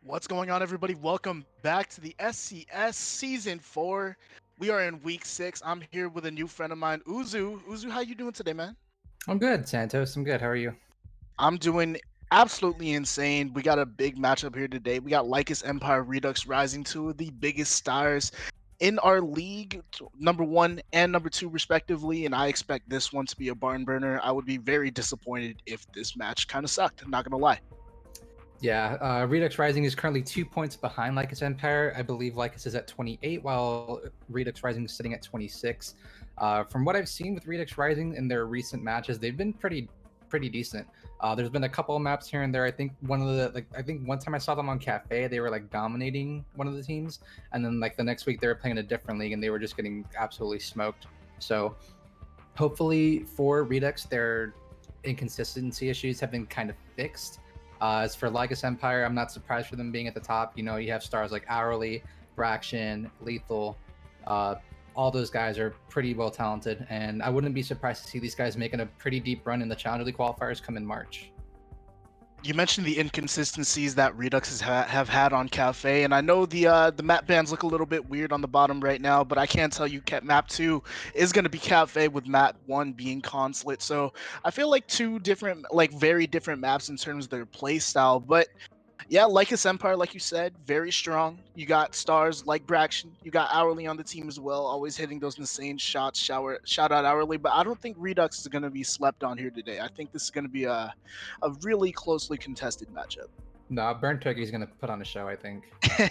What's going on, everybody? Welcome back to the SCS Season 4. We are in Week 6. I'm here with a new friend of mine, Uzu. Uzu, how you doing today, man? I'm good, Santos. I'm good. How are you? I'm doing absolutely insane. We got a big matchup here today. We got Lycus Empire Redux Rising, two of the biggest stars in our league, number one and number two, respectively. And I expect this one to be a barn burner. I would be very disappointed if this match kind of sucked, not going to lie. Yeah, Redux Rising is currently 2 points behind Lycus Empire. I believe Lycus is at 28, while Redux Rising is sitting at 26. From what I've seen with Redux Rising in their recent matches, they've been pretty decent. There's been a couple of maps here and there. I think one time I saw them on Kafe, they were like dominating one of the teams, and then like the next week they were playing a different league and they were just getting absolutely smoked. So hopefully for Redux, their inconsistency issues have been kind of fixed. As for Lycus Empire, I'm not surprised for them being at the top. You know, you have stars like Hourly, Braction, Lethal. Uh, all those guys are pretty well talented, and I wouldn't be surprised to see these guys making a pretty deep run in the Challenger League qualifiers come in March. You mentioned the inconsistencies that Redux have had on Cafe, and I know the map bands look a little bit weird on the bottom right now, but I can tell you map 2 is going to be Cafe with map 1 being Consulate. So I feel like two different, like very different maps in terms of their play style, but yeah, Lycus Empire, like you said, very strong. You got stars like Braxton. You got Hourly on the team as well, always hitting those insane shots. Shout out Hourly, but I don't think Redux is going to be slept on here today. I think this is going to be a really closely contested matchup. No, Burnt Turkey's gonna put on a show. I think.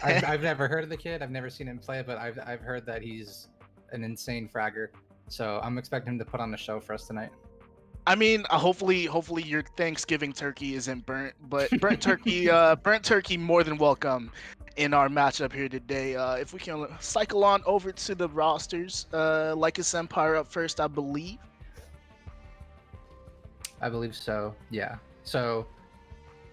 I've never heard of the kid. I've never seen him play, but I've heard that he's an insane fragger. So I'm expecting him to put on a show for us tonight. I mean, hopefully your Thanksgiving turkey isn't burnt, but burnt turkey more than welcome in our matchup here today. If we can cycle on over to the rosters, Lycus Empire up first, I believe. I believe so. Yeah. So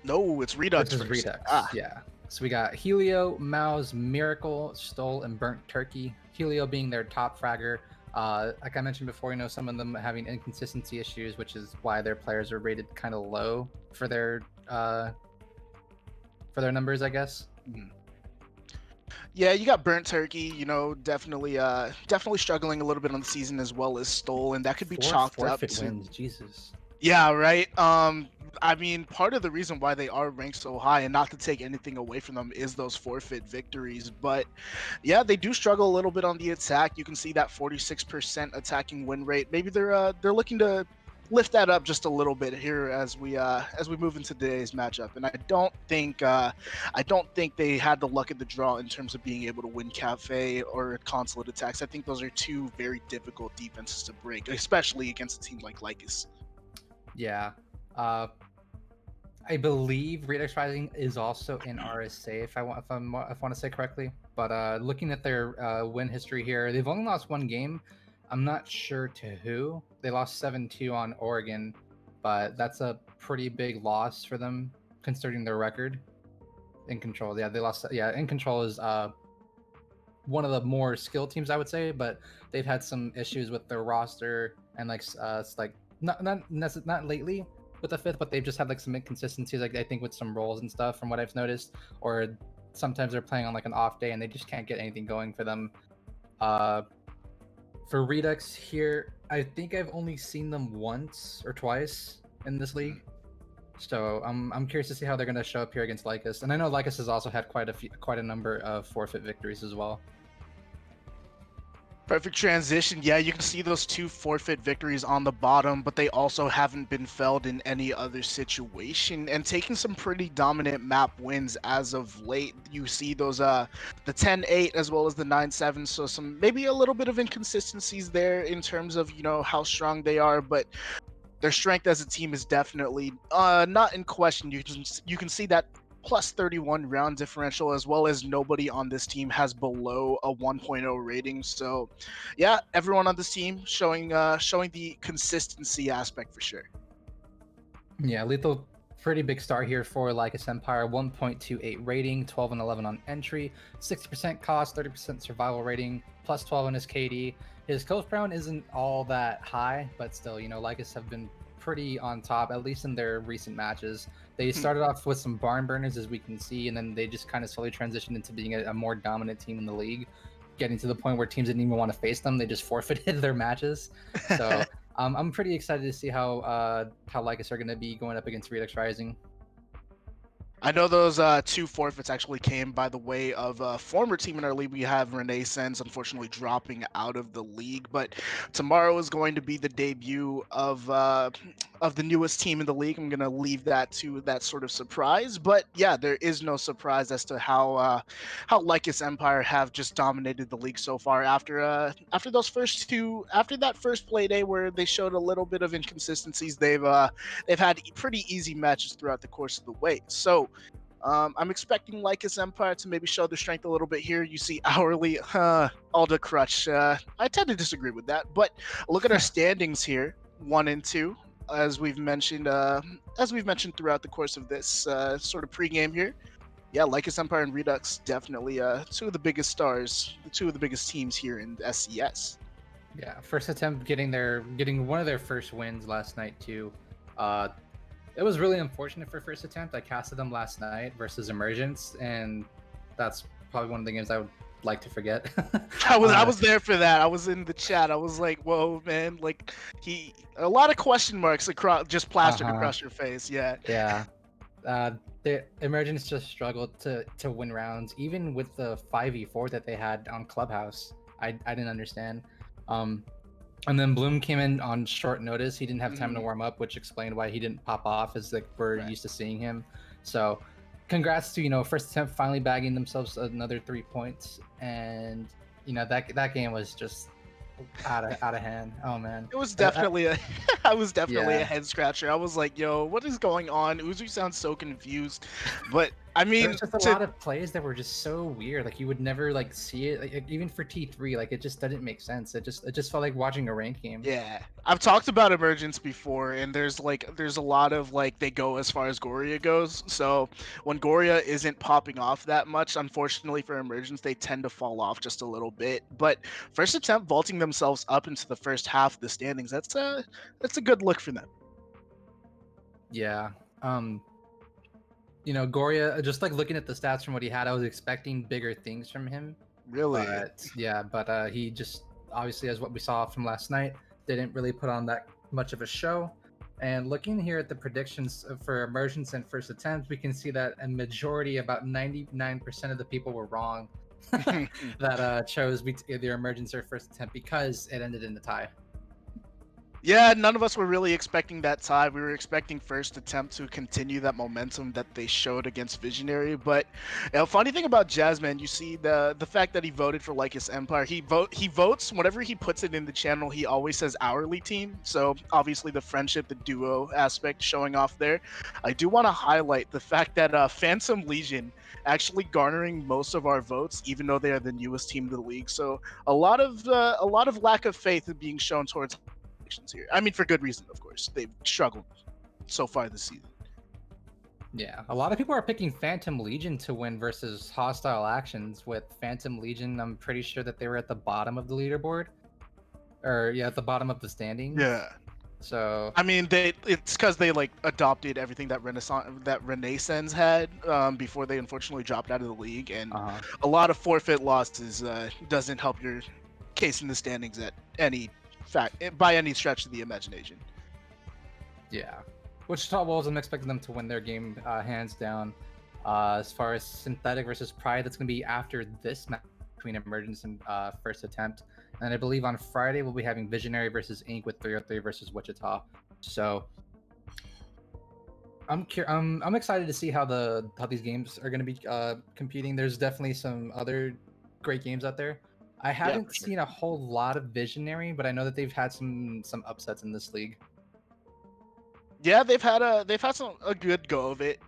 No, it's Redux this is first. Redux. Ah, Yeah. So we got Helio, Mouse, Miracle, Stole, and Burnt Turkey. Helio being their top fragger. Like I mentioned before, you know, some of them having inconsistency issues, which is why their players are rated kind of low for their numbers, I guess. yeah, you got burnt turkey. You know, definitely struggling a little bit on the season as well as Stole, and that could be Four chalked up forfeit to. wins. Jesus. Yeah, right. I mean, part of the reason why they are ranked so high, and not to take anything away from them, is those forfeit victories. But yeah, they do struggle a little bit on the attack. You can see that 46% attacking win rate. Maybe they're looking to lift that up just a little bit here as we move into today's matchup. And I don't think they had the luck of the draw in terms of being able to win Cafe or Consulate attacks. I think those are two very difficult defenses to break, especially against a team like Lycus. Yeah. I believe Redux Rising is also in RSA, if I want to say correctly. But looking at their win history here, they've only lost one game. I'm not sure to who. They lost 7-2 on Oregon, but that's a pretty big loss for them considering their record. In Control, yeah, they lost. Yeah, In Control is one of the more skilled teams, I would say, but they've had some issues with their roster and it's like not lately with the fifth, but they've just had like some inconsistencies, like I think with some roles and stuff from what I've noticed, or sometimes they're playing on like an off day and they just can't get anything going for them. For Redux here, I think I've only seen them once or twice in this league. So I'm curious to see how they're going to show up here against Lycus, and I know Lycus has also had quite a number of forfeit victories as well. Perfect transition. Yeah, you can see those two forfeit victories on the bottom, but they also haven't been felled in any other situation and taking some pretty dominant map wins as of late. You see those the 10-8 as well as the 9-7, so some maybe a little bit of inconsistencies there in terms of, you know, how strong they are, but their strength as a team is definitely not in question. You can see that plus 31 round differential, as well as nobody on this team has below a 1.0 rating. So yeah, everyone on this team showing the consistency aspect for sure. Yeah, Lethal, pretty big star here for Lycus Empire. 1.28 rating, 12 and 11 on entry, 60% cost, 30% survival rating, plus 12 on his KD. His coach brown isn't all that high, but still, you know, Lycus have been pretty on top, at least in their recent matches. They started off with some barn burners, as we can see, and then they just kind of slowly transitioned into being a more dominant team in the league, getting to the point where teams didn't even want to face them. They just forfeited their matches. So I'm pretty excited to see how Lycus are going to be going up against Redux Rising. I know those two forfeits actually came by the way of a former team in our league. We have Renaissance, unfortunately dropping out of the league, but tomorrow is going to be the debut of the newest team in the league. I'm gonna leave that to that sort of surprise, but yeah, there is no surprise as to how Lycus Empire have just dominated the league so far. After that first play day where they showed a little bit of inconsistencies, they've had pretty easy matches throughout the course of the way. So I'm expecting Lycus Empire to maybe show their strength a little bit here. You see Hourly, Alda Crutch. I tend to disagree with that, but look at our standings here, 1 and 2, as we've mentioned throughout the course of this sort of pregame here. Yeah, Lycus Empire and Redux definitely two of the biggest stars, two of the biggest teams here in SCS. Yeah, first attempt getting one of their first wins last night too. It was really unfortunate for first attempt. I casted them last night versus Emergence, and that's probably one of the games I would like to forget. I was there for that. I was in the chat. I was like, "Whoa, man!" Like a lot of question marks across, just plastered across your face. Yeah. Yeah. The Emergence just struggled to win rounds, even with the 5v4 that they had on Clubhouse. I didn't understand. And then Bloom came in on short notice. He didn't have time to warm up, which explained why he didn't pop off, as like we're used to seeing him. So congrats to first attempt finally bagging themselves another 3 points, and that game was just out of hand. Oh man, it was definitely a head scratcher. I was like, yo, what is going on? Uzu sounds so confused, but I mean, there's just a lot of plays that were just so weird. Like you would never like see it. Like even for T3, like it just didn't make sense. It just felt like watching a ranked game. Yeah, I've talked about Emergence before, and there's a lot of they go as far as Goria goes. So when Goria isn't popping off that much, unfortunately for Emergence, they tend to fall off just a little bit. But first attempt vaulting themselves up into the first half of the standings, that's a good look for them. Yeah. Goria, just like looking at the stats from what he had, I was expecting bigger things from him. Really? But he just obviously, as what we saw from last night, didn't really put on that much of a show. And looking here at the predictions for Emergence and first attempts, we can see that a majority, about 99% of the people were wrong that chose either Emergence or first attempt, because it ended in a tie. Yeah, none of us were really expecting that tie. We were expecting first attempt to continue that momentum that they showed against Visionary. But funny thing about Jasmine, you see the fact that he voted for Lycus Empire. He votes whenever he puts it in the channel. He always says hourly team. So obviously the friendship, the duo aspect showing off there. I do want to highlight the fact that Phantom Legion actually garnering most of our votes, even though they are the newest team in the league. So a lot of lack of faith being shown towards here. I mean, for good reason, of course. They've struggled so far this season. Yeah, a lot of people are picking Phantom Legion to win versus Hostile Actions. With Phantom Legion, I'm pretty sure that they were at the bottom of the leaderboard, or at the bottom of the standings. Yeah. So I mean, it's because they adopted everything that Renaissance had before they unfortunately dropped out of the league, and a lot of forfeit losses doesn't help your case in the standings at any by any stretch of the imagination. Yeah, Wichita Wolves, I'm expecting them to win their game hands down. As far as Synthetic versus Pride, that's going to be after this match between Emergence and first attempt. And I believe on Friday we'll be having Visionary versus Inc. with 303 versus Wichita. So I'm excited to see how these games are going to be competing. There's definitely some other great games out there. I haven't seen a whole lot of Visionary, but I know that they've had some upsets in this league. Yeah, they've had a good go of it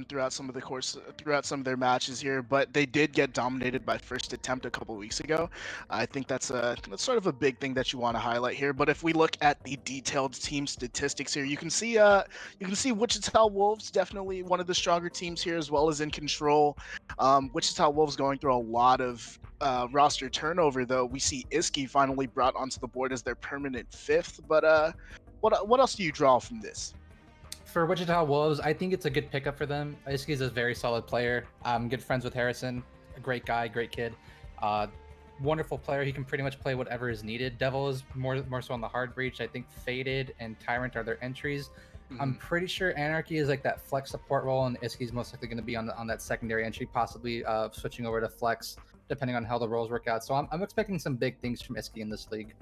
throughout some of their matches here, but they did get dominated by first attempt a couple weeks ago. I think that's sort of a big thing that you want to highlight here. But if we look at the detailed team statistics here, you can see Wichita Wolves definitely one of the stronger teams here, as well as in control. Wichita Wolves going through a lot of roster turnover, though. We see Iski finally brought onto the board as their permanent 5th, but what else do you draw from this? For Wichita Wolves, I think it's a good pickup for them. Iski's a very solid player. I'm good friends with Harrison. A great guy, great kid. Uh, Wonderful player. He can pretty much play whatever is needed. Devil is more so on the hard breach. I think Faded and Tyrant are their entries. I'm pretty sure Anarchy is like that flex support role, and Iski's most likely going to be on that secondary entry, possibly switching over to flex, depending on how the roles work out. So I'm expecting some big things from Iski in this league.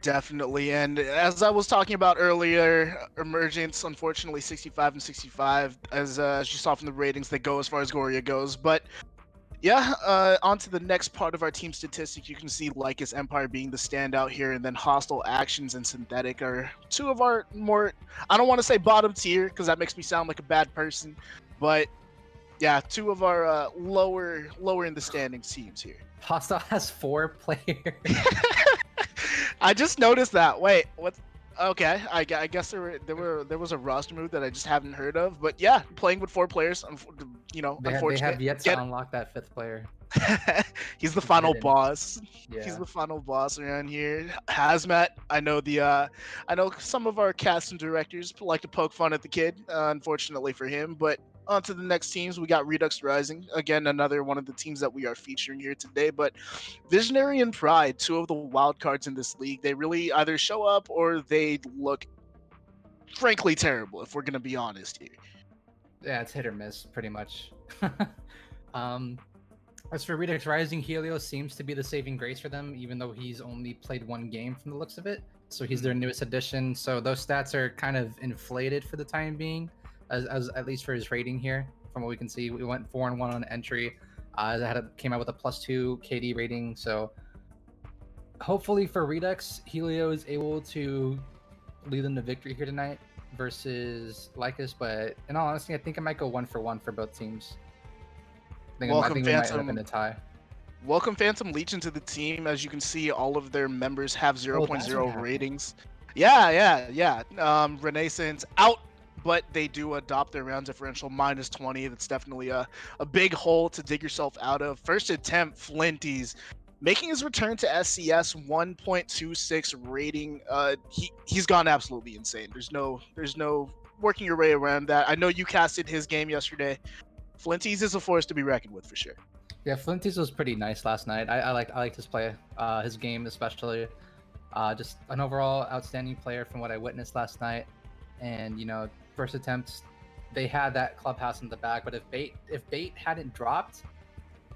Definitely, and as I was talking about earlier, Emergence, unfortunately, 65 and 65, as you saw from the ratings, they go as far as Goria goes. But yeah, on to the next part of our team statistic. You can see Lycus Empire being the standout here, and then Hostile Actions and Synthetic are two of our more, I don't want to say bottom tier, because that makes me sound like a bad person, but yeah, two of our lower in the standings teams here. Hostile has 4 players. I just noticed that. Wait, what? Okay, I guess there was a roster move that I just haven't heard of. But yeah, playing with 4 players, They unfortunate. have yet to unlock that 5th player. He's the final Hidden. boss. Yeah. He's the final boss around here. Hazmat. I know I know some of our cast and directors like to poke fun at the kid. Unfortunately for him, but on to the next teams. We got Redux Rising, again another one of the teams that we are featuring here today. But Visionary and Pride, two of the wild cards in this league, they really either show up or they look frankly terrible. If we're gonna be honest here. Yeah, it's hit or miss, pretty much. um, as for Redux Rising, Helios seems to be the saving grace for them, even though he's only played 1 game from the looks of it. So he's their newest addition. So those stats are kind of inflated for the time being, as at least for his rating here. From what we can see, we went 4-1 on entry. Came out with a +2 KD rating. So hopefully for Redux, Helio is able to lead them to victory here tonight versus Lycus. But in all honesty, I think I might go 1-for-1 for both teams. I think we might end up in a tie. Welcome Phantom Legion to the team. As you can see, all of their members have 0.0 ratings. Yeah. Renaissance out, but they do adopt their round differential -20. That's definitely a big hole to dig yourself out of. First attempt, Flinties making his return to SCS, 1.26 rating. He's gone absolutely insane. There's no working your way around that. I know you casted his game yesterday. Flinties is a force to be reckoned with for sure. Yeah, Flinties was pretty nice last night. I liked his play, his game especially. Just an overall outstanding player from what I witnessed last night. And first attempts, they had that clubhouse in the back. But if bait hadn't dropped,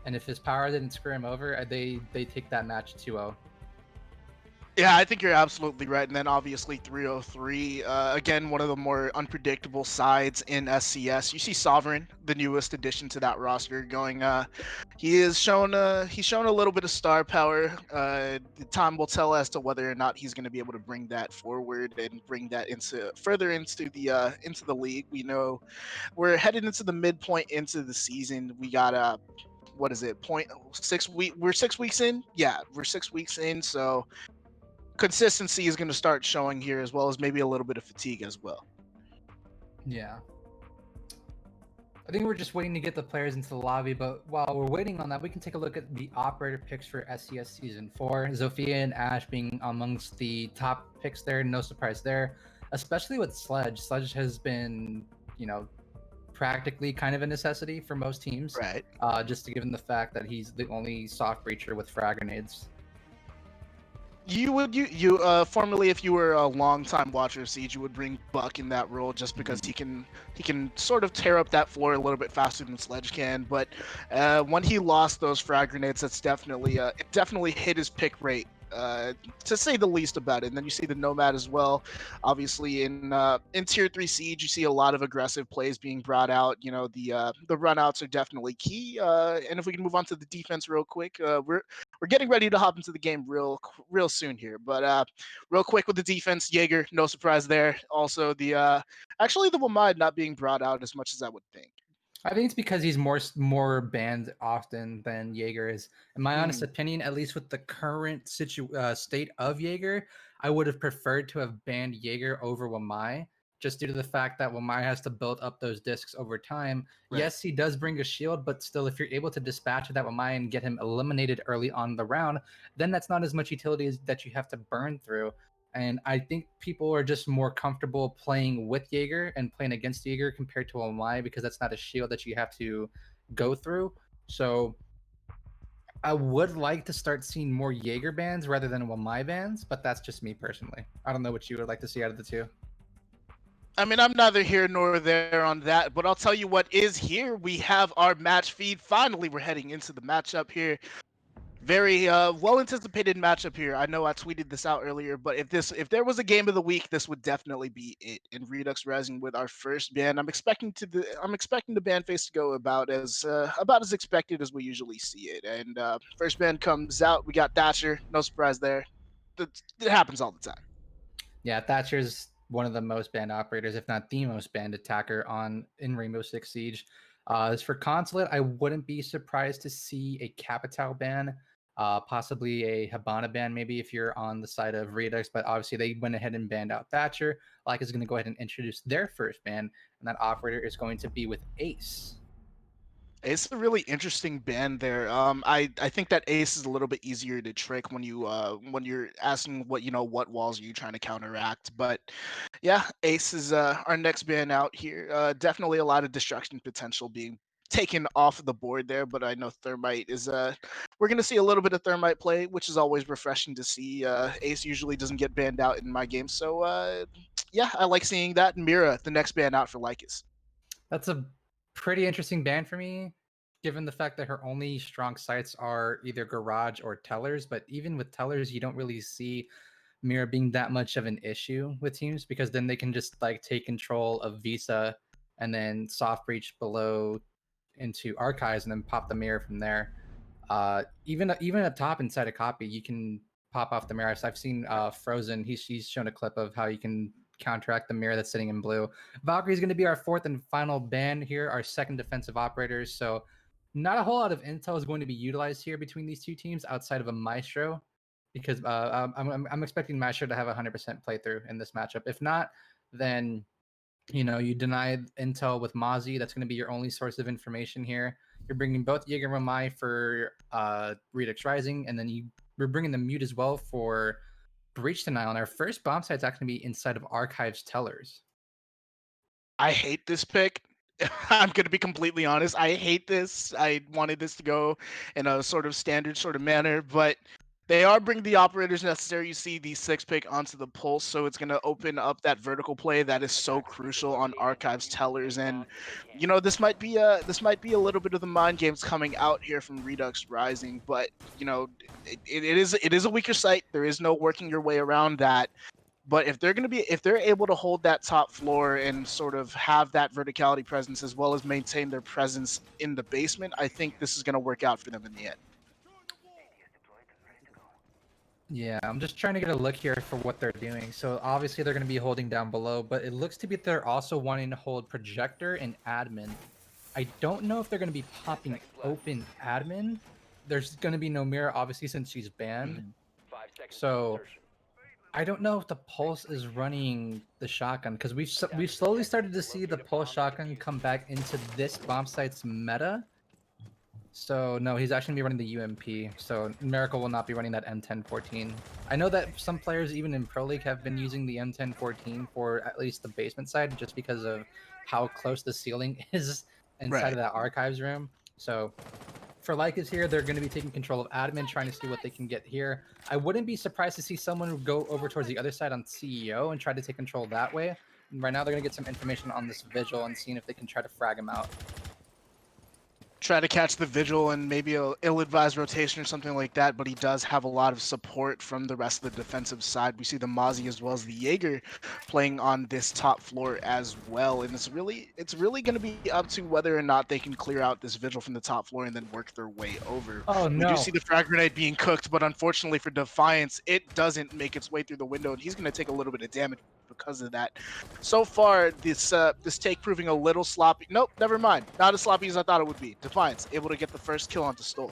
and if his power didn't screw him over, they take that match 2-0. Yeah, I think you're absolutely right. And then obviously 303, again, one of the more unpredictable sides in SCS. You see Sovereign, the newest addition to that roster, going. He's shown a little bit of star power. The time will tell as to whether or not he's going to be able to bring that forward and bring that further into the league. We know we're headed into the midpoint into the season. We got what is it? 0.6 week. We're 6 weeks in. Yeah, we're 6 weeks in. So consistency is going to start showing here, as well as maybe a little bit of fatigue as well. Yeah. I think we're just waiting to get the players into the lobby, but while we're waiting on that, we can take a look at the operator picks for SCS Season 4. Zofia and Ash being amongst the top picks there, no surprise there, especially with Sledge. Sledge has been, practically kind of a necessity for most teams. Right. Just to given the fact that he's the only soft breacher with frag grenades. Formerly, if you were a long-time watcher of Siege, you would bring Buck in that role just because he can sort of tear up that floor a little bit faster than Sledge can. But when he lost those frag grenades, that's definitely it definitely hit his pick rate, to say the least about it. And then you see the Nomad as well. Obviously, in Tier 3 Siege, you see a lot of aggressive plays being brought out. The runouts are definitely key. And if we can move on to the defense real quick, we're getting ready to hop into the game real soon here. But real quick with the defense, Jaeger, no surprise there. Also, actually the Wamad not being brought out as much as I would think. I think it's because he's more banned often than Jaeger is. In my honest opinion, at least with the current state of Jaeger, I would have preferred to have banned Jaeger over Wamai, just due to the fact that Wamai has to build up those discs over time. Right. Yes, he does bring a shield, but still, if you're able to dispatch that Wamai and get him eliminated early on the round, then that's not as much utility as that you have to burn through. And I think people are just more comfortable playing with Jaeger and playing against Jaeger compared to Omai because that's not a shield that you have to go through. So I would like to start seeing more Jaeger bans rather than Wamai bans, but that's just me personally. I don't know what you would like to see out of the two. I mean, I'm neither here nor there on that, but I'll tell you what is here. We have our match feed. Finally, we're heading into the matchup here. Very well anticipated matchup here. I know I tweeted this out earlier, but if there was a game of the week, this would definitely be it. In Redux Rising with our first ban, I'm expecting the ban phase to go about as expected as we usually see it. And first ban comes out, we got Thatcher. No surprise there. It happens all the time. Yeah, Thatcher's one of the most banned operators, if not the most banned attacker on in Rainbow Six Siege. As for Consulate, I wouldn't be surprised to see a Capital ban, possibly a Habana ban, maybe if you're on the side of Redux. But obviously, they went ahead and banned out Thatcher. Lycus is going to go ahead and introduce their first ban, and that operator is going to be with Ace. It's a really interesting band there. I think that Ace is a little bit easier to trick when you're asking what walls are you trying to counteract. But yeah, Ace is our next band out here. Definitely a lot of destruction potential being taken off the board there. But I know Thermite is we're gonna see a little bit of Thermite play, which is always refreshing to see. Ace usually doesn't get banned out in my game, so yeah, I like seeing that. Mira, the next band out for Lycus. That's a pretty interesting ban for me, given the fact that her only strong sites are either Garage or Tellers. But even with Tellers, you don't really see Mira being that much of an issue with teams because then they can just like take control of Visa and then soft breach below into Archives and then pop the mirror from there. Even up top inside a copy, you can pop off the mirror. So I've seen Frozen. He's shown a clip of how you can counteract the mirror that's sitting in blue. Valkyrie is going to be our fourth and final ban here, our second defensive operators. So not a whole lot of intel is going to be utilized here between these two teams outside of a Maestro, because I'm expecting Maestro to have a 100% playthrough in this matchup. If not, then you deny intel with Mozzie. That's going to be your only source of information here. You're bringing both Jaeger and Ramai for Redux Rising, and then we're bringing the mute as well for Breach Denial. And our first bomb site is actually going to be inside of Archives Tellers. I hate this pick. I'm going to be completely honest. I hate this. I wanted this to go in a sort of standard sort of manner, but they are bringing the operators necessary. You see the 6 pick onto the pulse, so it's going to open up that vertical play that is so crucial on Archives Tellers. And this might be a little bit of the mind games coming out here from Redux Rising, but it is a weaker site. There is no working your way around that. But if they're able to hold that top floor and sort of have that verticality presence as well as maintain their presence in the basement, I think this is going to work out for them in the end. Yeah, I'm just trying to get a look here for what they're doing. So obviously they're going to be holding down below, but it looks to be they're also wanting to hold projector and admin. I don't know if they're going to be popping open admin. There's going to be no mirror, obviously, since she's banned. So I don't know if the pulse is running the shotgun because we've slowly started to see the pulse shotgun come back into this bomb site's meta. So no, he's actually gonna be running the UMP. So Miracle will not be running that M1014. I know that some players even in Pro League have been using the M1014 for at least the basement side just because of how close the ceiling is inside Right. of that archives room. So for Lycus here, they're going to be taking control of admin, trying to see what they can get here. I wouldn't be surprised to see someone go over towards the other side on CEO and try to take control that way. And right now, they're going to get some information on this Vigil and seeing if they can try to frag him out. Try to catch the Vigil and maybe a ill-advised rotation or something like that, but he does have a lot of support from the rest of the defensive side. We see the Mozzie as well as the Jaeger playing on this top floor as well, and it's really going to be up to whether or not they can clear out this Vigil from the top floor and then work their way over. Oh We do no! see the frag grenade being cooked, but unfortunately for Defiance, it doesn't make its way through the window, and he's going to take a little bit of damage because of that. So far, this take proving a little sloppy. Nope, never mind. Not as sloppy as I thought it would be. Defiance able to get the first kill onto Stoll.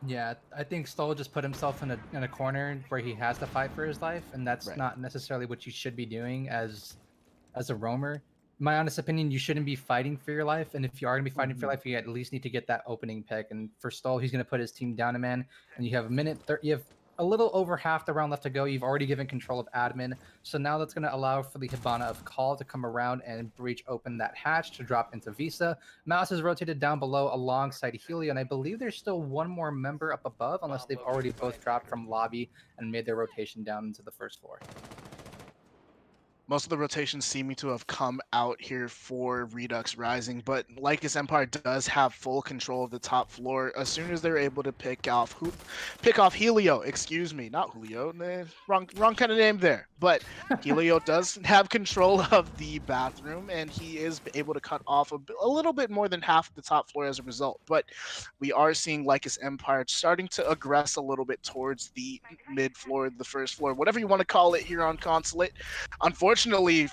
Yeah, I think Stoll just put himself in a corner where he has to fight for his life, and that's Right. not necessarily what you should be doing as a roamer. My honest opinion, you shouldn't be fighting for your life, and if you are going to be fighting for your life, you at least need to get that opening pick. And for Stoll, he's going to put his team down a man, and you have a minute. You have a little over half the round left to go. You've already given control of admin, so now that's going to allow for the Hibana of Call to come around and breach open that hatch to drop into Visa. Mouse is rotated down below alongside Helio, and I believe there's still one more member up above, unless they've already both dropped from lobby and made their rotation down into the first floor. Most of the rotations seeming to have come out here for Redux Rising, but Lycus Empire does have full control of the top floor as soon as they're able to pick off Helio. Excuse me, not Julio. Wrong kind of name there. But Helio does have control of the bathroom, and he is able to cut off a little bit more than half of the top floor as a result. But we are seeing Lycus Empire starting to aggress a little bit towards the mid floor, the first floor, whatever you want to call it here on Consulate. Unfortunately,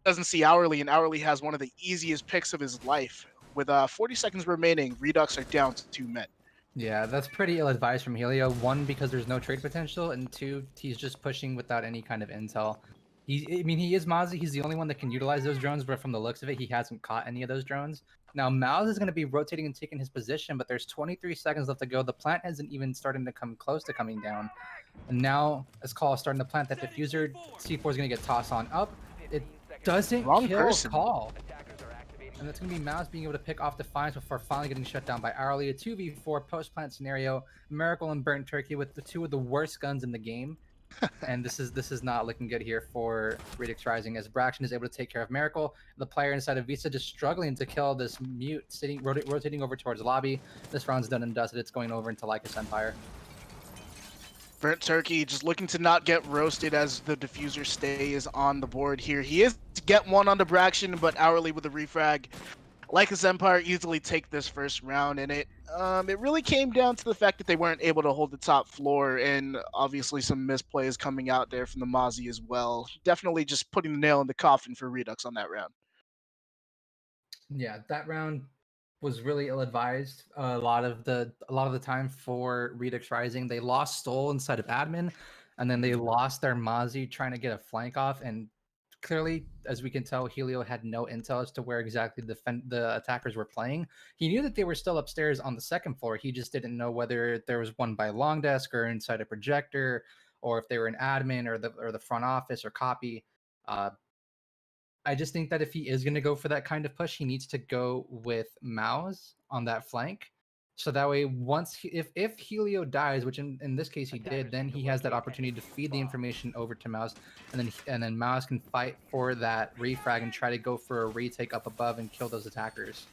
doesn't see Hourly, and Hourly has one of the easiest picks of his life. With 40 seconds remaining, Redux are down to 2 men. Yeah, that's pretty ill-advised from Helio. One, because there's no trade potential, and two, he's just pushing without any kind of intel. I mean, he is Mozzie. He's the only one that can utilize those drones, but from the looks of it, he hasn't caught any of those drones. Now, Mouse is going to be rotating and taking his position, but there's 23 seconds left to go. The plant hasn't even started to come close to coming down. And now, as Call is starting to plant that diffuser, C4 is going to get tossed on up. It doesn't kill Call. And that's going to be Mouse being able to pick off Defiance before finally getting shut down by Hourly. A 2v4 post-plant scenario. Miracle and Burnt Turkey with the two of the worst guns in the game. And this is not looking good here for Redux Rising, as Braxton is able to take care of Miracle. The player inside of Visa just struggling to kill this mute, rotating over towards lobby. This round's done and dusted. It's going over into Lycus Empire. Burnt Turkey just looking to not get roasted as the diffuser stays on the board here. He is to get one on the Braxton, but Hourly with the refrag. Lycus Empire easily take this first round, and it really came down to the fact that they weren't able to hold the top floor, and obviously some misplays coming out there from the Mozzie as well. Definitely just putting the nail in the coffin for Redux on that round. Yeah, that round was really ill-advised. A lot of the time for Redux Rising, they lost Stole inside of admin, and then they lost their Mozzie trying to get a flank off. And clearly, as we can tell, Helio had no intel as to where exactly the attackers were playing. He knew that they were still upstairs on the second floor. He just didn't know whether there was one by long desk or inside a projector, or if they were an admin or the front office or copy. I just think that if he is going to go for that kind of push, he needs to go with Mouse on that flank. So that way, if Helio dies, which in this case he did, then he has that opportunity to feed the information over to Mouse, and then Mouse can fight for that refrag and try to go for a retake up above and kill those attackers.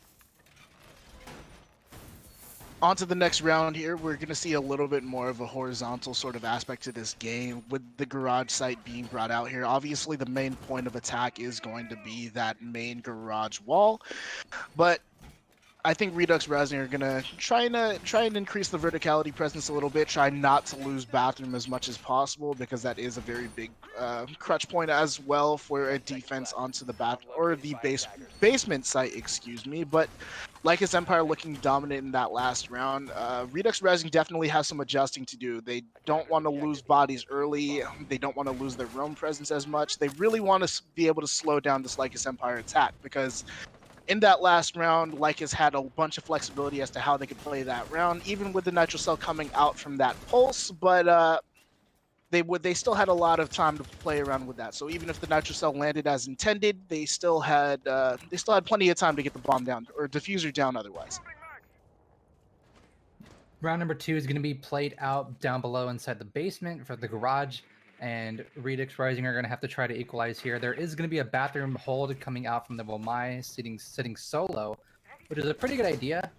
On to the next round here, we're going to see a little bit more of a horizontal sort of aspect to this game with the garage site being brought out here. Obviously, the main point of attack is going to be that main garage wall, but I think Redux Rising are gonna try and increase the verticality presence a little bit. Try not to lose bathroom as much as possible, because that is a very big crutch point as well for a defense onto the basement site. Excuse me, but Lycus Empire looking dominant in that last round. Redux Rising definitely has some adjusting to do. They don't want to lose bodies early. They don't want to lose their roam presence as much. They really want to be able to slow down this Lycus Empire attack, because in that last round, Lycus had a bunch of flexibility as to how they could play that round, even with the Nitro Cell coming out from that pulse, but they still had a lot of time to play around with that. So even if the Nitro Cell landed as intended, they still had plenty of time to get the bomb down or diffuser down otherwise. Round number 2 is going to be played out down below inside the basement for the garage, and Redux Rising are going to have to try to equalize here. There is going to be a bathroom hold coming out from the Womai sitting solo, which is a pretty good idea,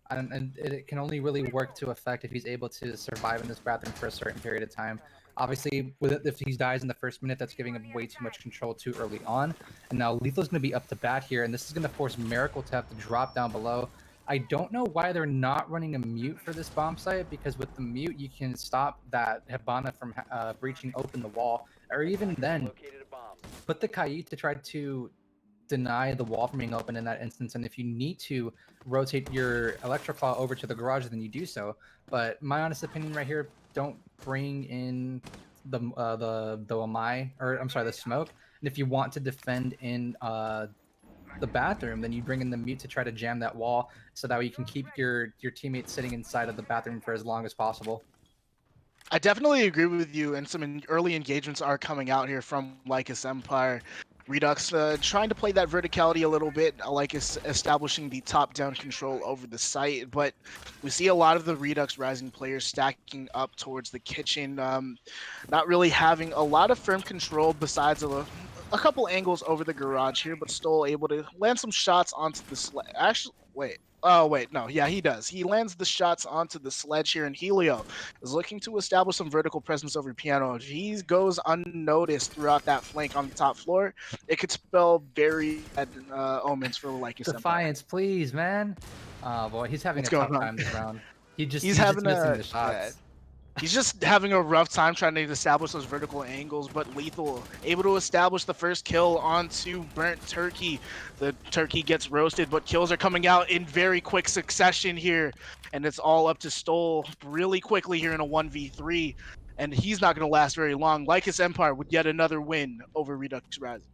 and it can only really work to effect if he's able to survive in this bathroom for a certain period of time. Obviously, if he dies in the first minute, that's giving him way too much control too early on. And now Lethal's going to be up to bat here, and this is going to force Miracle to have to drop down below. I don't know why they're not running a mute for this bomb site, because with the mute, you can stop that Hibana from breaching open the wall, or even then, put the Kai to try to deny the wall from being open in that instance. And if you need to rotate your Electroclaw over to the garage, then you do so. But my honest opinion right here, don't bring in the Wamai, or I'm sorry, the smoke. And if you want to defend in the bathroom, then you bring in the mute to try to jam that wall, so that way you can keep your teammates sitting inside of the bathroom for as long as possible. I definitely agree with you, and some early engagements are coming out here from Lycus Empire. Redux trying to play that verticality a little bit, like establishing the top-down control over the site, but we see a lot of the Redux Rising players stacking up towards the kitchen, not really having a lot of firm control besides a couple angles over the garage here, but still able to land some shots onto the Actually, wait. Oh, wait, no, yeah, he does. He lands the shots onto the sledge here, and Helio is looking to establish some vertical presence over piano. If he goes unnoticed throughout that flank on the top floor, it could spell very bad omens for Lycus Empire. Defiance, please, man. Oh boy, he's having What's a going tough on? time this round. He just He's he's just having missing a the yeah, shots. he's just having a rough time trying to establish those vertical angles, but Lethal able to establish the first kill onto Burnt Turkey. The turkey gets roasted, but kills are coming out in very quick succession here, and it's all up to Stoll really quickly here in a 1v3, and he's not going to last very long. Lycus Empire with yet another win over Redux Rising.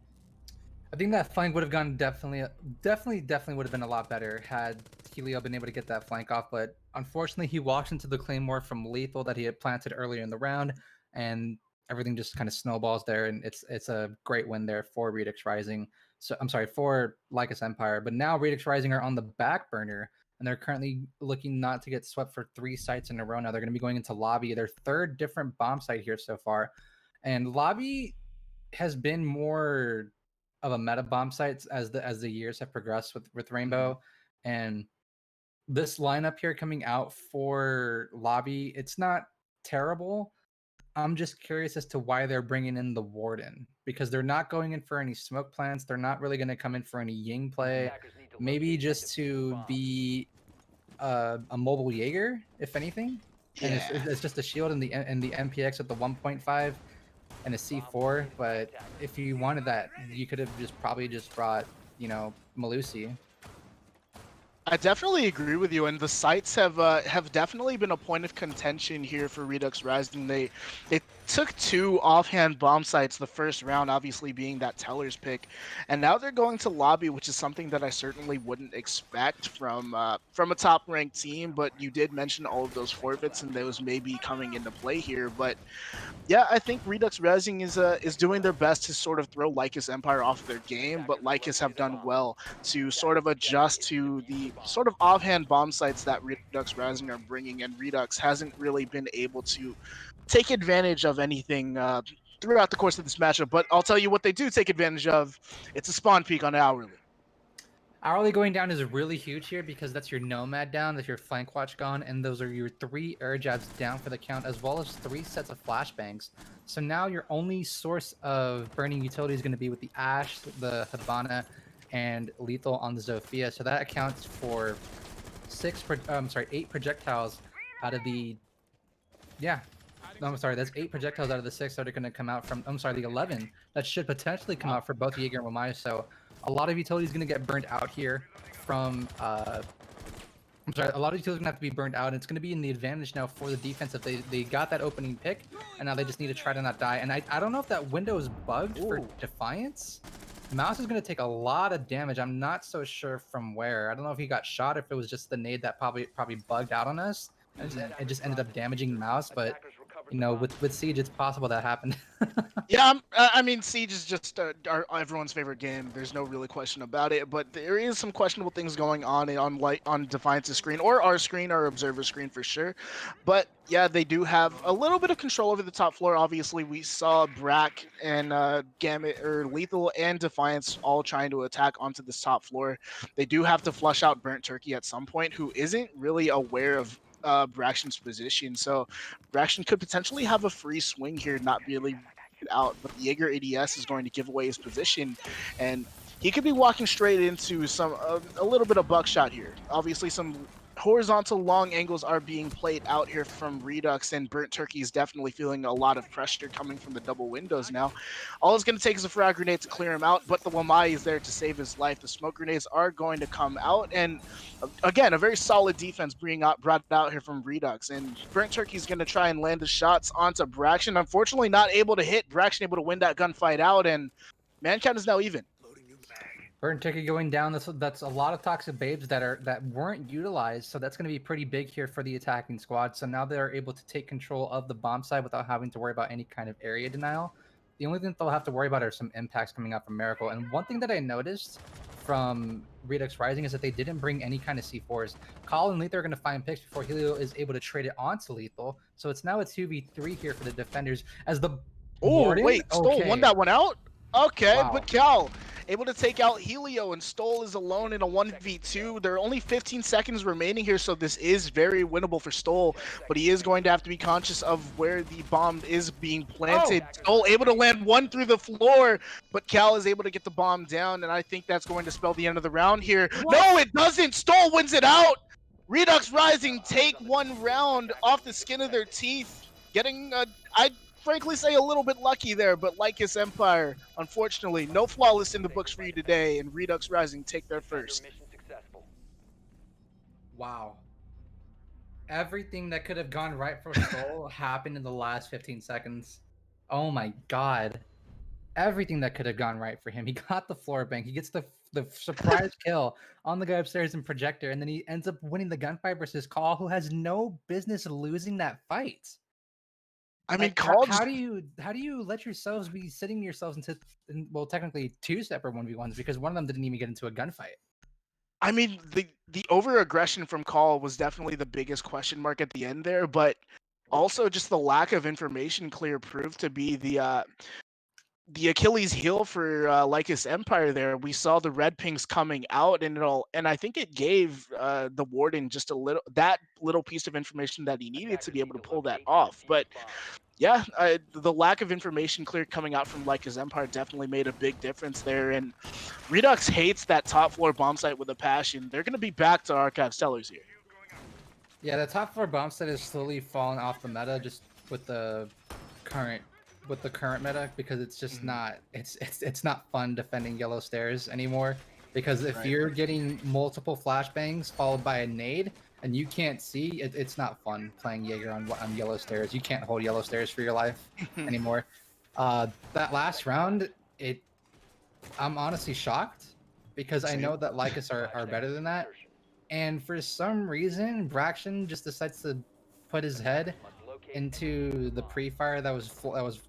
I think that flank would have gone definitely would have been a lot better had Helio been able to get that flank off. But unfortunately, he walks into the claymore from Lethal that he had planted earlier in the round, and everything just kind of snowballs there. And it's a great win there for Redux Rising. So I'm sorry for Lycus Empire, but now Redux Rising are on the back burner, and they're currently looking not to get swept for 3 sites in a row. Now they're going to be going into lobby, their third different bomb site here so far, and lobby has been more of a meta bomb sites as the years have progressed with Rainbow, and this lineup here coming out for lobby, it's not terrible. I'm just curious as to why they're bringing in the Warden, because they're not going in for any smoke plants. They're not really going to come in for any Ying play. Maybe just to be a mobile Jaeger, if anything. And Yeah. it's just a shield in the MPX at the 1.5 and a C4. But if you wanted that, you could have probably just brought, Malusi. I definitely agree with you, and the sites have definitely been a point of contention here for Redux Rising. They took 2 offhand bomb sites the first round, obviously being that Teller's pick, and now they're going to lobby, which is something that I certainly wouldn't expect from a top ranked team. But you did mention all of those forfeits, and those may be coming into play here. But yeah, I think Redux Rising is doing their best to sort of throw Lycus Empire off their game, but Lycus have done well to sort of adjust to the sort of offhand bomb sites that Redux Rising are bringing, and Redux hasn't really been able to take advantage of anything throughout the course of this matchup. But I'll tell you what they do take advantage of. It's a spawn peak on Hourly. Hourly going down is really huge here because that's your Nomad down, that's your Flank Watch gone, and those are your 3 air jabs down for the count, as well as 3 sets of flashbangs. So now your only source of burning utility is going to be with the Ash, the Hibana, and Lethal on the Zofia. So that accounts for 8 projectiles out of the... Yeah. No, I'm sorry, that's 8 projectiles out of the 6 that are going to come out from... I'm sorry, the 11 that should potentially come out for both Jaeger and Wamai. So a lot of utility is going to get burnt out here from... I'm sorry, a lot of utilities are going to have to be burnt out, and it's going to be in the advantage now for the defense if they got that opening pick, and now they just need to try to not die. And I don't know if that window is bugged for Defiance. Mouse is going to take a lot of damage. I'm not so sure from where. I don't know if he got shot, if it was just the nade that probably bugged out on us, and it just ended up damaging Mouse, but... with Siege, it's possible that happened. Yeah, I mean, Siege is just everyone's favorite game. There's no really question about it. But there is some questionable things going on on Defiance's screen, or our screen, our observer screen for sure. But yeah, they do have a little bit of control over the top floor. Obviously, we saw Brack and Gamut or Lethal and Defiance all trying to attack onto this top floor. They do have to flush out Burnt Turkey at some point, who isn't really aware of Braxton's position. So Braxton could potentially have a free swing here, not really out, but the Jaeger ADS is going to give away his position, and he could be walking straight into a little bit of buckshot here. Obviously, some horizontal long angles are being played out here from Redux, and Burnt Turkey is definitely feeling a lot of pressure coming from the double windows now. All it's going to take is a frag grenade to clear him out, but the Wamai is there to save his life. The smoke grenades are going to come out, and again, a very solid defense brought out here from Redux, and Burnt Turkey is going to try and land the shots onto Braxton. Unfortunately, not able to hit. Braxton able to win that gunfight out, and man count is now even. Burnt Turkey going down. That's a lot of toxic babes that weren't utilized. So that's going to be pretty big here for the attacking squad. So now they're able to take control of the bomb side without having to worry about any kind of area denial. The only thing they'll have to worry about are some impacts coming out from Miracle. And one thing that I noticed from Redux Rising is that they didn't bring any kind of C4s. Call and Lethal are going to find picks before Helio is able to trade it onto Lethal. So it's now a 2v3 here for the defenders as the Oh, Warden. wait, Stoll won Okay. that one out? Okay, Wow. but Cal able to take out Helio, and Stoll is alone in a 1v2. There are only 15 seconds remaining here, so this is very winnable for Stoll, but he is going to have to be conscious of where the bomb is being planted. Stoll able to land one through the floor, but Cal is able to get the bomb down, and I think that's going to spell the end of the round here. What? No, it doesn't! Stoll wins it out! Redux Rising take one round off the skin of their teeth, getting I'd frankly say a little bit lucky there, but Lycus Empire, unfortunately, no flawless in the books for you today, and Redux Rising take their first. Wow. Everything that could have gone right for Soul happened in the last 15 seconds. Oh my god. Everything that could have gone right for him. He got the floor bank. He gets the surprise kill on the guy upstairs in Projector, and then he ends up winning the gunfight versus Call, who has no business losing that fight. I mean, Like, how do you let yourselves be sitting yourselves into well, technically two separate 1v1s because one of them didn't even get into a gunfight. I mean, the over aggression from Call was definitely the biggest question mark at the end there, but also just the lack of information clear proved to be the Achilles heel for Lycus Empire there. We saw the red pings coming out, and I think it gave the Warden just that little piece of information that he needed to be able to pull that off. But yeah, the lack of information clear coming out from Lycus Empire definitely made a big difference there. And Redux hates that top floor bomb site with a passion. They're going to be back to Archive Stellars here. Yeah, the top floor bomb set is slowly falling off the meta just with the current meta because it's just not it's not fun defending yellow stairs anymore because if you're getting multiple flashbangs followed by a nade and you can't see it's not fun playing Jaeger on yellow stairs. You can't hold yellow stairs for your life anymore. That last round, I'm honestly shocked because I know that Lycus are better than that. And for some reason, Braxton just decides to put his head into the pre-fire that was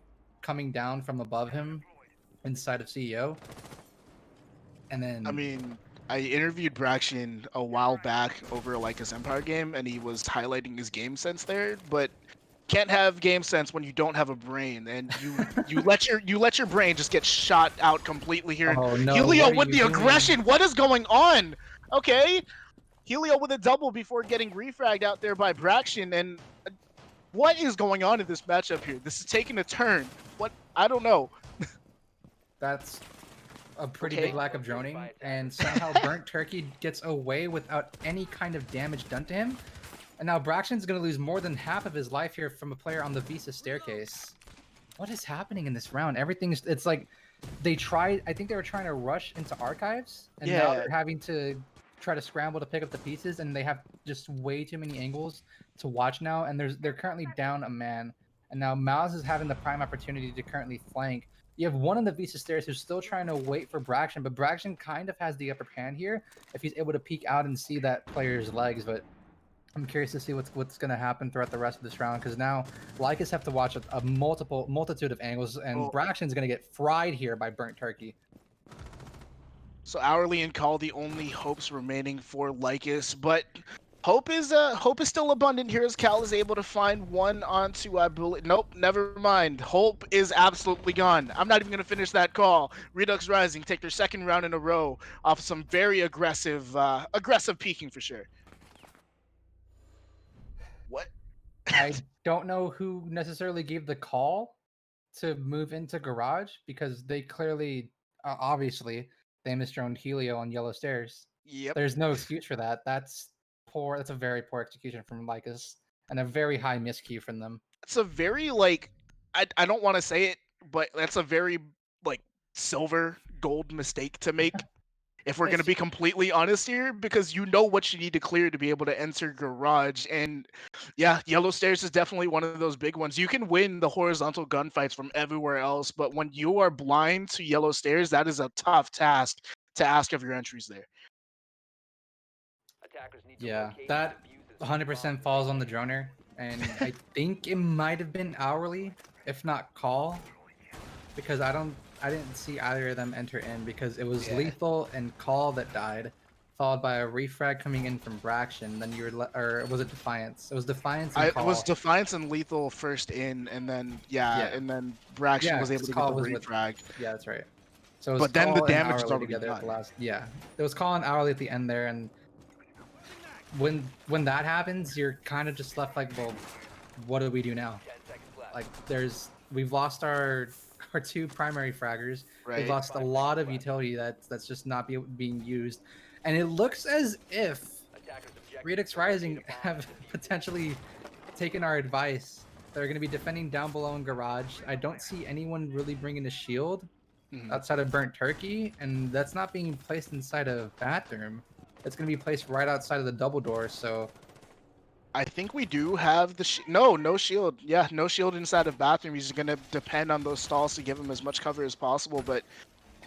coming down from above him inside of CEO. And then I mean, I interviewed Braxton a while back over like his Empire game, and he was highlighting his game sense there, but can't have game sense when you don't have a brain, and you let your brain just get shot out completely here. Oh no, Helio with the aggression. What is going on? Okay, Helio with a double before getting refragged out there by Braxton, and what is going on in this matchup here? This is taking a turn. What? I don't know. That's a pretty big lack of droning, and somehow Burnt Turkey gets away without any kind of damage done to him. And now Braxton's going to lose more than half of his life here from a player on the Visa staircase. What is happening in this round? It's like I think they were trying to rush into archives, and now they're having to try to scramble to pick up the pieces, and they have just way too many angles to watch now, and they're currently down a man. And now Mouse is having the prime opportunity to currently flank. You have one on the Visa stairs who's still trying to wait for Braxton, but Braxton kind of has the upper hand here if he's able to peek out and see that player's legs. But I'm curious to see what's going to happen throughout the rest of this round because now Lycus have to watch a multitude of angles, and Braxton's going to get fried here by Burnt Turkey. So Hourly and Call the only hopes remaining for Lycus, but hope is still abundant here as Cal is able to find one onto Bullet. Nope, never mind. Hope is absolutely gone. I'm not even gonna finish that call. Redux Rising take their second round in a row off of some very aggressive peeking for sure. What? I don't know who necessarily gave the call to move into garage because they clearly, obviously, they misdroned Helio on yellow stairs. Yep. There's no excuse for that. That's poor. That's a very poor execution from Lycus and a very high miscue from them. It's a very I don't want to say it, but that's a very silver gold mistake to make. If we're going to be completely honest here, because you know what you need to clear to be able to enter garage. And yeah, yellow stairs is definitely one of those big ones. You can win the horizontal gunfights from everywhere else, but when you are blind to yellow stairs, that is a tough task to ask of your entries there. Yeah, that 100% falls on the droner, and I think it might have been hourly, if not call, because I didn't see either of them enter in because it was Yeah. lethal and call that died, followed by a refrag coming in from Braction. Then you were or was it Defiance? It was Defiance and It was call. Defiance and Lethal first in, and then Yeah, and then Braxton yeah, was able because to get call the was with. refrag. Yeah, that's right. So it was But then the call and damage is hourly already together at the done. last. Yeah, it was call and hourly at the end there, and when that happens, you're kind of just left like, well, what do we do now? Like, we've lost our two primary fraggers. We've Right. lost a lot of utility that's just not being used, and it looks as if Redux Rising have potentially taken our advice. They're going to be defending down below in garage. I don't see anyone really bringing a shield Mhm. outside of burnt turkey, and that's not being placed inside of bathroom. It's going to be placed right outside of the double door. So I think we do have the no shield. Yeah, no shield inside of bathroom. He's gonna depend on those stalls to give him as much cover as possible. But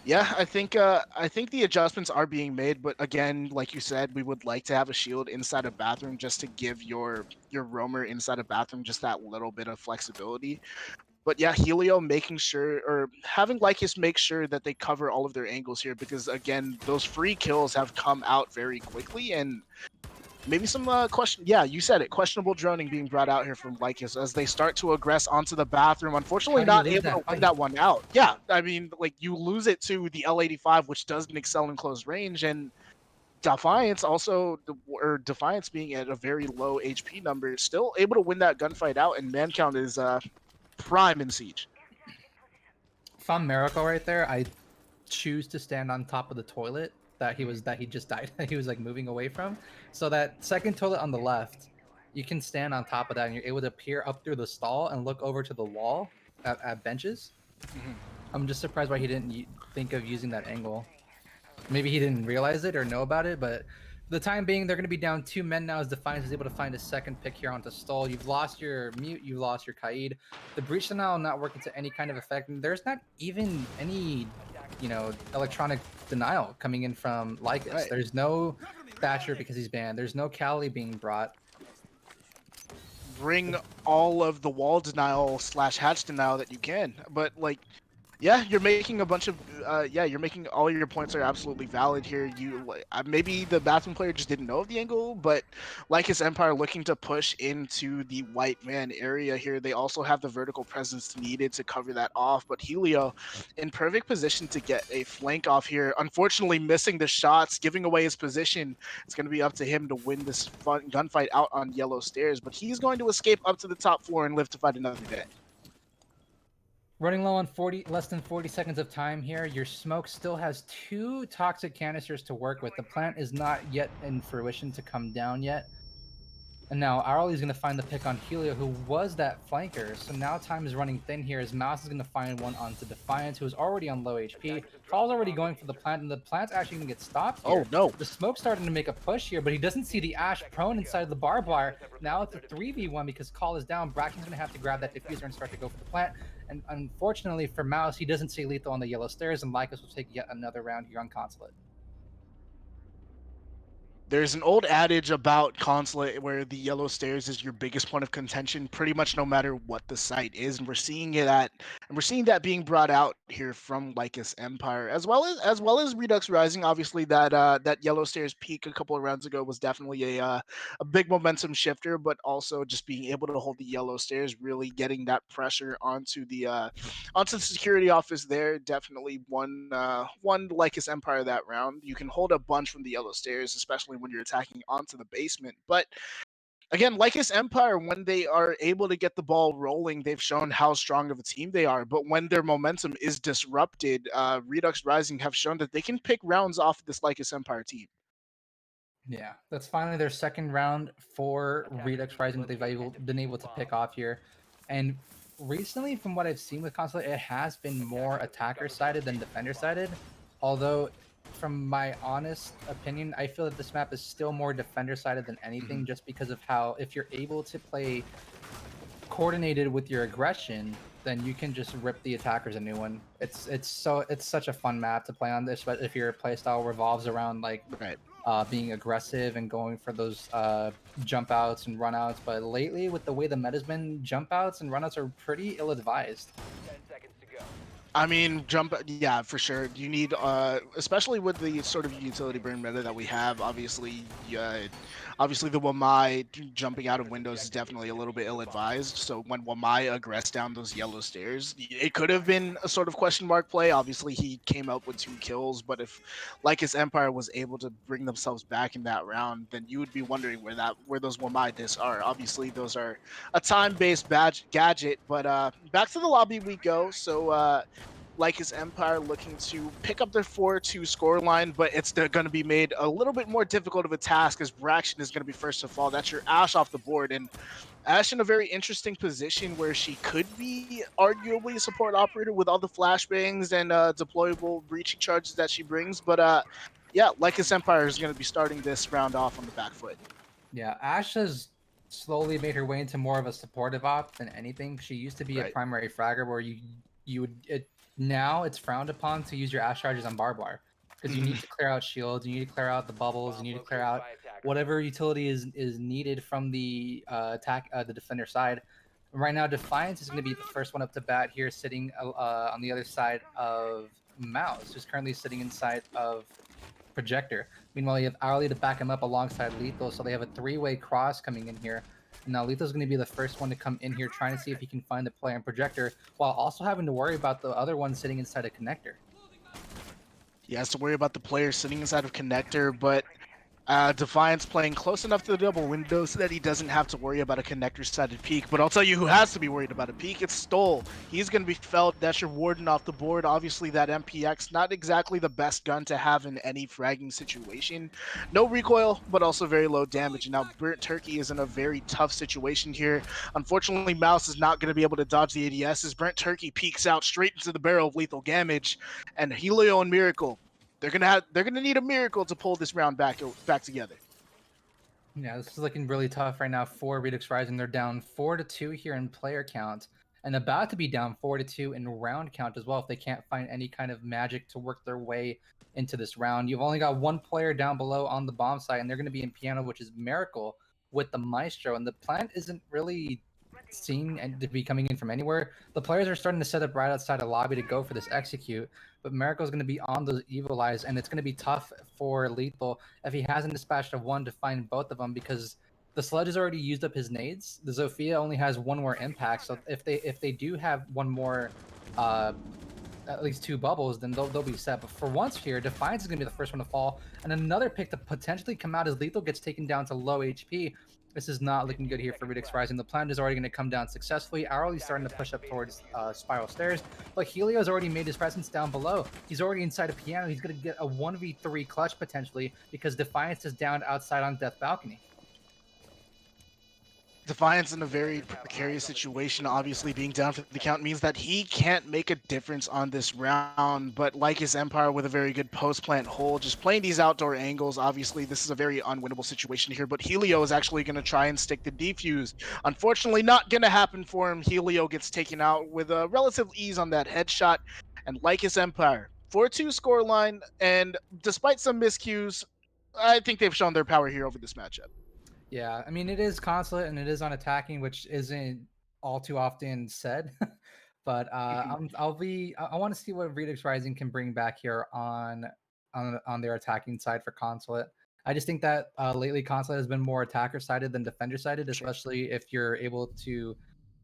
yeah, I think the adjustments are being made. But again, like you said, we would like to have a shield inside of bathroom just to give your roamer inside of bathroom just that little bit of flexibility. But yeah, Helio making sure or having Lycus make sure that they cover all of their angles here because again, those free kills have come out very quickly and maybe some question. Yeah, you said it. Questionable droning being brought out here from Lycus as they start to aggress onto the bathroom. how Unfortunately, do you not lose able that to win fight? that one out. Yeah, I mean, like you lose it to the L85, which doesn't excel in close range, and Defiance also, or Defiance being at a very low HP number, still able to win that gunfight out, and man count is prime in Siege. If I'm Miracle right there, I choose to stand on top of the toilet that he just died. He was like moving away from. So that second toilet on the left, you can stand on top of that and you're able to peer up through the stall and look over to the wall at benches. Mhm. I'm just surprised why he didn't think of using that angle. Maybe he didn't realize it or know about it, but for the time being, they're going to be down 2 men now as Defiance is able to find a second pick here onto stall. You've lost your mute, you've lost your Kaid. The breach denial not working to any kind of effect, and there's not even any, electronic denial coming in from Lycus. Right. There's no Thatcher because he's banned. There's no Cali being brought. Bring all of the wall denial slash hatch denial that you can, but like yeah, you're making a bunch of yeah, you're making all your points are absolutely valid here. Maybe the bathroom player just didn't know of the angle, but like his Empire looking to push into the white man area here, they also have the vertical presence needed to cover that off. But Helio in perfect position to get a flank off here. Unfortunately, missing the shots, giving away his position. It's going to be up to him to win this fun gunfight out on yellow stairs, but he's going to escape up to the top floor and live to fight another day. Running low on less than 40 seconds of time here. Your smoke still has 2 toxic canisters to work with. The plant is not yet in fruition to come down yet. And now Arley's going to find the pick on Helio, who was that flanker. So now time is running thin here as Mouse is going to find one onto Defiance, who is already on low HP. Paul's already going for the plant, and the plant's actually going to get stopped here. Oh, no. The smoke's starting to make a push here, but he doesn't see the Ash prone inside the barbed wire. Now it's a 3v1 because Call is down. Bracken's going to have to grab that diffuser and start to go for the plant. And unfortunately for Mouse, he doesn't see lethal on the yellow stairs, and Lycus will take yet another round here on Consulate. There's an old adage about Consulate where the yellow stairs is your biggest point of contention, pretty much no matter what the site is, and we're seeing that being brought out here from Lycus Empire, as well as Redux Rising. Obviously, that yellow stairs peak a couple of rounds ago was definitely a big momentum shifter, but also just being able to hold the yellow stairs, really getting that pressure onto the security office there. Definitely one Lycus Empire that round. You can hold a bunch from the yellow stairs, especially when you're attacking onto the basement. But again, Lycus Empire, when they are able to get the ball rolling, they've shown how strong of a team they are. But when their momentum is disrupted, Redux Rising have shown that they can pick rounds off of this Lycus Empire team. Yeah, that's finally their second round for Redux Rising that they've been able to pick off here. And recently, from what I've seen with Consulate, it has been more attacker-sided than defender-sided. Although, from my honest opinion, I feel that this map is still more defender-sided than anything, just because of how, if you're able to play coordinated with your aggression, then you can just rip the attackers a new one. It's such a fun map to play on this, but if your playstyle revolves around like Right. being aggressive and going for those jump outs and run outs. But lately, with the way the meta's been, jump outs and run outs are pretty ill advised. 10 seconds to go. I mean, yeah, for sure. You need, especially with the sort of utility burn meta that we have. Obviously the Wamai jumping out of windows is definitely a little bit ill-advised. So when Wamai aggressed down those yellow stairs, it could have been a sort of question mark play. Obviously he came up with 2 kills, but if Lycus Empire was able to bring themselves back in that round, then you would be wondering where those Wamai discs are. Obviously those are a time-based gadget, but back to the lobby we go. So Lycus Empire looking to pick up their 4-2 scoreline, but it's going to be made a little bit more difficult of a task as Braxton is going to be first to fall. That's your Ash off the board, and Ash in a very interesting position where she could be arguably a support operator with all the flashbangs and deployable breaching charges that she brings. But yeah, Lycus Empire is going to be starting this round off on the back foot. Yeah, Ash has slowly made her way into more of a supportive op than anything. She used to be a Right. primary fragger where you would now it's frowned upon to use your Ash charges on barbed wire because you need to clear out shields, you need to clear out the bubbles, you need to clear out whatever utility is needed from the the defender side. Right now, Defiance is going to be the first one up to bat here, sitting on the other side of Mouse, who's currently sitting inside of Projector. Meanwhile, you have Hourly to back him up alongside Lethal, so they have a 3-way cross coming in here. Now, Lethal's going to be the first one to come in here, trying to see if he can find the player in Projector, while also having to worry about the other one sitting inside a connector. He has to worry about the player sitting inside of connector, but Defiance playing close enough to the double window so that he doesn't have to worry about a connector-sided peak. But I'll tell you who has to be worried about a peak. It's Stoll. He's going to be felt. That's your Warden off the board. Obviously, that MPX, not exactly the best gun to have in any fragging situation. No recoil, but also very low damage. And now Burnt Turkey is in a very tough situation here. Unfortunately, Mouse is not going to be able to dodge the ADS as Burnt Turkey peeks out straight into the barrel of lethal damage. And Helio and Miracle, they're gonna need a miracle to pull this round back together. Yeah, this is looking really tough right now for Redux Rising. They're down 4-2 here in player count, and about to be down 4-2 in round count as well if they can't find any kind of magic to work their way into this round. You've only got one player down below on the bomb site, and they're going to be in piano, which is Miracle with the Maestro, and the plant isn't really seen and to be coming in from anywhere. The players are starting to set up right outside a lobby to go for this execute, but Miracle is going to be on those evil eyes, and it's going to be tough for Lethal if he hasn't dispatched a one to find both of them because the Sledge has already used up his nades. The Zofia only has one more impact, so if they do have one more at least 2 bubbles, then they'll be set. But for once here, Defiance is going to be the first one to fall, and another pick to potentially come out as Lethal gets taken down to low HP. This is not looking good here for Redux Rising. The plant is already going to come down successfully. Arley's starting to push up towards Spiral Stairs, but Helio's already made his presence down below. He's already inside a piano. He's going to get a 1v3 clutch potentially because Defiance is down outside on Death Balcony. Defiance in a very precarious situation. Obviously, being down for the count means that he can't make a difference on this round. But like his Empire with a very good post-plant hold, just playing these outdoor angles, obviously this is a very unwinnable situation here. But Helio is actually going to try and stick the defuse. Unfortunately, not going to happen for him. Helio gets taken out with a relative ease on that headshot. And like his Empire, 4-2 scoreline. And despite some miscues, I think they've shown their power here over this matchup. Yeah, I mean, it is Consulate and it is on attacking, which isn't all too often said. But I want to see what Redux Rising can bring back here on their attacking side for Consulate. I just think that lately Consulate has been more attacker sided than defender sided, especially if you're able to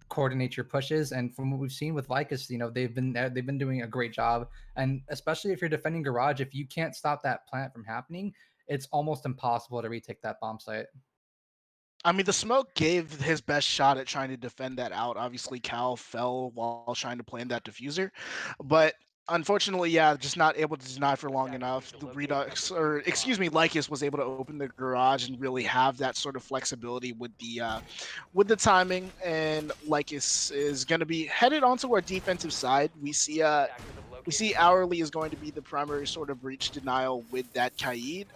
coordinate your pushes. And from what we've seen with Lycus, they've been doing a great job. And especially if you're defending Garage, if you can't stop that plant from happening, it's almost impossible to retake that bomb site. I mean, the smoke gave his best shot at trying to defend that out. Obviously, Cal fell while trying to plan that diffuser, but unfortunately, yeah, just not able to deny for long enough. The Redux, or excuse me, Lycus was able to open the garage and really have that sort of flexibility with the timing. And Lycus is going to be headed onto our defensive side. We see Hourly is going to be the primary sort of breach denial with that Kaid.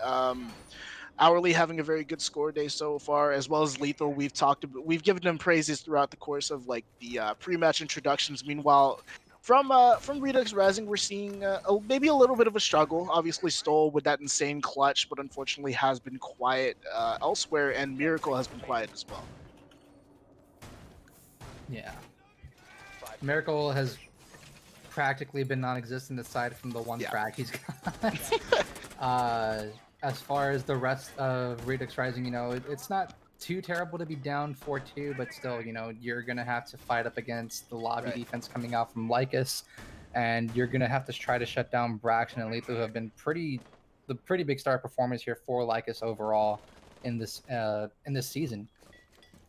Hourly having a very good score day so far, as well as Lethal. We've given them praises throughout the course of like the pre-match introductions. Meanwhile, from Redux Rising, we're seeing maybe a little bit of a struggle. Obviously, Stoll with that insane clutch, but unfortunately has been quiet elsewhere, and Miracle has been quiet as well. Yeah. Miracle has practically been non-existent aside from the one Yeah. frag he's got. As far as the rest of Redux Rising, it's not too terrible to be down 4-2, but still, you're gonna have to fight up against the lobby Right. defense coming out from Lycus, and you're gonna have to try to shut down Braxton and Lethal, who have been the pretty big star performers here for Lycus overall in this season.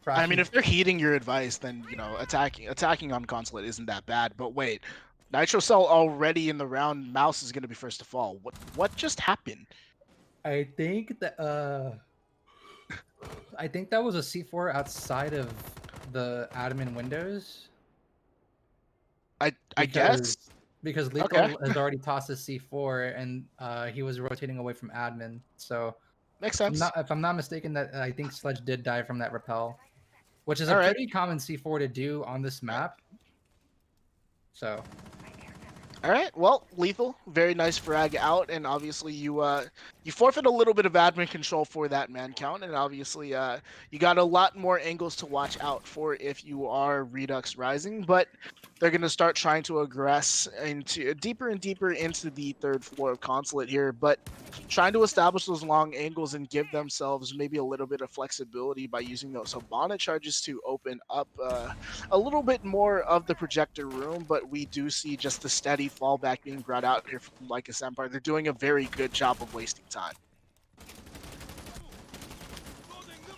I mean, Braxton, if they're heeding your advice, then attacking on Consulate isn't that bad. But wait, Nitro Cell already in the round. Mouse is going to be first to fall. What just happened? I think that was a C4 outside of the admin windows I guess. because Okay, Lethal has already tossed his C4 and he was rotating away from admin. So makes sense. if I'm not mistaken, that I think Sledge did die from that rappel, which is a All right. pretty common C4 to do on this map. So All right. Well, Lethal, very nice frag out, and obviously you forfeit a little bit of admin control for that man count, and obviously you got a lot more angles to watch out for if you are Redux Rising, but they're gonna start trying to aggress into deeper and deeper into the third floor of Consulate here, but trying to establish those long angles and give themselves maybe a little bit of flexibility by using those Hibana charges to open up a little bit more of the projector room, but we do see just the steady fallback being brought out here from Lycus Empire. They're doing a very good job of wasting time.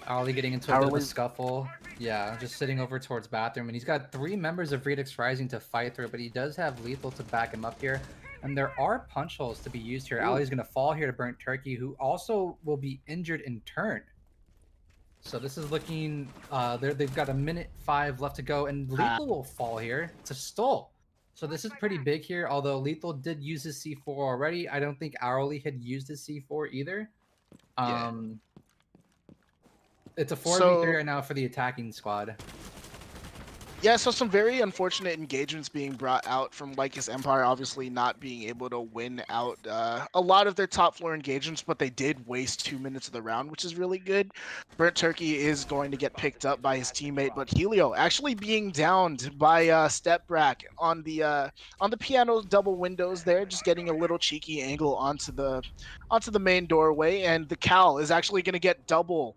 Ollie getting into a bit of a scuffle. Yeah, just sitting over towards bathroom, and he's got 3 members of Redux Rising to fight through, but he does have Lethal to back him up here. And there are punch holes to be used here. Ali's going to fall here to Burnt Turkey, who also will be injured in turn. So this is looking, they've got 1:05 left to go, and Lethal will fall here to Stoll. So this is pretty big here, although Lethal did use his C4 already. I don't think Hourly had used his C4 either. Yeah. It's a 4v3 right now for the attacking squad. Yeah, so some very unfortunate engagements being brought out from Lycus Empire, obviously not being able to win out a lot of their top floor engagements, but they did waste 2 minutes of the round, which is really good. Burnt Turkey is going to get picked up by his teammate, but Helio actually being downed by Stepbrack on the piano double windows there, just getting a little cheeky angle onto the main doorway, and the Cal is actually going to get double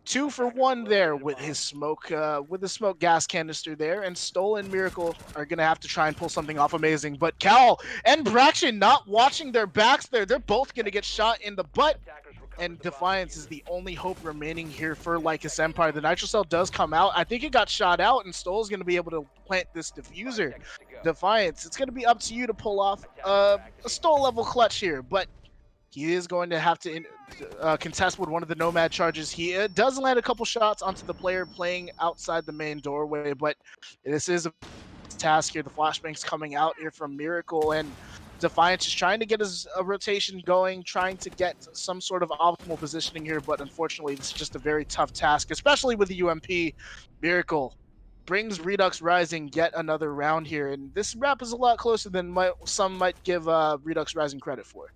2 for 1 there with his smoke gas canister there, and Stoll and Miracle are gonna have to try and pull something off amazing. But Cal and Braxton not watching their backs there. They're both gonna get shot in the butt. And Defiance is the only hope remaining here for Lycus Empire. The Nitro Cell does come out. I think it got shot out, and Stoll's gonna be able to plant this diffuser. Defiance, it's gonna be up to you to pull off a Stoll level clutch here, but he is going to have to contest with one of the Nomad charges. He does land a couple shots onto the player playing outside the main doorway, but this is a task here. The flashbang's coming out here from Miracle, and Defiance is trying to get his rotation going, trying to get some sort of optimal positioning here, but unfortunately, it's just a very tough task, especially with the UMP. Miracle brings Redux Rising yet another round here, and this map is a lot closer than some might give Redux Rising credit for.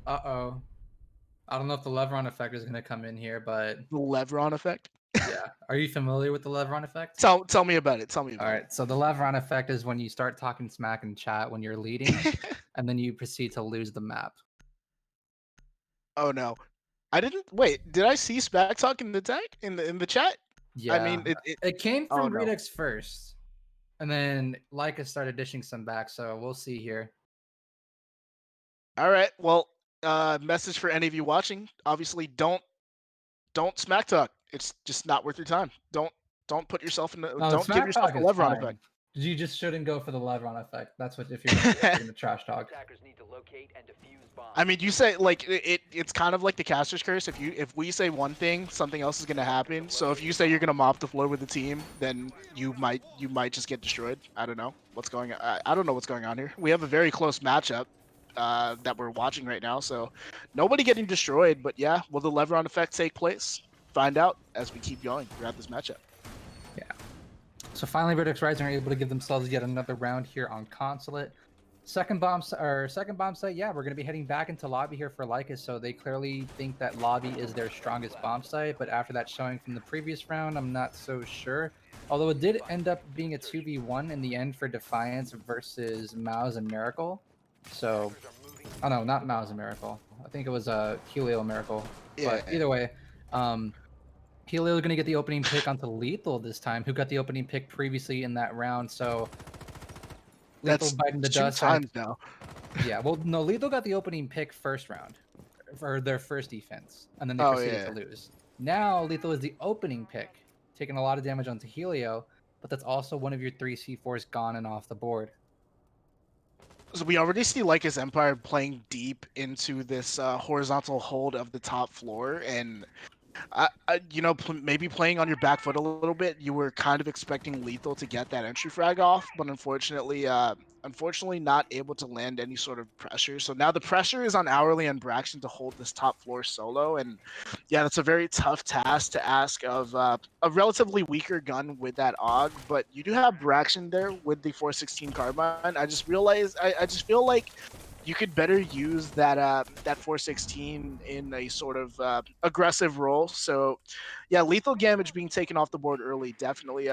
Uh-oh. I don't know if the Levron effect is going to come in here, but... The Levron effect? Yeah. Are you familiar with the Levron effect? Tell me about it. Tell me about it. All right. So the Levron effect is when you start talking smack in chat when you're leading, and then you proceed to lose the map. Oh, no. I didn't... Wait, did I see Smack Talk in the chat? Yeah. I mean, it came from no. Redux first, and then Lycus started dishing some back, so we'll see here. All right. Well, message for any of you watching. Obviously, don't Smack Talk. It's just not worth your time. Don't put yourself in the... don't give yourself a Levron effect. You just shouldn't go for the Levron effect. That's what if you're going to trash talk. I mean, you say like it's kind of like the caster's curse. If we say one thing, something else is gonna happen. So if you say you're gonna mop the floor with the team, then you might just get destroyed. I don't know what's going on. I don't know what's going on here. We have a very close matchup. that we're watching right now. So nobody getting destroyed, but yeah, will the Leveron effect take place? Find out as we keep going throughout this matchup. Yeah. So finally, Redux Rising are able to give themselves yet another round here on Consulate. Second bomb site. Yeah, we're gonna be heading back into lobby here for Lycus. So they clearly think that lobby is their strongest bomb site. But after that showing from the previous round, I'm not so sure. Although it did end up being a 2v1 in the end for Defiance versus Mouse and Miracle. So, oh no, not Mouse and Miracle. I think it was Helio Miracle. But Yeah, either way, um, Helio going to get the opening pick onto Lethal this time, who got the opening pick previously in that round. So Lethal that's biting the two dust. And times now. yeah, well, no, Lethal got the opening pick first round for their first defense, and then they Oh proceeded to yeah. lose. Now Lethal is the opening pick, taking a lot of damage onto Helio, but that's also one of your 3 C4s gone and off the board. So we already see Lycus Empire playing deep into this horizontal hold of the top floor, and maybe playing on your back foot a little bit. You were kind of expecting Lethal to get that entry frag off, but unfortunately, not able to land any sort of pressure. So now the pressure is on Hourly and Braxton to hold this top floor solo, and yeah, that's a very tough task to ask of a relatively weaker gun with that AUG. But you do have Braxton there with the 416 carbine. I just realized, I just feel like you could better use that 416 in a sort of aggressive role. So, yeah, lethal damage being taken off the board early, definitely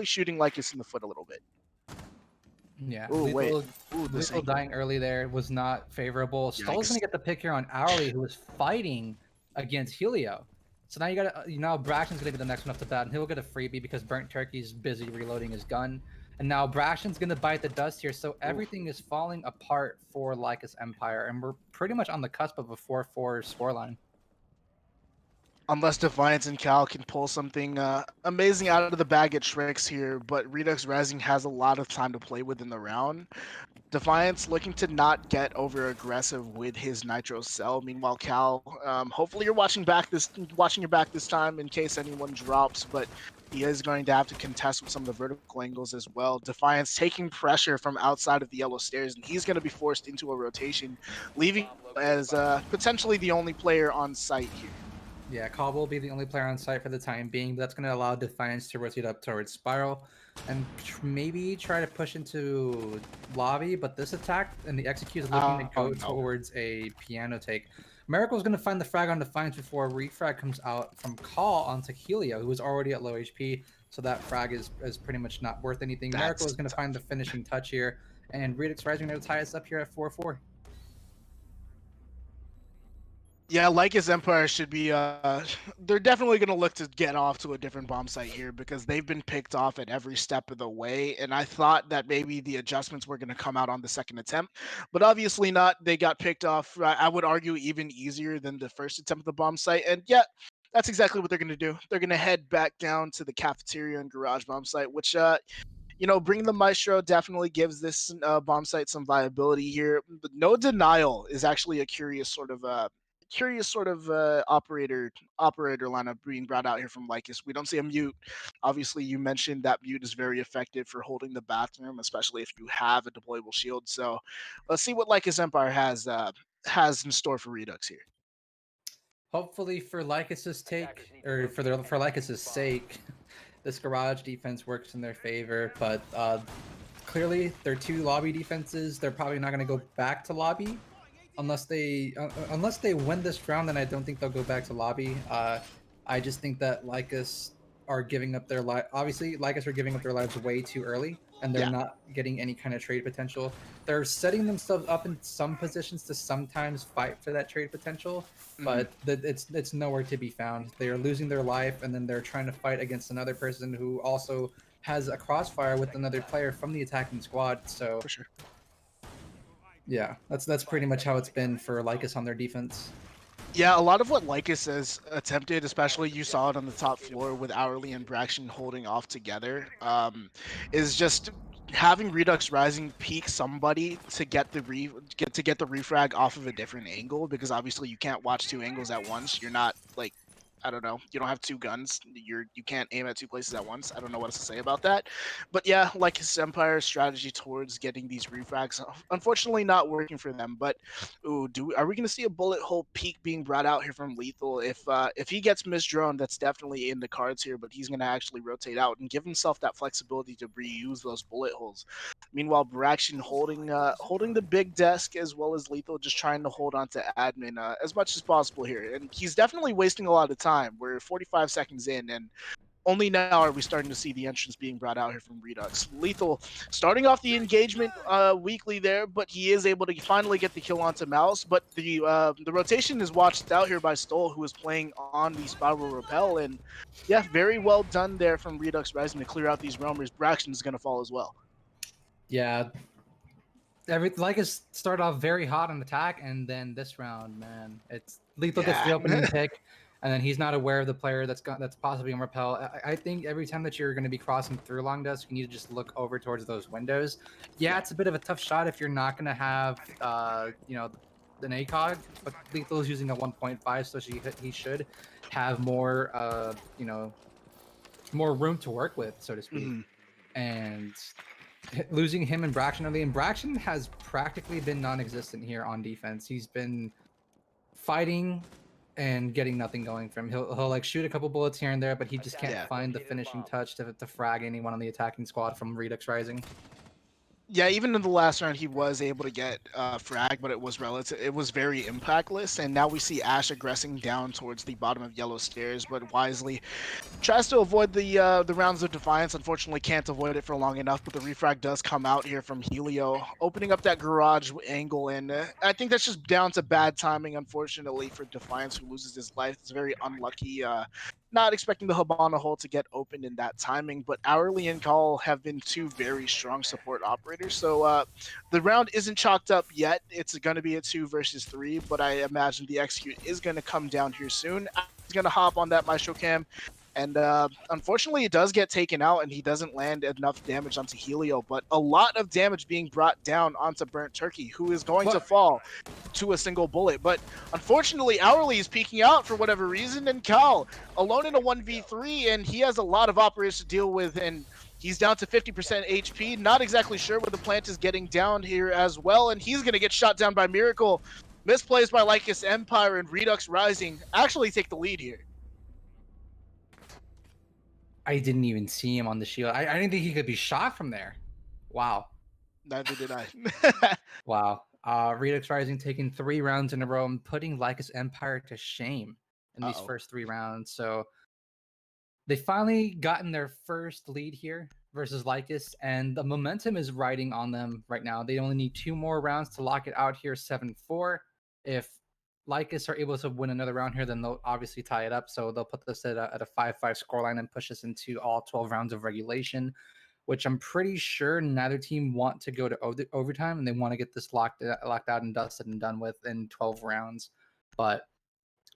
shooting Lycus in the foot a little bit. Yeah, Oh wait, ooh, this Lethal angle. dying early there was not favorable. Stoll's Yikes. gonna get the pick here on Hourly, who was fighting against Helio. So now you got now Braxton's gonna be the next one off the bat, and he'll get a freebie because Burnt Turkey's busy reloading his gun. And now Braxton's gonna bite the dust here, so Ooh. everything is falling apart for Lycus Empire, and we're pretty much on the cusp of a 4-4 scoreline. Unless Defiance and Cal can pull something amazing out of the bag at Shreks here, but Redux Rising has a lot of time to play with in the round. Defiance looking to not get over aggressive with his Nitro Cell. Meanwhile, Cal, hopefully you're watching your back this time in case anyone drops, but he is going to have to contest with some of the vertical angles as well. Defiance taking pressure from outside of the yellow stairs, and he's going to be forced into a rotation, leaving as potentially the only player on site here. Yeah, Cobb will be the only player on site for the time being, but that's going to allow Defiance to rotate up towards Spiral and maybe try to push into Lobby, but this attack and the execute is looking to Oh go no. towards a piano take. Miracle's going to find the frag on Defiance before a refrag comes out from Call onto Helio, who is already at low HP, so that frag is pretty much not worth anything. Miracle That's is going to find the finishing touch here, and Redux Rising going to tie us up here at 4-4. Yeah, Lycus Empire should be they're definitely gonna look to get off to a different bomb site here because they've been picked off at every step of the way. And I thought that maybe the adjustments were gonna come out on the second attempt, but obviously not. They got picked off, I would argue, even easier than the first attempt at the bomb site. And yeah, that's exactly what they're gonna do. They're gonna head back down to the cafeteria and garage bomb site, which bringing the Maestro definitely gives this bomb site some viability here. But no denial is actually a curious sort of operator lineup being brought out here from Lycus. We don't see a mute. Obviously, you mentioned that mute is very effective for holding the bathroom, especially if you have a deployable shield. So let's see what Lycus Empire has in store for Redux here. Hopefully for Lycus's take, or for Lycus's sake, this garage defense works in their favor. But clearly, their 2 lobby defenses, they're probably not going to go back to lobby unless they win this round. Then I don't think they'll go back to lobby. I just think that Lycus are giving up their life. Obviously, Lycus are giving up their lives way too early, and they're Yeah, not getting any kind of trade potential. They're setting themselves up in some positions to sometimes fight for that trade potential, mhm, but it's nowhere to be found. They are losing their life, and then they're trying to fight against another person who also has a crossfire with another player from the attacking squad. So for sure. yeah, that's pretty much how it's been for Lycus on their defense. Yeah, a lot of what Lycus has attempted, especially you saw it on the top floor with Hourly and Braxton holding off together, is just having Redux Rising peek somebody to get the refrag off of a different angle because obviously you can't watch 2 angles at once. You're not like I don't know. You don't have two guns. You can't aim at two places at once. I don't know what else to say about that. But yeah, like his Empire's strategy towards getting these refrags, unfortunately not working for them. But ooh, are we going to see a bullet hole peak being brought out here from Lethal? If he gets misdroned, that's definitely in the cards here. But he's going to actually rotate out and give himself that flexibility to reuse those bullet holes. Meanwhile, Braxton holding the big desk as well as Lethal just trying to hold on to admin as much as possible here, and he's definitely wasting a lot of time. We're 45 seconds in, and only now are we starting to see the entrance being brought out here from Redux. Lethal starting off the engagement weakly there, but he is able to finally get the kill onto Mouse. But the rotation is watched out here by Stoll, who is playing on the Spiral Repel, and yeah, very well done there from Redux Rising to clear out these roamers. Braxton is going to fall as well. Yeah, Lycus started off very hot on attack, and then this round, man, it's Lethal gets the opening pick, and then he's not aware of the player that's possibly on repel. I think every time that you're going to be crossing through long desk, you need to just look over towards those windows. Yeah, it's a bit of a tough shot if you're not going to have, an ACOG, but Lethal is using a 1.5, so he should have more, more room to work with, so to speak. Mm-hmm. And losing him and Braxton early, and Braxton has practically been non-existent here on defense. He's been fighting and getting nothing going from him. He'll like shoot a couple bullets here and there, but he just can't find the finishing touch to frag anyone on the attacking squad from Redux Rising. Yeah, even in the last round, he was able to get frag, but it was very impactless. And now we see Ash aggressing down towards the bottom of yellow stairs, but wisely tries to avoid the rounds of defiance. Unfortunately, can't avoid it for long enough. But the refrag does come out here from Helio, opening up that garage angle, and I think that's just down to bad timing. Unfortunately for Defiance, who loses his life, it's very unlucky. Not expecting the Habana hole to get opened in that timing, but Hourly and Call have been two very strong support operators. So the round isn't chalked up yet. It's going to be a 2 versus 3, but I imagine the execute is going to come down here soon. He's going to hop on that Maestro Cam. And unfortunately, it does get taken out, and he doesn't land enough damage onto Helio, but a lot of damage being brought down onto Burnt Turkey, who is going to fall to a single bullet. But unfortunately, Hourly is peeking out for whatever reason, and Cal alone in a 1v3, and he has a lot of operators to deal with, and he's down to 50% HP. Not exactly sure where the plant is getting down here as well, and he's going to get shot down by Miracle. Misplays by Lycus Empire, and Redux Rising actually take the lead here. I didn't even see him on the shield. I didn't think he could be shot from there. Wow. Neither did I. Wow. Redux Rising taking 3 rounds in a row and putting Lycus Empire to shame in these first 3 rounds. So they finally gotten their first lead here versus Lycus, and the momentum is riding on them right now. They only need 2 more rounds to lock it out here, 7-4. If Lycus are able to win another round here, then they'll obviously tie it up. So they'll put this at a 5-5 scoreline and push us into all 12 rounds of regulation, which I'm pretty sure neither team want to go to overtime, and they want to get this locked out and dusted and done with in 12 rounds. But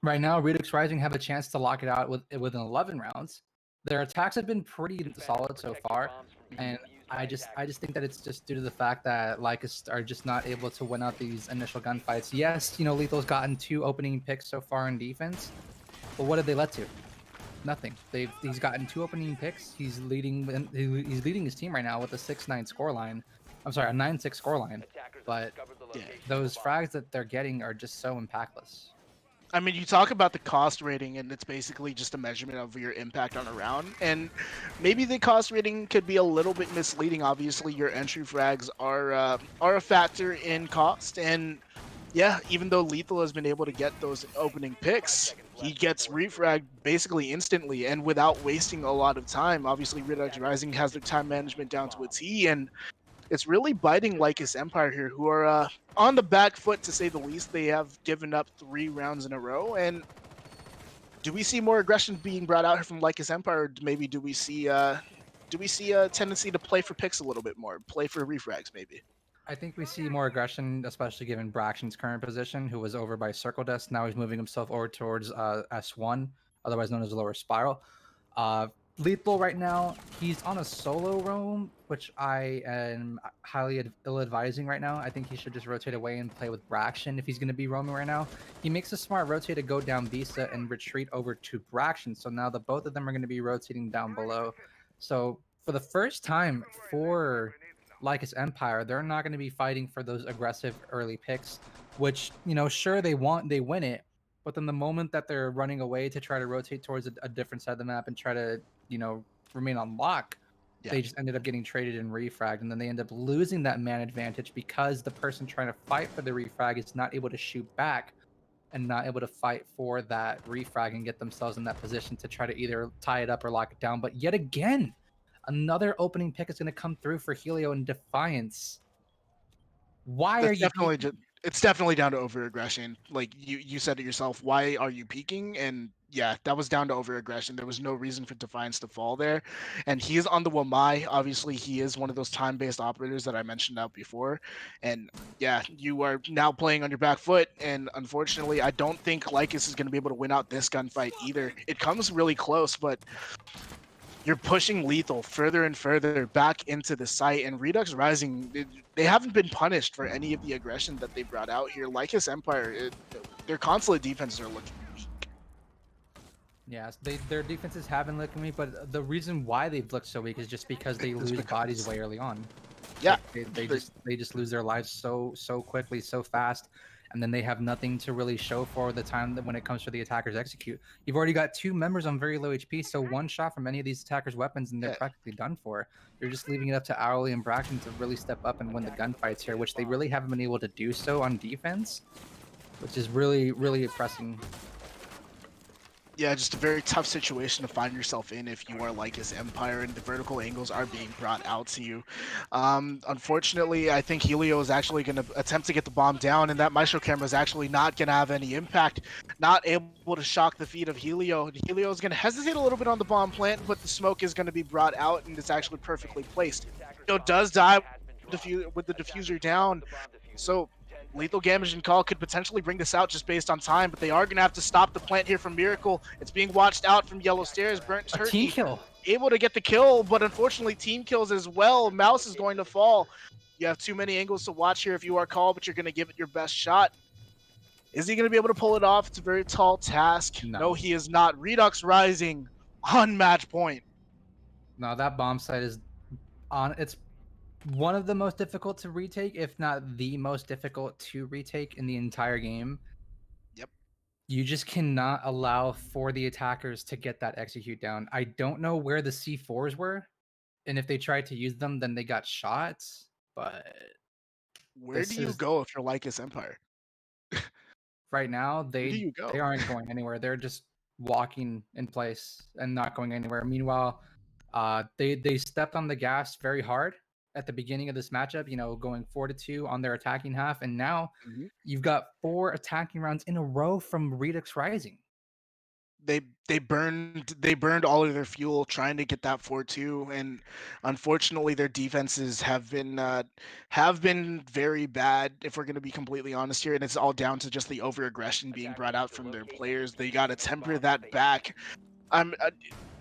right now, Redux Rising have a chance to lock it out within 11 rounds. Their attacks have been pretty solid so far, and I just think that it's just due to the fact that Lycus are just not able to win out these initial gunfights. Yes, Lethal's gotten 2 opening picks so far in defense, but what did they let to? Nothing. He's gotten 2 opening picks. He's leading his team right now with a 6-9 scoreline. I'm sorry, a 9-6 scoreline. But those frags that they're getting are just so impactless. I mean, you talk about the cost rating, and it's basically just a measurement of your impact on a round. And maybe the cost rating could be a little bit misleading. Obviously, your entry frags are a factor in cost. And yeah, even though Lethal has been able to get those opening picks, he gets refragged basically instantly and without wasting a lot of time. Obviously, Redux Rising has their time management down to a T, and it's really biting Lycus Empire here, who are on the back foot to say the least. They have given up 3 rounds in a row, and do we see more aggression being brought out here from Lycus Empire? Or maybe do we see a tendency to play for picks a little bit more, play for refrags maybe? I think we see more aggression, especially given Braxton's current position, who was over by Circle Desk. Now he's moving himself over towards S1, otherwise known as the lower spiral. Lethal right now, he's on a solo roam, which I am highly ill-advising right now. I think he should just rotate away and play with Braxton if he's going to be roaming right now. He makes a smart rotate to go down Visa and retreat over to Braxton. So now the both of them are going to be rotating down below. So for the first time for Lycus Empire, they're not going to be fighting for those aggressive early picks, which, sure, they win it. But then the moment that they're running away to try to rotate towards a different side of the map and try to remain on lock, Yeah. they just ended up getting traded and refragged, and then they end up losing that man advantage because the person trying to fight for the refrag is not able to shoot back and not able to fight for that refrag and get themselves in that position to try to either tie it up or lock it down. But yet again, another opening pick is going to come through for Helio in Defiance. Why are That's you definitely peeking? it's definitely down to over aggression. Like you said it yourself. Why are you peeking? And yeah, that was down to over aggression. There was no reason for Defiance to fall there. And he is on the Wamai. Obviously, he is one of those time-based operators that I mentioned out before. And yeah, you are now playing on your back foot. And unfortunately, I don't think Lycus is going to be able to win out this gunfight either. It comes really close, but you're pushing Lethal further and further back into the site, and Redux Rising, they haven't been punished for any of the aggression that they brought out here. Lycus Empire, their consulate defenses are looking weak. Yes, their defenses have been looking weak, but the reason why they've looked so weak is just because they It's lose bodies because, way early on. yeah, Like they they're- just lose their lives so quickly, so fast, and then they have nothing to really show for the time that when it comes for the attackers execute. You've already got two members on very low HP, so one shot from any of these attackers' weapons and they're yeah, practically done for. You're just leaving it up to Owly and Braxton to really step up and win the gunfights here, which they really haven't been able to do so on defense, which is really pressing. yeah, just a very tough situation to find yourself in if you are Lycus Empire and the vertical angles are being brought out to you. Unfortunately, I think Helio is actually going to attempt to get the bomb down, and that Maestro camera is actually not going to have any impact. Not able to shock the feet of Helio. Helio is going to hesitate a little bit on the bomb plant, but the smoke is going to be brought out, and it's actually perfectly placed. Helio does die with the diffuser down, so lethal damage and call could potentially bring this out just based on time, but they are going to have to stop the plant here from Miracle. It's being watched out from Yellow Stairs. Burnt A team Turkey kill. able to get the kill, but unfortunately team kills as well. Mouse is going to fall. You have too many angles to watch here if you are called, but you're going to give it your best shot. Is he going to be able to pull it off? It's a very tall task. No, No. he is not. Redux Rising on match point. No, that bomb site is on. It's one of the most difficult to retake, if not the most difficult to retake in the entire game. Yep. You just cannot allow for the attackers to get that execute down. I don't know where the C4s were, and if they tried to use them, then they got shot. But Where do this you is go if you're Lycus Empire? right now Where do they you go? they aren't going anywhere. They're just walking in place and not going anywhere. Meanwhile, they stepped on the gas very hard at the beginning of this matchup. Going 4-2 on their attacking half, and now Mhm. you've got 4 attacking rounds in a row from Redux Rising. They burned all of their fuel trying to get that 4-2, and unfortunately their defenses have been very bad, if we're going to be completely honest here, and it's all down to just the over aggression being brought out from their players. They got to temper that back. I'm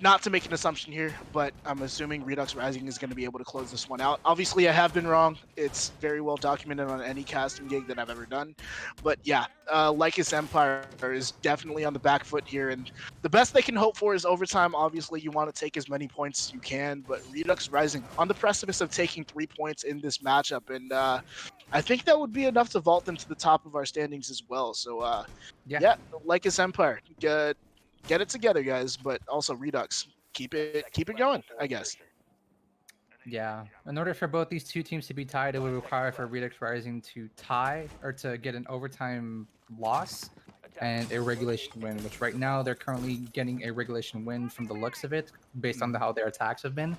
not to make an assumption here, but I'm assuming Redux Rising is going to be able to close this one out. Obviously, I have been wrong. It's very well documented on any casting gig that I've ever done. But yeah, Lycus Empire is definitely on the back foot here, and the best they can hope for is overtime. Obviously, you want to take as many points as you can, but Redux Rising on the precipice of taking 3 points in this matchup, and I think that would be enough to vault them to the top of our standings as well. So Yeah, yeah, Lycus Empire, get it together, guys. But also Redux, keep it going, I guess. yeah. In order for both these two teams to be tied, it would require for Redux Rising to tie or to get an overtime loss and a regulation win, which right now they're currently getting a regulation win from the looks of it, based on how their attacks have been.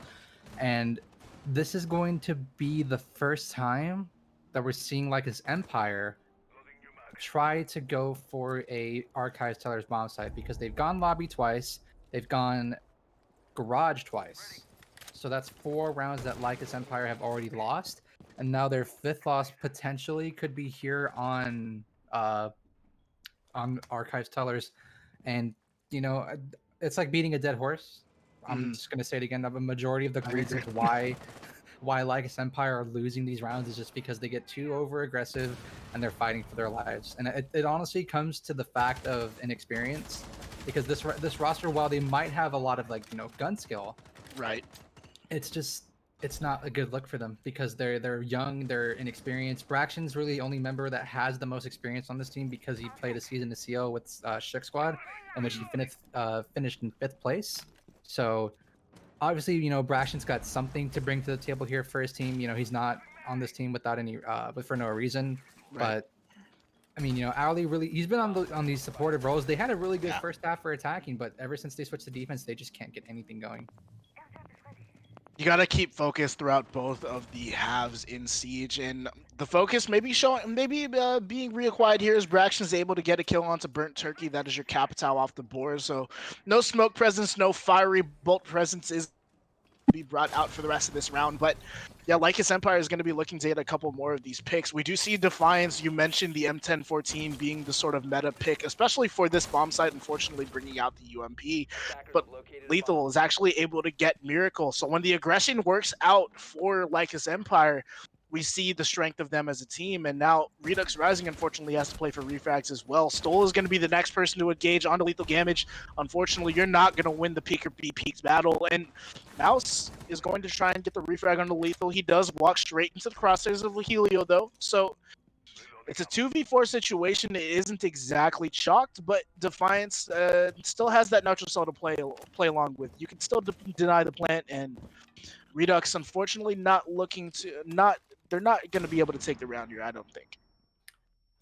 And this is going to be the first time that we're seeing like this Empire try to go for a Archives Teller's bomb site, because they've gone lobby twice, they've gone garage twice. So that's 4 rounds that Lycus Empire have already lost, and now their 5th loss potentially could be here on Archives Tellers. And you know, it's like beating a dead horse. I'm Mhm. just gonna say it again. A majority of the I agree. reasons why Lycus Empire are losing these rounds is just because they get too over aggressive and they're fighting for their lives. And it honestly comes to the fact of inexperience, because this roster, while they might have a lot of like gun skill, Right. it's just it's not a good look for them because they're young, they're inexperienced. Braxton's really the only member that has the most experience on this team because he played a season to CO with Shook Squad, in which he finished in 5th place. So obviously, Braxton's got something to bring to the table here for his team. He's not on this team without any but for no reason. Right. But I mean, Ali really he's been on these supportive roles. They had a really good Yeah. first half for attacking, but ever since they switched to defense, they just can't get anything going. You got to keep focus throughout both of the halves in Siege, and the focus maybe being reacquired here as Braxton's able to get a kill onto Burnt Turkey. That is your capital off the board. So no smoke presence, no fiery bolt presence is be brought out for the rest of this round. But yeah, Lycus Empire is going to be looking to get a couple more of these picks. We do see Defiance. You mentioned the M1014 being the sort of meta pick, especially for this bomb site, unfortunately bringing out the UMP. But Lethal is actually able to get Miracle. So when the aggression works out for Lycus Empire, we see the strength of them as a team. And now Redux Rising, unfortunately, has to play for Refrags as well. Stoll is going to be the next person to engage onto Lethal Damage. Unfortunately, you're not going to win the peak or be peaks battle. And Mouse is going to try and get the refrag onto Lethal. He does walk straight into the crosshairs of Helio, though. So it's a 2v4 situation. It isn't exactly chalked, but Defiance still has that neutral cell to play along with. You can still deny the plant, and Redux, unfortunately, they're not going to be able to take the round here, I don't think.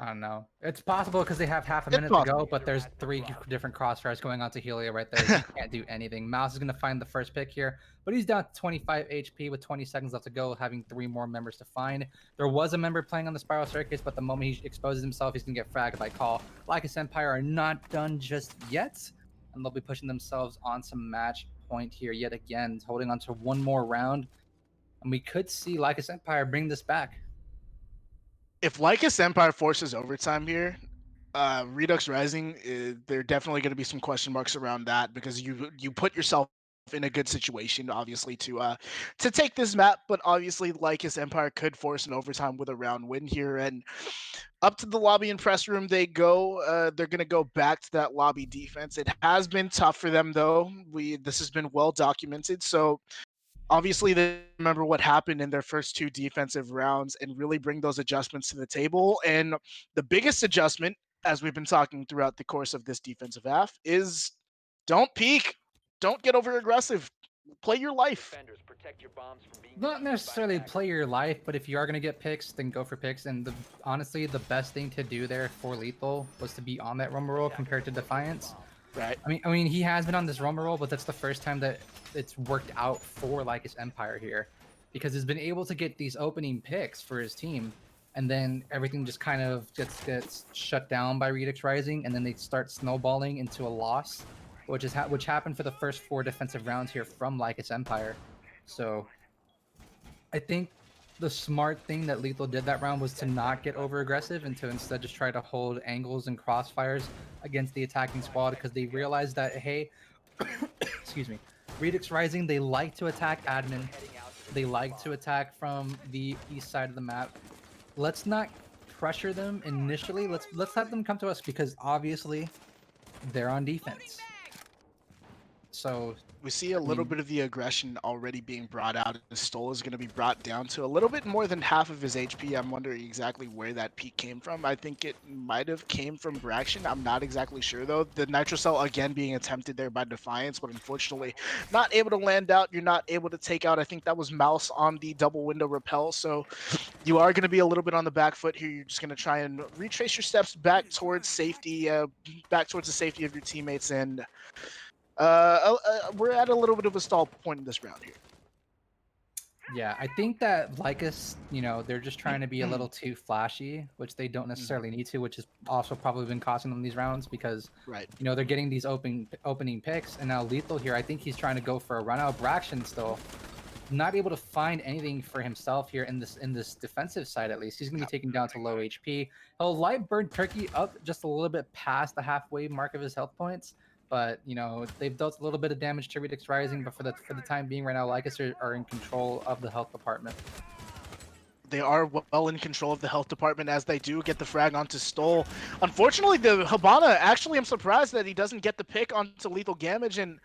I don't know. It's possible because they have half a It's minute to go, possible. but there's 3 different crossfires going on to Helio right there. He can't do anything. Mouse is going to find the first pick here, but he's down to 25 HP with 20 seconds left to go, having 3 more members to find. There was a member playing on the Spiral Circus, but the moment he exposes himself, he's going to get fragged by Call. Lycus Empire are not done just yet, and they'll be pushing themselves on some match point here yet again, holding on to one more round, and we could see Lycus Empire bring this back. If Lycus Empire forces overtime here, Redux Rising, there are definitely going to be some question marks around that because you put yourself in a good situation, obviously, to take this map. But obviously, Lycus Empire could force an overtime with a round win here, and up to the lobby and press room they go. They're going to go back to that lobby defense. It has been tough for them, though. This has been well documented, so obviously they remember what happened in their first 2 defensive rounds and really bring those adjustments to the table. And the biggest adjustment, as we've been talking throughout the course of this defensive half, is don't peek, don't get over aggressive, play your life. Not necessarily play your life, but if you are going to get picks, then go for picks. And honestly, the best thing to do there for Lethal was to be on that rumble roll compared to Defiance. Right. I mean, he has been on this rumble roll, but that's the first time that it's worked out for Lycus Empire here, because he's been able to get these opening picks for his team, and then everything just kind of gets shut down by Redux Rising, and then they start snowballing into a loss, which happened for the first 4 defensive rounds here from Lycus Empire. So I think the smart thing that Lethal did that round was to not get over aggressive and to instead just try to hold angles and crossfires against the attacking squad, because they realized that, hey, excuse me, Redux Rising, they like to attack admin. They like to attack from the east side of the map. Let's not pressure them initially. Let's have them come to us, because obviously they're on defense. So We see a little bit of the aggression already being brought out. His Stoll is going to be brought down to a little bit more than half of his HP. I'm wondering exactly where that peak came from. I think it might have came from Braxton. I'm not exactly sure, though. The Nitro Cell, again, being attempted there by Defiance, but unfortunately not able to land out. You're not able to take out, I think that was Mouse on the double window repel. So you are going to be a little bit on the back foot here. You're just going to try and retrace your steps back towards safety, back towards the safety of your teammates. And we're at a little bit of a stall point in this round here. Yeah, I think that Lycus, they're just trying to be a little too flashy, which they don't necessarily need to, which has also probably been costing them these rounds, because right, they're getting these opening picks, and now Lethal here, I think he's trying to go for a run out. Braxton still not able to find anything for himself here in this defensive side. At least he's gonna be taken down to low HP. He'll light burn Turkey up just a little bit past the halfway mark of his health points, But they've dealt a little bit of damage to Redux Rising, but for the time being, right now, Lycus are in control of the health department. They are well in control of the health department as they do get the frag onto Stoll. Unfortunately, the Habana, actually, I'm surprised that he doesn't get the pick onto Lethal Gamage, and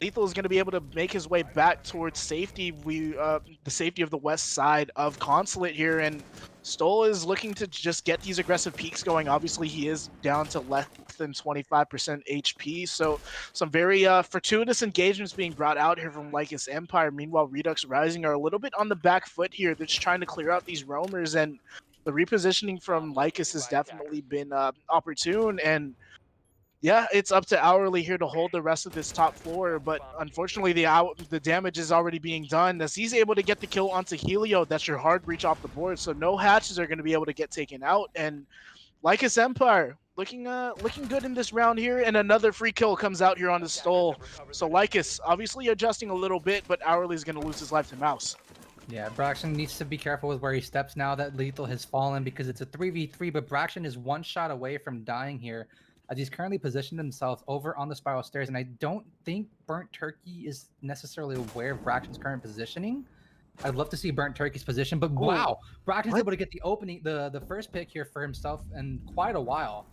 Lethal is going to be able to make his way back towards safety. The safety of the west side of Consulate here, and Stoll is looking to just get these aggressive peaks going. Obviously, he is down to less than 25% HP, so some very fortuitous engagements being brought out here from Lycus Empire. Meanwhile, Redux Rising are a little bit on the back foot here. They're just trying to clear out these roamers, and the repositioning from Lycus has definitely been opportune, and yeah, it's up to Hourly here to hold the rest of this top floor, but unfortunately the damage is already being done as he's able to get the kill onto Helio. That's your hard breach off the board, so no hatches are going to be able to get taken out, and Lycus Empire looking good in this round here, and another free kill comes out here on the Stoll. So Lycus obviously adjusting a little bit, but Hourly is going to lose his life to Mouse. Yeah, Braxton needs to be careful with where he steps now that Lethal has fallen because it's a 3v3, but Braxton is one shot away from dying here as he's currently positioned himself over on the spiral stairs, and I don't think Burnt Turkey is necessarily aware of Braxton's current positioning. I'd love to see Burnt Turkey's position, but wow, Braxton's able to get the opening, the first pick here for himself in quite a while.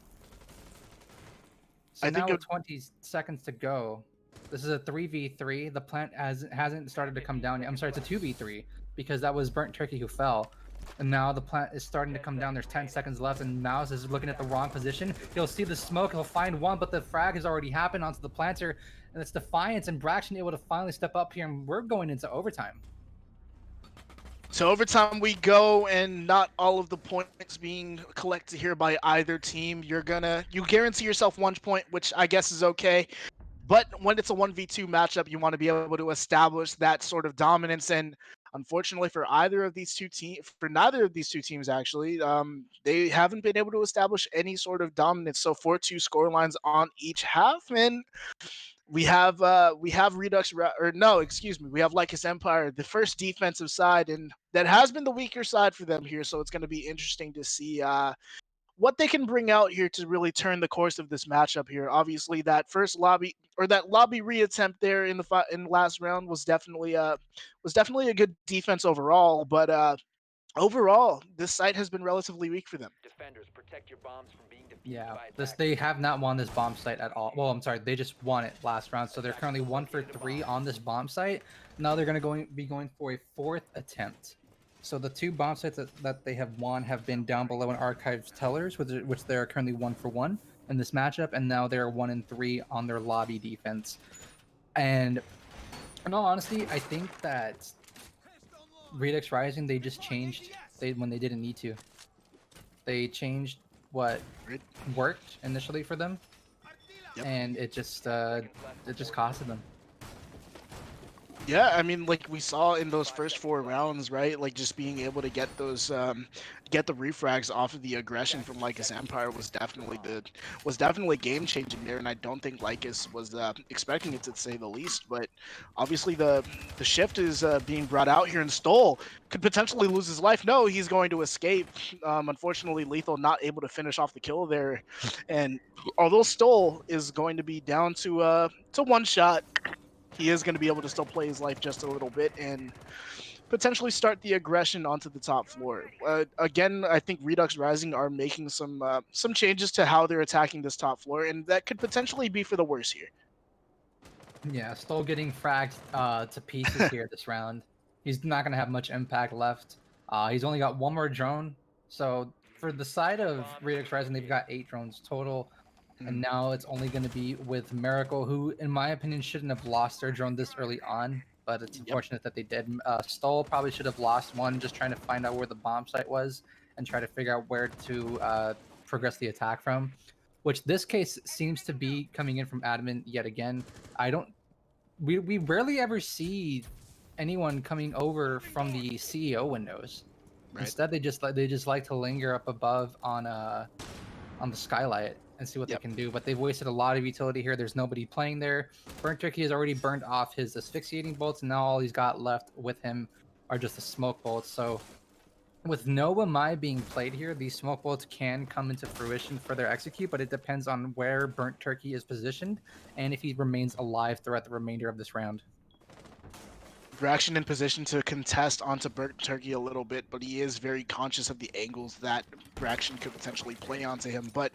So now with 20 seconds to go, this is a 3v3. The plant hasn't started to come down yet. I'm sorry, it's a 2v3 because that was Burnt Turkey who fell. And now the plant is starting to come down. There's 10 seconds left, and Mouse is looking at the wrong position. He'll see the smoke. He'll find one, but the frag has already happened onto the planter, and it's Defiance and Braxton able to finally step up here, and we're going into overtime. So overtime we go, and not all of the points being collected here by either team. You guarantee yourself 1 point, which I guess is okay. But when it's a 1v2 matchup, you want to be able to establish that sort of dominance. And unfortunately for neither of these two teams actually, they haven't been able to establish any sort of dominance. So 4-2 scorelines on each half, and we have Redux, or no, excuse me, we have Lycus Empire, the first defensive side, and that has been the weaker side for them here. So it's going to be interesting to see what they can bring out here to really turn the course of this matchup here. Obviously, that first lobby reattempt there in the last round was definitely a good defense overall, but overall this site has been relatively weak for them. Defenders, protect your bombs from being defused. Yeah, they have not won this bomb site at all. Well, I'm sorry, they just won it last round, so they're currently 1 for 3 on this bomb site. Now they're going to be going for a 4th attempt. So the 2 bomb sites that they have won have been down below in Archives Tellers, which they're currently 1 for 1 in this matchup, and now they're 1 and 3 on their lobby defense. And in all honesty, I think that Redux Rising, they just changed when they didn't need to. They changed what worked initially for them, and it just costed them. Yeah, I mean, like we saw in those first 4 rounds, right? Like just being able to get those, get the refrags off of the aggression from Lycus Empire was definitely game changing there, and I don't think Lycus was expecting it, to say the least. But obviously the shift is being brought out here, and Stoll could potentially lose his life. No, he's going to escape. Unfortunately, Lethal not able to finish off the kill there, and although Stoll is going to be down to 1 shot, he is going to be able to still play his life just a little bit and potentially start the aggression onto the top floor. Again, I think Redux Rising are making some changes to how they're attacking this top floor, and that could potentially be for the worse here. Yeah, Stoll getting fragged to pieces here this round. He's not going to have much impact left. He's only got 1 more drone. So for the side of Redux Rising, they've got 8 drones total. And now it's only going to be with Miracle, who, in my opinion, shouldn't have lost their drone this early on. But it's unfortunate that they did. Stoll probably should have lost 1, just trying to find out where the bomb site was and try to figure out where to progress the attack from. Which this case seems to be coming in from admin yet again. We rarely ever see anyone coming over from the CEO windows. Right. Instead, they just like to linger up above on the skylight and see what they can do, but they've wasted a lot of utility here. There's nobody playing there. Burnt Turkey has already burned off his asphyxiating bolts, and now all he's got left with him are just the smoke bolts. So With no Mai being played here, these smoke bolts can come into fruition for their execute, but it depends on where Burnt Turkey is positioned and if he remains alive throughout the remainder of this round. Braxton in position to contest onto Burnt Turkey a little bit, but he is very conscious of the angles that Braxton could potentially play onto him. But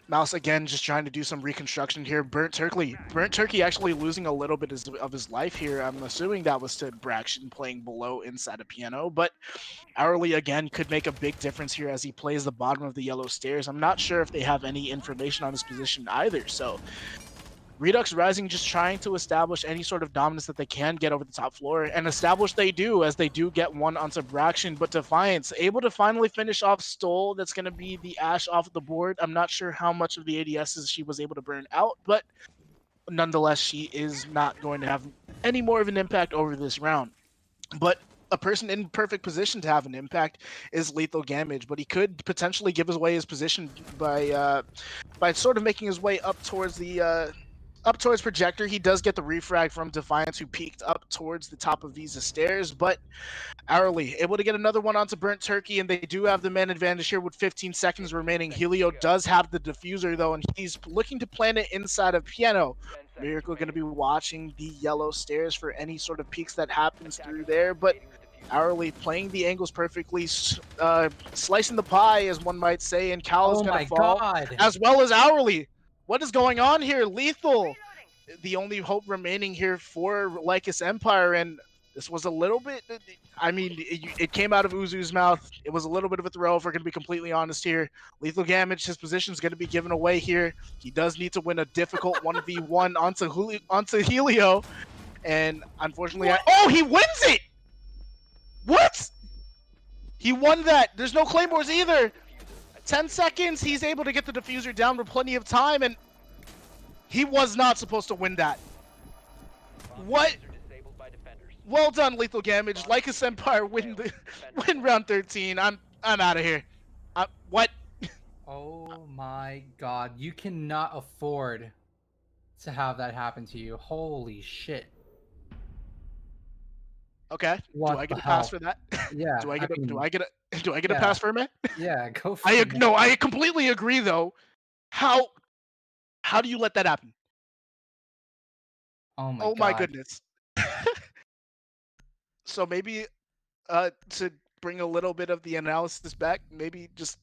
Mouse again just trying to do some reconstruction here. Burnt Turkey actually losing a little bit of his life here. I'm assuming that was to Braxton playing below inside a piano, but Hourly again could make a big difference here as he plays the bottom of the yellow stairs. I'm not sure if they have any information on his position either, so Redux Rising just trying to establish any sort of dominance that they can get over the top floor, and establish they do, as they do get one onto Braxton, but Defiance able to finally finish off Stole. That's going to be the Ash off the board. I'm not sure how much of the ADSs she was able to burn out, but nonetheless, she is not going to have any more of an impact over this round. But a person in perfect position to have an impact is Lethal Gamage, but he could potentially give away his position by sort of making his way up towards the up towards Projector. He does get the refrag from Defiance, who peeked up towards the top of Visa stairs, but Hourly able to get another one onto Burnt Turkey, and they do have the man advantage here with 15 seconds remaining. Helio does have the diffuser though, and he's looking to plant it inside of Piano. Miracle going to be watching the yellow stairs for any sort of peaks that happens through there, but Hourly playing the angles perfectly, slicing the pie, as one might say, and Cal is Oh going my to fall, god! as well as Hourly. What is going on here? Lethal, the only hope remaining here for Lycus Empire, and this was a little bit. I mean, it came out of Uzu's mouth. It was a little bit of a throw, if we're going to be completely honest here. Lethal Gamage, his position is going to be given away here. He does need to win a difficult 1v1 onto Helio, and unfortunately, oh, he wins it! What? He won that. There's no claymores either. 10 seconds. He's able to get the diffuser down with plenty of time, and he was not supposed to win that. What? Well done, Lethal Gamage. Lycus Empire win round 13. I'm out of here. What? Oh my god, you cannot afford to have that happen to you. Holy shit. Okay. What do I get the a pass hell? for that? Yeah, do I get mean, a pass for a man? Yeah, go for it. No, I completely agree though. How do you let that happen? Oh my Oh my god. goodness. So maybe to bring a little bit of the analysis back, maybe just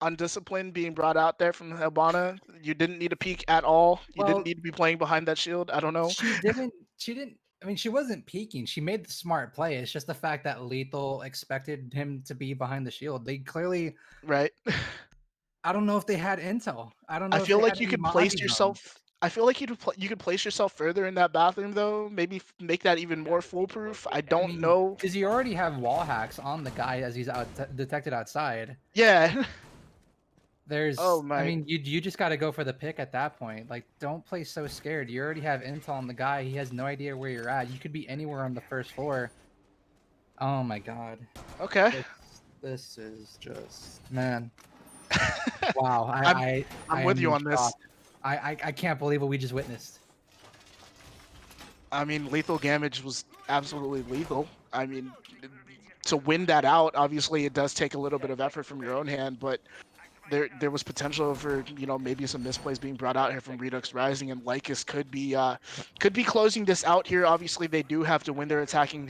undisciplined being brought out there from Habana. You didn't need a peek at all. You didn't Well, need to be playing behind that shield. I don't know. she didn't I mean, she wasn't peeking. She made the smart play. It's just the fact that Lethal expected him to be behind the shield. They clearly, Right. I don't know if they had intel. I don't I know if feel they like had you any could Mojave place drones. yourself. I feel like you could place yourself further in that bathroom though. Maybe make that even more foolproof. I I don't mean, know. because you already have wall hacks on the guy as he's detected outside. Yeah. Oh I my. mean, you just got to go for the pick at that point. Like, don't play so scared. You already have intel on the guy. He has no idea where you're at. You could be anywhere on the first floor. Oh my god. Okay. This is just, man. Wow. I'm I with you am on this. shocked. I can't believe what we just witnessed. I mean, Lethal Gamage was absolutely lethal. I mean, to win that out, obviously it does take a little bit of effort from your own hand, but there was potential for, you know, maybe some misplays being brought out here from Redux Rising, and Lycus could be closing this out here. Obviously, they do have to win their attacking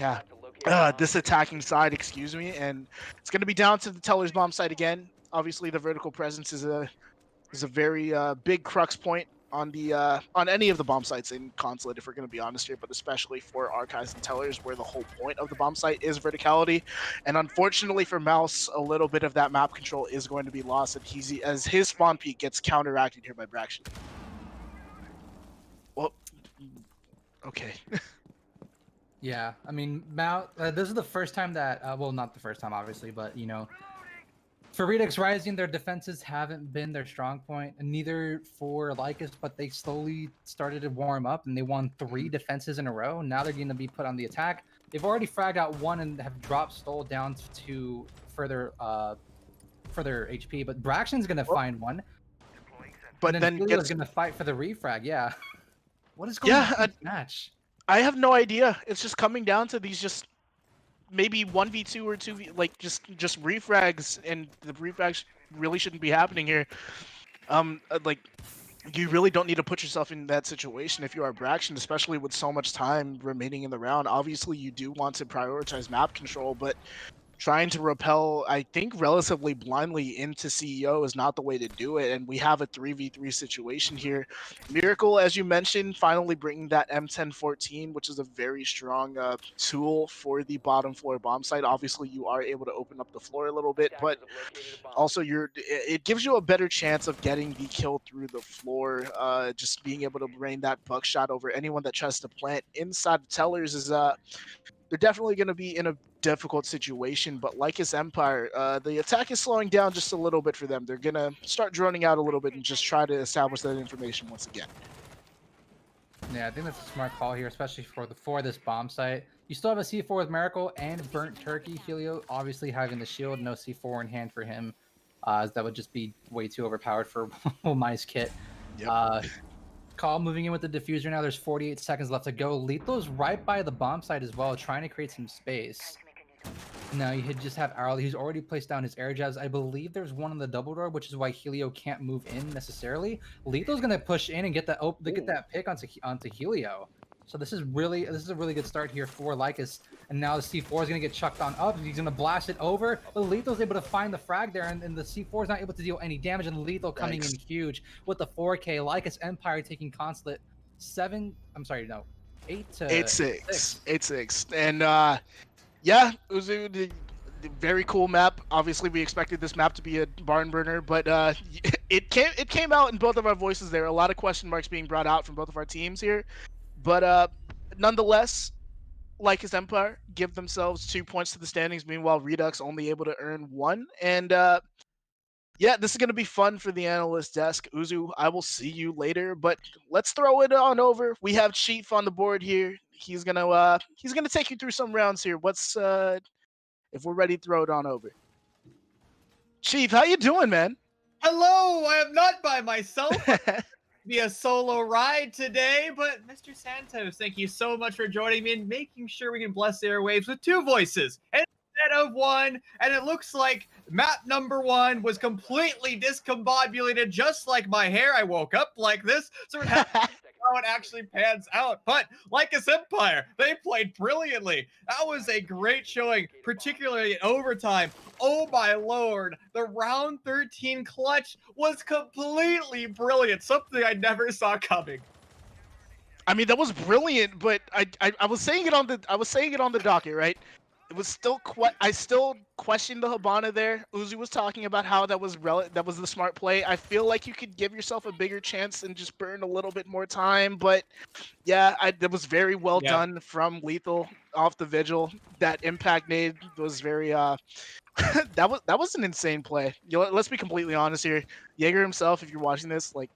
this attacking side, excuse me, and it's going to be down to the Teller's bomb side again. Obviously, the vertical presence is a very big crux point on any of the bomb sites in Consulate, if we're going to be honest here, but especially for Archives and Tellers, where the whole point of the bomb site is verticality. And unfortunately for Mouse, a little bit of that map control is going to be lost as his spawn peak gets counteracted here by Braxton. Well, okay. Yeah, I mean, this is the first time that, well, not the first time, obviously, but, you know, for Redux Rising, their defenses haven't been their strong point, and neither for Lycus, but they slowly started to warm up, and they won 3 defenses in a row. Now they're going to be put on the attack. They've already fragged out 1 and have dropped Stole down to further HP, but Braxton's going to find 1. But and then Helio's going to fight for the refrag, yeah. What is going on in this match? I have no idea. It's just coming down to these just maybe 1v2 or 2v, like just refrags, and the refrags really shouldn't be happening here. Like, you really don't need to put yourself in that situation if you are Braxton, especially with so much time remaining in the round. Obviously, you do want to prioritize map control, but trying to repel, I think, relatively blindly into CEO is not the way to do it. And we have a 3v3 situation here. Miracle, as you mentioned, finally bringing that M1014, which is a very strong tool for the bottom floor bomb site. Obviously, you are able to open up the floor a little bit, but Attackers have located a bomb. also it gives you a better chance of getting the kill through the floor. Just being able to rain that buckshot over anyone that tries to plant inside the tellers is they're definitely going to be in a difficult situation. But Lycus Empire, the attack is slowing down just a little bit for them. They're going to start droning out a little bit and just try to establish that information once again. Yeah, I think that's a smart call here, especially for this bomb site. You still have a C4 with Miracle and Burnt Turkey. Helio obviously having the shield, no C4 in hand for him. As that would just be way too overpowered for Mice Kit. Yep. Call moving in with the diffuser now. There's 48 seconds left to go. Lethal's right by the bomb site as well, trying to create some space. Now you just have Arl. He's already placed down his air jabs. I believe there's one on the double door, which is why Helio can't move in necessarily. Lethal's gonna push in and get that get that pick onto Helio. So this is a really good start here for Lycus. And now the C4 is gonna get chucked on up. He's gonna blast it over. But Lethal's able to find the frag there, and the C4 is not able to deal any damage. And Lethal coming in huge with the 4K. Lycus Empire taking Consulate 8-6. 8-6. And yeah, Uzu, the very cool map. Obviously, we expected this map to be a barn burner, but it came out in both of our voices there. A lot of question marks being brought out from both of our teams here, but nonetheless, Lycus Empire give themselves 2 points to the standings. Meanwhile, Redux only able to earn 1. And yeah, this is going to be fun for the analyst desk. Uzu, I will see you later, but let's throw it on over. We have Chief on the board here. He's gonna take you through some rounds here. What's if we're ready, throw it on over. Chief, how you doing, man? Hello, I am not by myself. Be a solo ride today, but Mr. Santos, thank you so much for joining me and making sure we can bless the airwaves with 2 voices instead of 1. And it looks like map number 1 was completely discombobulated, just like my hair. I woke up like this, so how it actually pans out. But Lycus Empire, they played brilliantly. That was a great showing, particularly in overtime. Oh my lord, the round 13 clutch was completely brilliant, something I never saw coming. I mean, that was brilliant, but I was saying it on the docket, right? It was still I still questioned the Habana there. Uzi was talking about how that was the smart play. I feel like you could give yourself a bigger chance and just burn a little bit more time, but yeah, that was very well done from Lethal off the vigil. That impact nade was very that was an insane play. Let's be completely honest here. Jaeger himself, if you're watching this, like,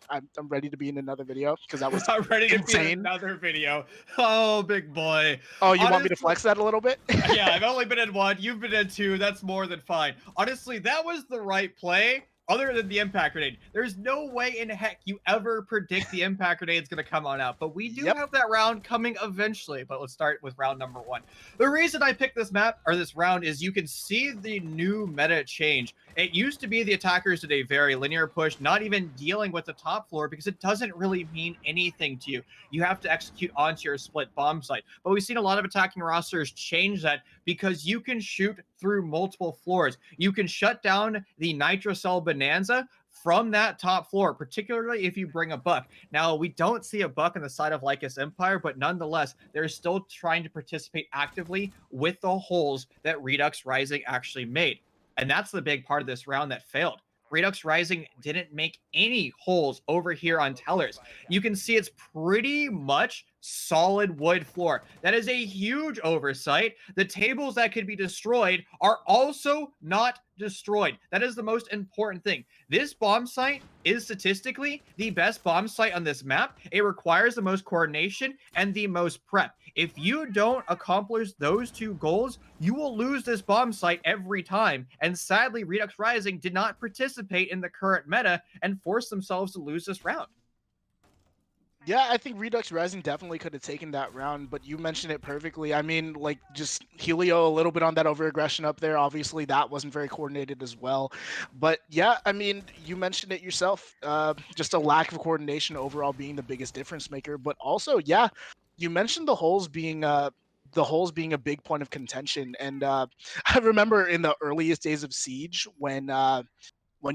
I'm ready to be in another video because that was I'm ready to insane. be in another video. Oh, big boy. Oh, you want me to flex that a little bit? Yeah, I've only been in 1. You've been in 2. That's more than fine. Honestly, that was the right play. Other than the impact grenade, there's no way in heck you ever predict the impact grenade is going to come on out. But we do have that round coming eventually. But let's start with round number 1. The reason I picked this map, or this round, is you can see the new meta change. It used to be the attackers did a very linear push, not even dealing with the top floor, because it doesn't really mean anything to you. You have to execute onto your split bomb site. But we've seen a lot of attacking rosters change that because you can shoot through multiple floors. You can shut down the Nitrocell Bonanza from that top floor, particularly if you bring a buck. Now, we don't see a buck on the side of Lycus Empire, but nonetheless, they're still trying to participate actively with the holes that Redux Rising actually made. And that's the big part of this round that failed. Redux Rising didn't make any holes over here on tellers. You can see it's pretty much solid wood floor. That is a huge oversight. The tables that could be destroyed are also not destroyed. That is the most important thing. This bomb site is statistically the best bomb site on this map. It requires the most coordination and the most prep. If you don't accomplish those 2 goals, you will lose this bomb site every time. And sadly, Redux Rising did not participate in the current meta and forced themselves to lose this round. Yeah, I think Redux Rising definitely could have taken that round, but you mentioned it perfectly. I mean, like, just Helio a little bit on that over-aggression up there. Obviously, that wasn't very coordinated as well. But yeah, I mean, you mentioned it yourself. Just a lack of coordination overall being the biggest difference maker. But also, yeah, you mentioned the holes being a big point of contention. And I remember in the earliest days of Siege when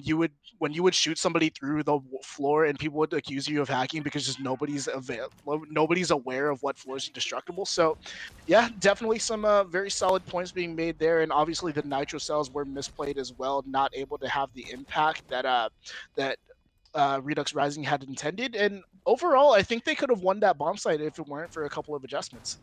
you would shoot somebody through the floor and people would accuse you of hacking because just nobody's aware of what floors are destructible. So yeah, definitely some very solid points being made there, and obviously the nitro cells were misplayed as well, not able to have the impact that Redux Rising had intended. And overall, I think they could have won that bomb site if it weren't for a couple of adjustments.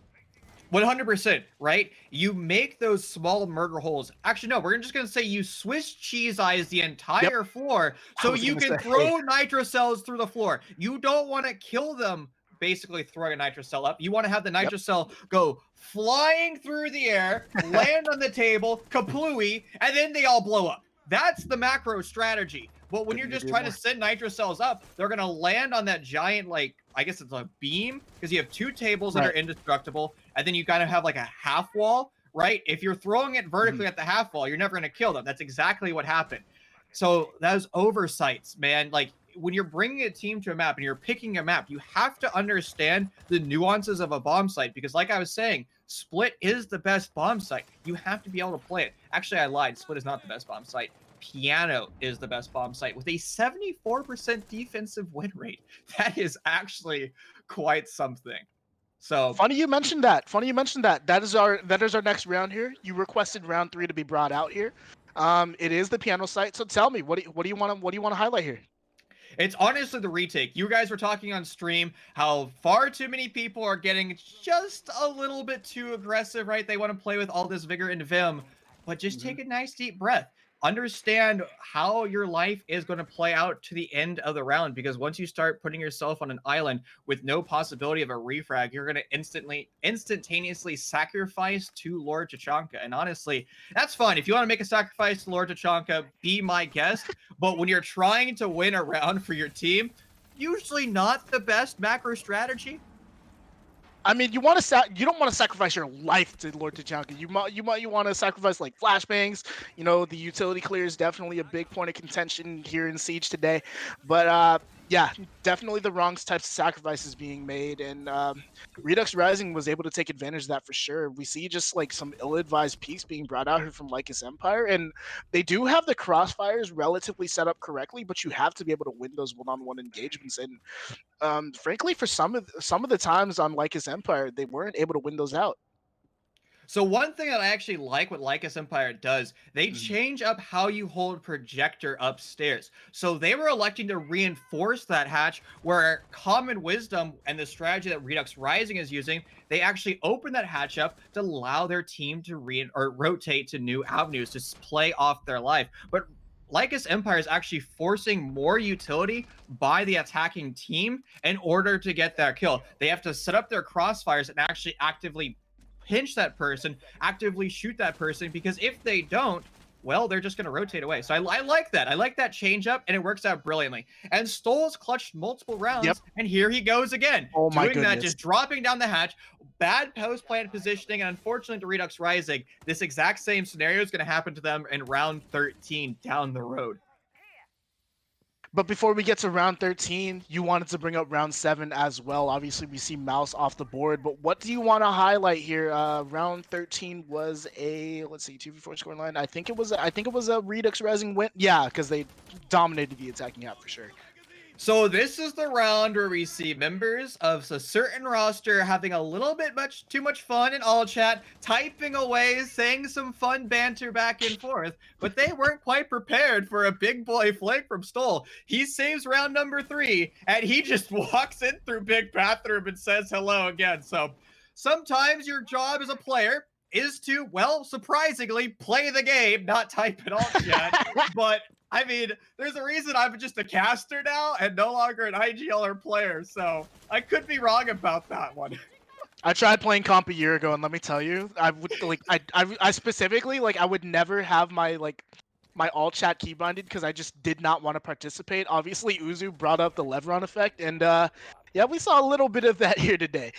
100%, right? You make those small murder holes. Actually, no, we're just going to say you Swiss cheese eyes the entire floor so you can throw nitro cells through the floor. You don't want to kill them basically throwing a nitro cell up. You want to have the nitro cell go flying through the air, land on the table, kaplooey, and then they all blow up. That's the macro strategy. But when you're just trying to send nitro cells up, they're going to land on that giant, like, I guess it's a beam, because you have two tables that are indestructible, and then you kind of have like a half wall, right? If you're throwing it vertically at the half wall, you're never going to kill them. That's exactly what happened. So those oversights, man, like when you're bringing a team to a map and you're picking a map, you have to understand the nuances of a bomb site, because like I was saying, Split is the best bomb site. You have to be able to play it. Actually, I lied. Split is not the best bomb site. Piano is the best bomb site with a 74% defensive win rate. That is actually quite something. So funny you mentioned that. That is our next round here. You requested round 3 to be brought out here. It is the piano site. So tell me, what do you want to highlight here? It's honestly the retake. You guys were talking on stream how far too many people are getting just a little bit too aggressive, right? They want to play with all this vigor and vim, but just take a nice deep breath. Understand how your life is going to play out to the end of the round, because once you start putting yourself on an island with no possibility of a refrag, you're going to instantaneously sacrifice to Lord Tachanka. And honestly, that's fine. If you want to make a sacrifice to Lord Tachanka, be my guest. But when you're trying to win a round for your team, usually not the best macro strategy. I mean, you don't want to sacrifice your life to Lord Tachanka. You want to sacrifice like flashbangs. You know, the utility clear is definitely a big point of contention here in Siege today. But yeah, definitely the wrong types of sacrifices being made, and Redux Rising was able to take advantage of that for sure. We see just like some ill-advised peaks being brought out here from Lycus Empire, and they do have the crossfires relatively set up correctly, but you have to be able to win those one-on-one engagements. And frankly, for some of the times on Lycus Empire, they weren't able to win those out. So one thing that I actually like what Lycus Empire does, they change up how you hold projector upstairs. So they were electing to reinforce that hatch, where common wisdom and the strategy that Redux Rising is using, they actually open that hatch up to allow their team to rotate to new avenues to play off their life. But Lycus Empire is actually forcing more utility by the attacking team in order to get that kill. They have to set up their crossfires and actually actively pinch that person, actively shoot that person, because if they don't, well, they're just going to rotate away. So I like that. I like that change up, and it works out brilliantly. And Stoll's clutched multiple rounds, and here he goes again. Oh my goodness. That, just dropping down the hatch. Bad post-plant positioning, and unfortunately to Redux Rising, this exact same scenario is going to happen to them in round 13 down the road. But before we get to round 13, you wanted to bring up round 7 as well. Obviously, we see Mouse off the board, but what do you want to highlight here? Round 13 was a 2v4 scoreline. I think it was a Redux Rising win. Yeah, because they dominated the attacking half for sure. So this is the round where we see members of a certain roster having a little bit too much fun in all chat, typing away, saying some fun banter back and forth, but they weren't quite prepared for a big boy flank from Stoll. He saves round number 3, and he just walks in through big bathroom and says hello again. So sometimes your job as a player is to, well, surprisingly, play the game, not type it all chat. But I mean, there's a reason I'm just a caster now and no longer an IGLer player, so I could be wrong about that one. I tried playing comp a year ago, and let me tell you, I would I specifically I would never have my alt chat keybinded because I just did not want to participate. Obviously, Uzu brought up the Levron effect, and Yeah, we saw a little bit of that here today.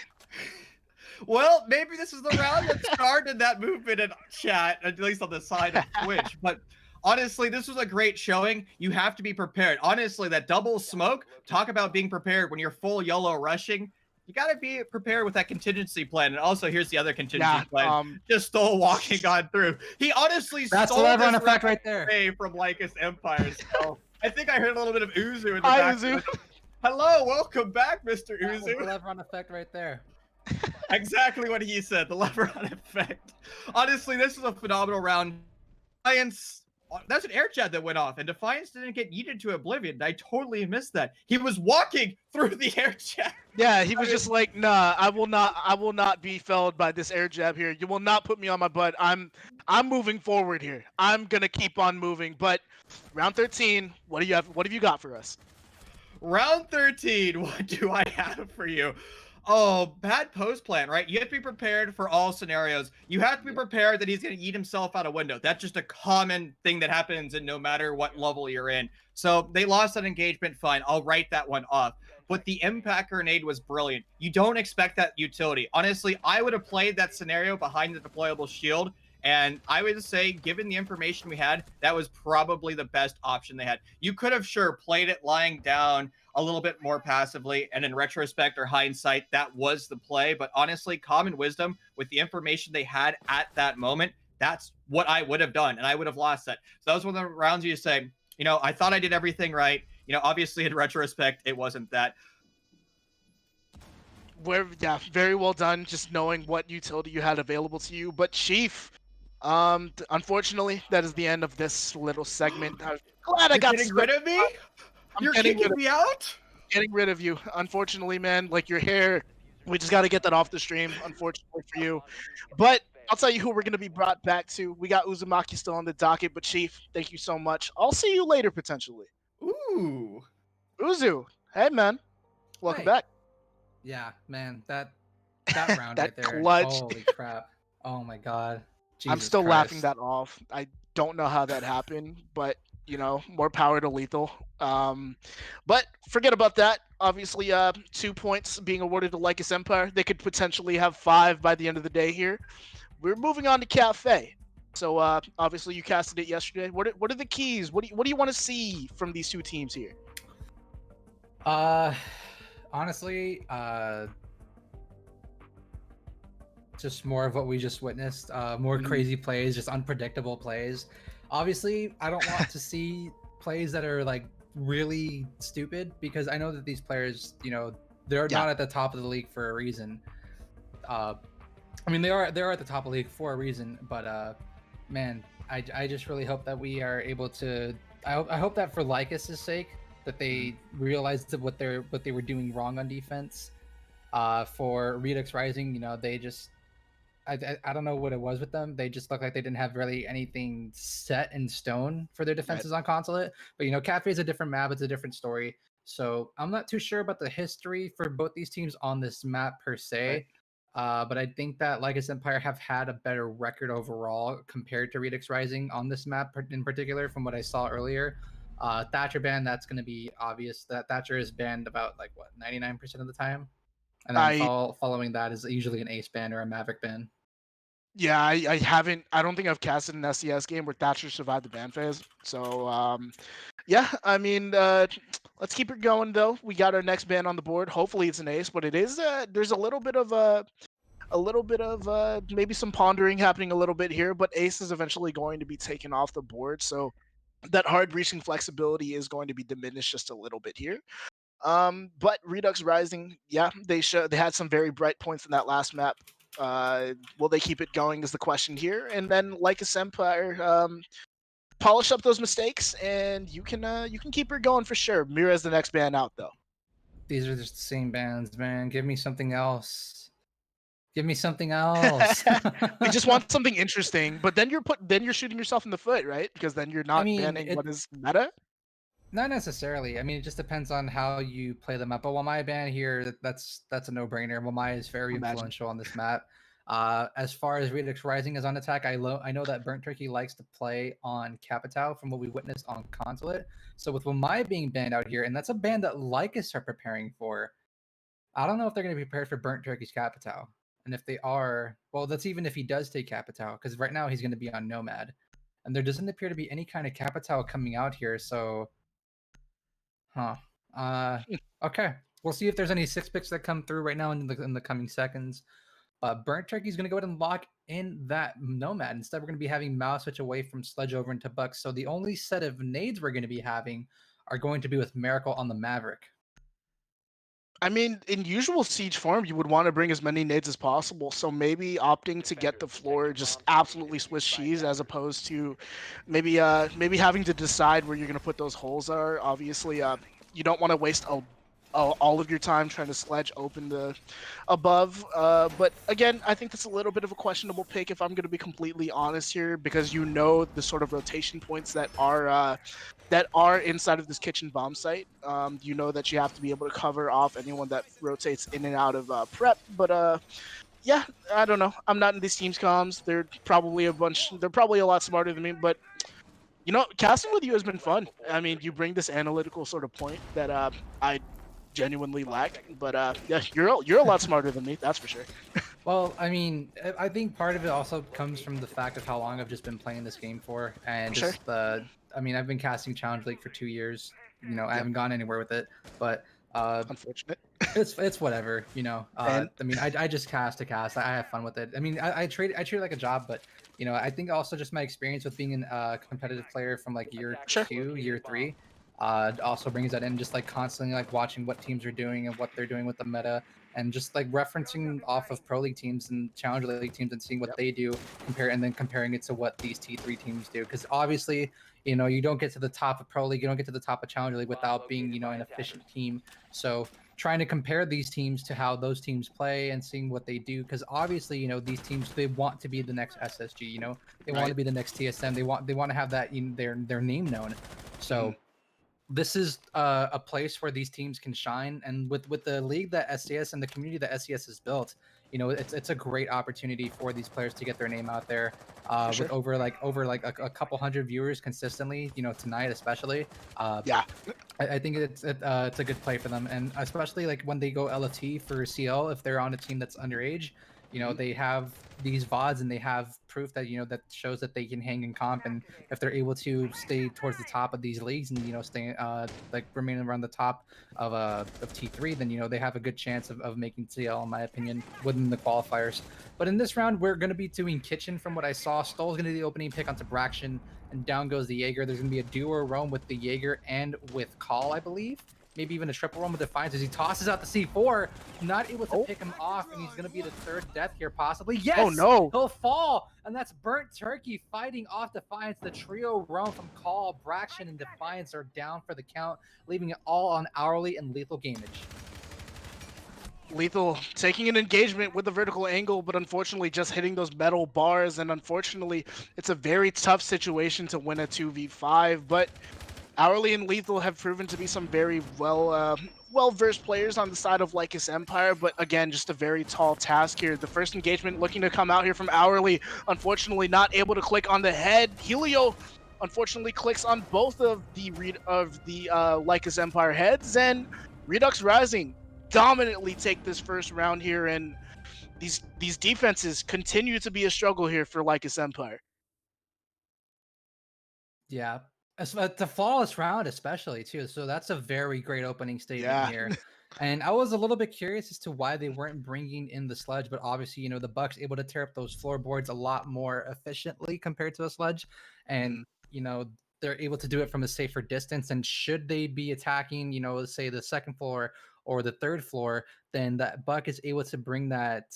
Well, maybe this is the round that started that movement in chat, at least on the side of Twitch. But honestly, this was a great showing. You have to be prepared. Honestly, that double smoke, talk about being prepared when you're full YOLO rushing. You got to be prepared with that contingency plan. And also, here's the other contingency Yeah, plan. Just stole walking on through. He honestly That's the stole Lebron this effect round right there. away from Lycus Empire. So I think I heard a little bit of Uzu in the Hi, back. Uzu. Hello, welcome back, Mr. That was the Uzu. Lebron effect right there. Exactly what he said, the Lebron effect. Honestly, this is a phenomenal round. Defiance, that's an air chat that went off, and Defiance didn't get yeeted to oblivion. I totally missed that. He was walking through the air chat. Yeah, he was just like, nah, I will not be felled by this air jab here. You will not put me on my butt. I'm moving forward here. I'm gonna keep on moving. But round 13, what have you got for us? Round 13, what do I have for you? Oh, bad post plan, right? You have to be prepared for all scenarios. You have to be prepared that he's going to eat himself out a window. That's just a common thing that happens in no matter what level you're in. So they lost that engagement, fine. I'll write that one off. But the impact grenade was brilliant. You don't expect that utility. Honestly, I would have played that scenario behind the deployable shield. And I would say, given the information we had, that was probably the best option they had. You could have sure played it lying down a little bit more passively, and in retrospect or hindsight, that was the play. But honestly, common wisdom with the information they had at that moment, that's what I would have done, and I would have lost that. So that was one of the rounds you say, you know, I thought I did everything right. You know, obviously in retrospect, it wasn't that. Yeah, very well done. Just knowing what utility you had available to you. But Chief, unfortunately, that is the end of this little segment. I'm glad I You're got getting rid of me? You're kicking me out? getting rid of you. Unfortunately, man, like your hair, we just got to get that off the stream, unfortunately for you. But I'll tell you who we're going to be brought back to. We got Uzumaki still on the docket, but Chief, thank you so much. I'll see you later, potentially. Ooh. Uzu, hey, man. Welcome Hey. back. Yeah, man, that round That right there. clutch. Holy crap. Oh my god. I'm Jesus still laughing Christ. that off. I don't know how that happened, but you know, more power to Lethal. But forget about that. Obviously, 2 points being awarded to Lycus Empire. They could potentially have 5 by the end of the day here. We're moving on to Kafe. So obviously, you casted it yesterday. What are the keys? What do you want to see from these two teams here? Honestly, just more of what we just witnessed. More crazy plays, just unpredictable plays. Obviously, I don't want to see plays that are like really stupid, because I know that these players, you know, they're not at the top of the league for a reason. I mean, they're at the top of the league for a reason, but man, I just really hope that we are able to. I hope that for Lycus's sake, that they realized that what they were doing wrong on defense. For Redux Rising, you know, they just I don't know what it was with them. They just looked like they didn't have really anything set in stone for their defenses on Consulate. But you know, Kafe is a different map; it's a different story. So I'm not too sure about the history for both these teams on this map per se. But I think that Lycus Empire have had a better record overall compared to Redux Rising on this map in particular, from what I saw earlier. Thatcher ban, that's going to be obvious. That Thatcher is banned about like what 99% of the time, and then following that is usually an Ace ban or a Maverick ban. Yeah, I haven't. I don't think I've casted an SCS game where Thatcher survived the ban phase. So yeah, I mean, let's keep it going though. We got our next ban on the board. Hopefully it's an ace, but it is. There's a little bit of maybe some pondering happening a little bit here, but ace is eventually going to be taken off the board. So that hard breaching flexibility is going to be diminished just a little bit here. But Redux Rising, yeah, they had some very bright points in that last map. Will they keep it going is the question here. And then Lycus Empire, polish up those mistakes, and you can keep her going for sure. Mira's the next band out though. These are just the same bands, man. Give me something else. Give me something else. We just want something interesting, but then you're shooting yourself in the foot, right? Because then you're not banning what is meta. Not necessarily. I mean, it just depends on how you play them up. But Wamai ban here, that's a no-brainer. Wamai is very influential on this map. As far as Redux Rising is on attack, I know that Burnt Turkey likes to play on Capital from what we witnessed on Consulate. So with Wamai being banned out here, and that's a ban that Lycus are preparing for, I don't know if they're going to be prepared for Burnt Turkey's Capital. And if they are, well, that's even if he does take Capital, because right now he's going to be on Nomad. And there doesn't appear to be any kind of Capital coming out here, so... Huh. Okay. We'll see if there's any 6 picks that come through right now in the coming seconds. Burnt Turkey's going to go ahead and lock in that Nomad. Instead, we're going to be having Mao switch away from Sledge over into Bucks. So the only set of nades we're going to be having are going to be with Miracle on the Maverick. I mean, in usual Siege form, you would want to bring as many nades as possible. So maybe opting to get the floor just absolutely Swiss cheese, as opposed to maybe having to decide where you're gonna put those holes are. Obviously, you don't want to waste all of your time trying to sledge open the above. But again, I think that's a little bit of a questionable pick if I'm going to be completely honest here, because you know the sort of rotation points that are inside of this kitchen bomb site. You know that you have to be able to cover off anyone that rotates in and out of prep. But yeah, I don't know. I'm not in these teams comms. They're probably a lot smarter than me, but you know, casting with you has been fun. I mean, you bring this analytical sort of point that I genuinely lack. But yeah, you're a lot smarter than me, that's for sure. Well, I mean, I think part of it also comes from the fact of how long I've just been playing this game for, and Sure. just the. I mean, I've been casting Challenge League for 2 years. You know, I Yep. haven't gone anywhere with it, but Unfortunate. it's whatever. You know, And I mean, I just cast to cast. I have fun with it. I mean, I treat it like a job, but you know, I think also just my experience with being a competitive player from like year Sure. 2, year 3, also brings that in. Just like constantly like watching what teams are doing and what they're doing with the meta, and just like referencing off of Pro League teams and Challenger League teams and seeing what they do, and then comparing it to what these T3 teams do. Because obviously, you know, you don't get to the top of Pro League, you don't get to the top of Challenger League without being, you know, an efficient team. So trying to compare these teams to how those teams play and seeing what they do, because obviously, you know, these teams, they want to be the next SSG, you know, they want to right. be the next TSM, they want to have that in their name known. So this is a place where these teams can shine, and with the league that SCS and the community that SCS has built, you know, it's a great opportunity for these players to get their name out there. For With sure. over a couple hundred viewers consistently, you know, tonight especially. Yeah. I think it's a good play for them, and especially like when they go LFT for CL, if they're on a team that's underage, you know, Mhm. they have these VODs and they have proof that, you know, that shows that they can hang in comp, and if they're able to stay towards the top of these leagues and, you know, stay like remain around the top of T3, then, you know, they have a good chance of making CL, in my opinion, within the qualifiers. But in this round, we're going to be doing Kitchen. From what I saw, Stoll's going to be the opening pick onto Braxton, and down goes the Jaeger. There's going to be a duo roam with the Jaeger and with Call, I believe. Maybe even a triple roam with Defiance as he tosses out the C4. Not able to pick him off, and he's going to be the third death here, possibly. Yes! Oh no. He'll fall, and that's Burnt Turkey fighting off Defiance. The trio roam from Call, Braxton, and Defiance are down for the count, leaving it all on Hourly and Lethal Gamage. Lethal taking an engagement with the vertical angle, but unfortunately just hitting those metal bars, and unfortunately it's a very tough situation to win a 2v5. But Hourly and Lethal have proven to be some very well-versed players on the side of Lycus Empire, but again, just a very tall task here. The first engagement looking to come out here from Hourly, unfortunately not able to click on the head. Helio unfortunately clicks on both of the Lycus Empire heads, and Redux Rising dominantly take this first round here, and these defenses continue to be a struggle here for Lycus Empire. Yeah. The flawless round, especially too. So that's a very great opening statement Yeah. here. And I was a little bit curious as to why they weren't bringing in the sledge, but obviously, you know, the Bucks able to tear up those floorboards a lot more efficiently compared to a sledge, and you know, they're able to do it from a safer distance. And should they be attacking, you know, say the second floor or the third floor, then that Buck is able to bring that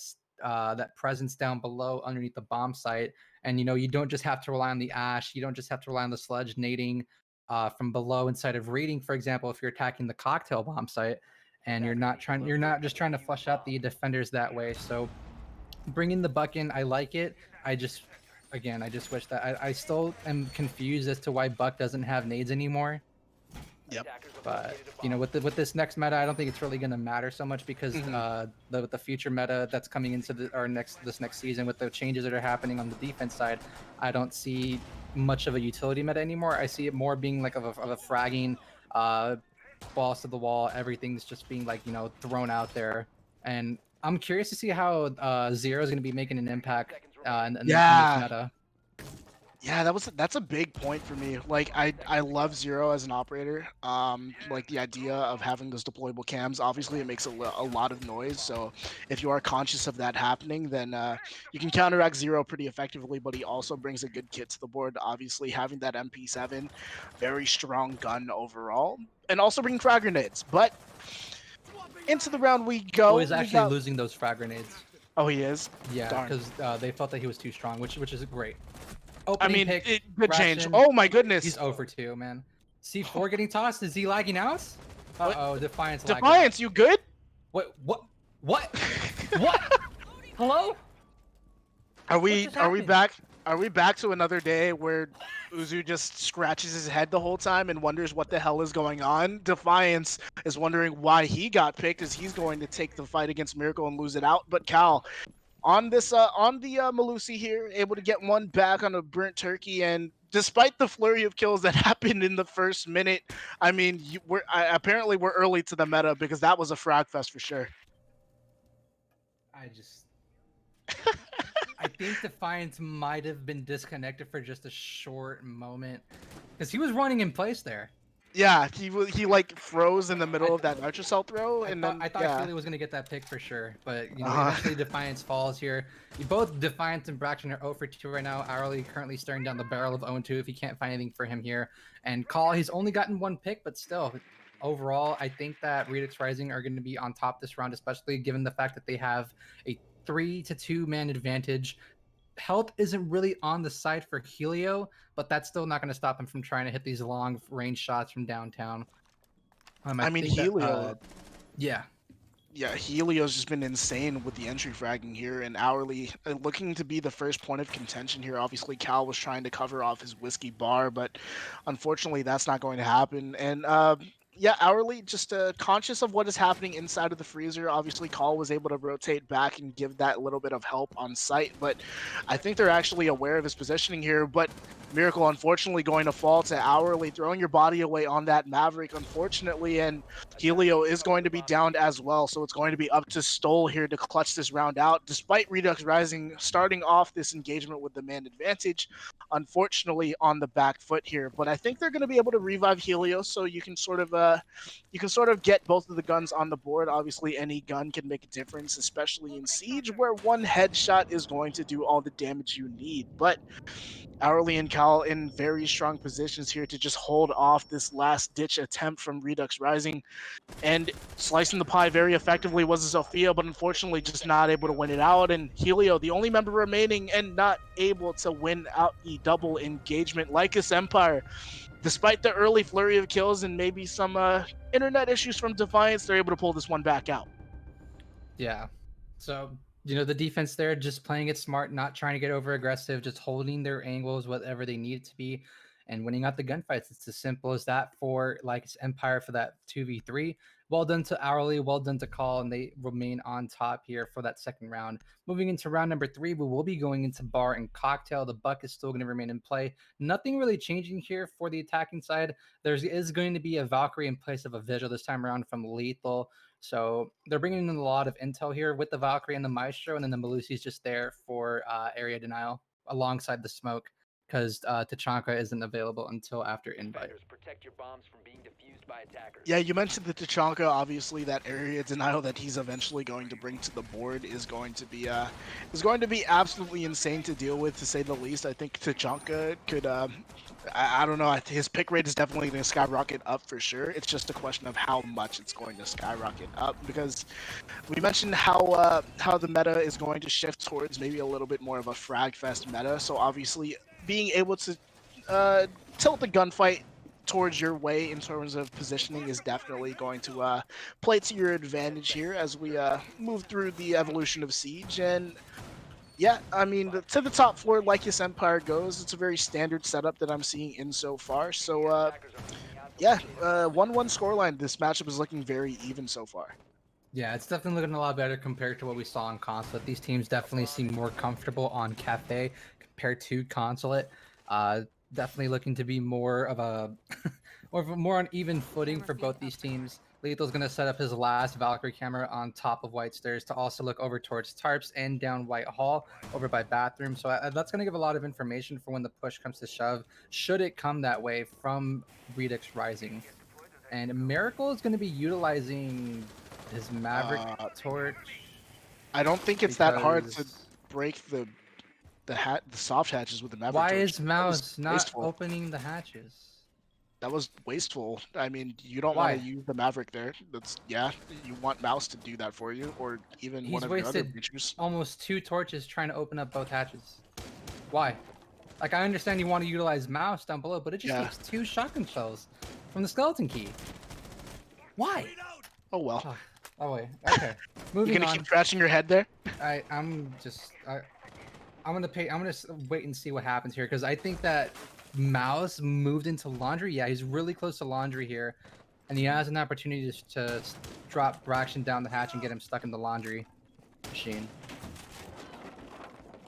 presence down below underneath the bomb site. And, you know, you don't just have to rely on the ash, you don't just have to rely on the sludge nading from below inside of reading, for example, if you're attacking the cocktail bomb site, and you're not just trying to flush out the defenders that way. So bringing the Buck in, I like it. I just wish that I still am confused as to why Buck doesn't have nades anymore. Yep. But you know, with this next meta, I don't think it's really going to matter so much, because the future meta that's coming into this next season, with the changes that are happening on the defense side, I don't see much of a utility meta anymore. I see it more being like of a fragging balls to the wall. Everything's just being like, thrown out there. And I'm curious to see how Zero is going to be making an impact in this meta. Yeah, that's a big point for me. Like I love Zero as an operator. Like the idea of having those deployable cams. Obviously, it makes a lot of noise. So if you are conscious of that happening, then you can counteract Zero pretty effectively. But he also brings a good kit to the board. Obviously, having that MP7, very strong gun overall, and also bringing frag grenades. But into the round we go. Oh, he's We actually got... losing those frag grenades. Oh, he is. Yeah, Darn. because they felt that he was too strong, which is great. I Opening mean, pick, good change. Ration, Oh my goodness. he's over 2, man. C4 getting tossed. Is he lagging out? Uh-oh, Defiance lagging out. Defiance, you good? What? What? Hello? Are we back? Are we back to another day where Uzu just scratches his head the whole time and wonders what the hell is going on? Defiance is wondering why he got picked, as he's going to take the fight against Miracle and lose it out. But Cal, on this on the Malusi here, able to get one back on a burnt turkey, and despite the flurry of kills that happened in the first minute, I mean, apparently we're early to the meta, because that was a frag fest for sure. I think Defiance might have been disconnected for just a short moment, because he was running in place there. Yeah, he like froze in the middle of that nitrocell throw, and I thought yeah. Feely was gonna get that pick for sure, but eventually Defiance falls here. Both Defiance and Braxton are 0 for 2 right now. Hourly currently staring down the barrel of 0 2 if he can't find anything for him here. And Call, he's only gotten 1 pick, but still, overall, I think that Redux Rising are going to be on top this round, especially given the fact that they have a 3 to 2 man advantage. Health isn't really on the side for Helio, but that's still not going to stop him from trying to hit these long range shots from downtown. I mean, Helio. Yeah, Helio's just been insane with the entry fragging here, and Hourly looking to be the first point of contention here. Obviously, Cal was trying to cover off his whiskey bar, but unfortunately, that's not going to happen. And yeah, Hourly just conscious of what is happening inside of the freezer. Obviously, Call was able to rotate back and give that little bit of help on site, but I think they're actually aware of his positioning here. But Miracle, unfortunately, going to fall to Hourly, throwing your body away on that Maverick, unfortunately, and Helio is going to be downed as well, so it's going to be up to Stoll here to clutch this round out, despite Redux Rising starting off this engagement with the man advantage, unfortunately on the back foot here. But I think they're going to be able to revive Helio, so you can sort of get both of the guns on the board. Obviously, any gun can make a difference, especially in Siege, where one headshot is going to do all the damage you need. But Hourly and Cal in very strong positions here to just hold off this last-ditch attempt from Redux Rising. And slicing the pie very effectively was Sophia, but unfortunately just not able to win it out. And Helio, the only member remaining and not able to win out the double engagement. Lycus Empire, despite the early flurry of kills and maybe some internet issues from Defiance, they're able to pull this one back out. Yeah. So, the defense there, just playing it smart, not trying to get over aggressive, just holding their angles, whatever they need it to be, and winning out the gunfights. It's as simple as that for Lycus Empire for that 2v3. Well done to Hourly, well done to Call, and they remain on top here for that second round. Moving into round number 3, we will be going into Bar and Cocktail. The Buck is still going to remain in play. Nothing really changing here for the attacking side. There is going to be a Valkyrie in place of a Vigil this time around from Lethal. So they're bringing in a lot of intel here with the Valkyrie and the Maestro, and then the Malusi's just there for area denial alongside the smoke, because Tachanka isn't available until after invite. Protect your bombs from being defused by attackers. Yeah, you mentioned the Tachanka. Obviously, that area denial that he's eventually going to bring to the board is going to be absolutely insane to deal with, to say the least. I think Tachanka could I don't know. His pick rate is definitely going to skyrocket up for sure. It's just a question of how much it's going to skyrocket up, because we mentioned how the meta is going to shift towards maybe a little bit more of a frag fest meta. So obviously, being able to tilt the gunfight towards your way in terms of positioning is definitely going to play to your advantage here as we move through the evolution of Siege. And yeah, I mean, to the top floor, Lycus Empire goes. It's a very standard setup that I'm seeing in so far. So yeah, 1-1 scoreline. This matchup is looking very even so far. Yeah, it's definitely looking a lot better compared to what we saw on Consulate. These teams definitely seem more comfortable on Kafe compared to Consulate. Definitely looking to be more of a or more on even footing for both these teams. Lethal's going to set up his last Valkyrie camera on top of White Stairs to also look over towards Tarps and down White Hall over by Bathroom. So that's going to give a lot of information for when the push comes to shove, should it come that way from Redux Rising. And Miracle is going to be utilizing his Maverick torch. I don't think it's that hard to because- break the soft hatches with the Maverick Why torch. is That was Mouse not wasteful. opening the hatches? That was wasteful. I mean, you don't Why? want to use the Maverick there. That's yeah. You want Mouse to do that for you, or even He's one of your other wasted features. almost 2 torches trying to open up both hatches. Why? Like, I understand you want to utilize Mouse down below, but it just Yeah. takes 2 shotgun shells from the skeleton key. Why? Oh well. Oh wait. Okay. You're Moving gonna on. keep scratching your head there. I'm gonna wait and see what happens here, because I think that Mouse moved into laundry. Yeah, he's really close to laundry here, and he has an opportunity to drop Braxton down the hatch and get him stuck in the laundry machine.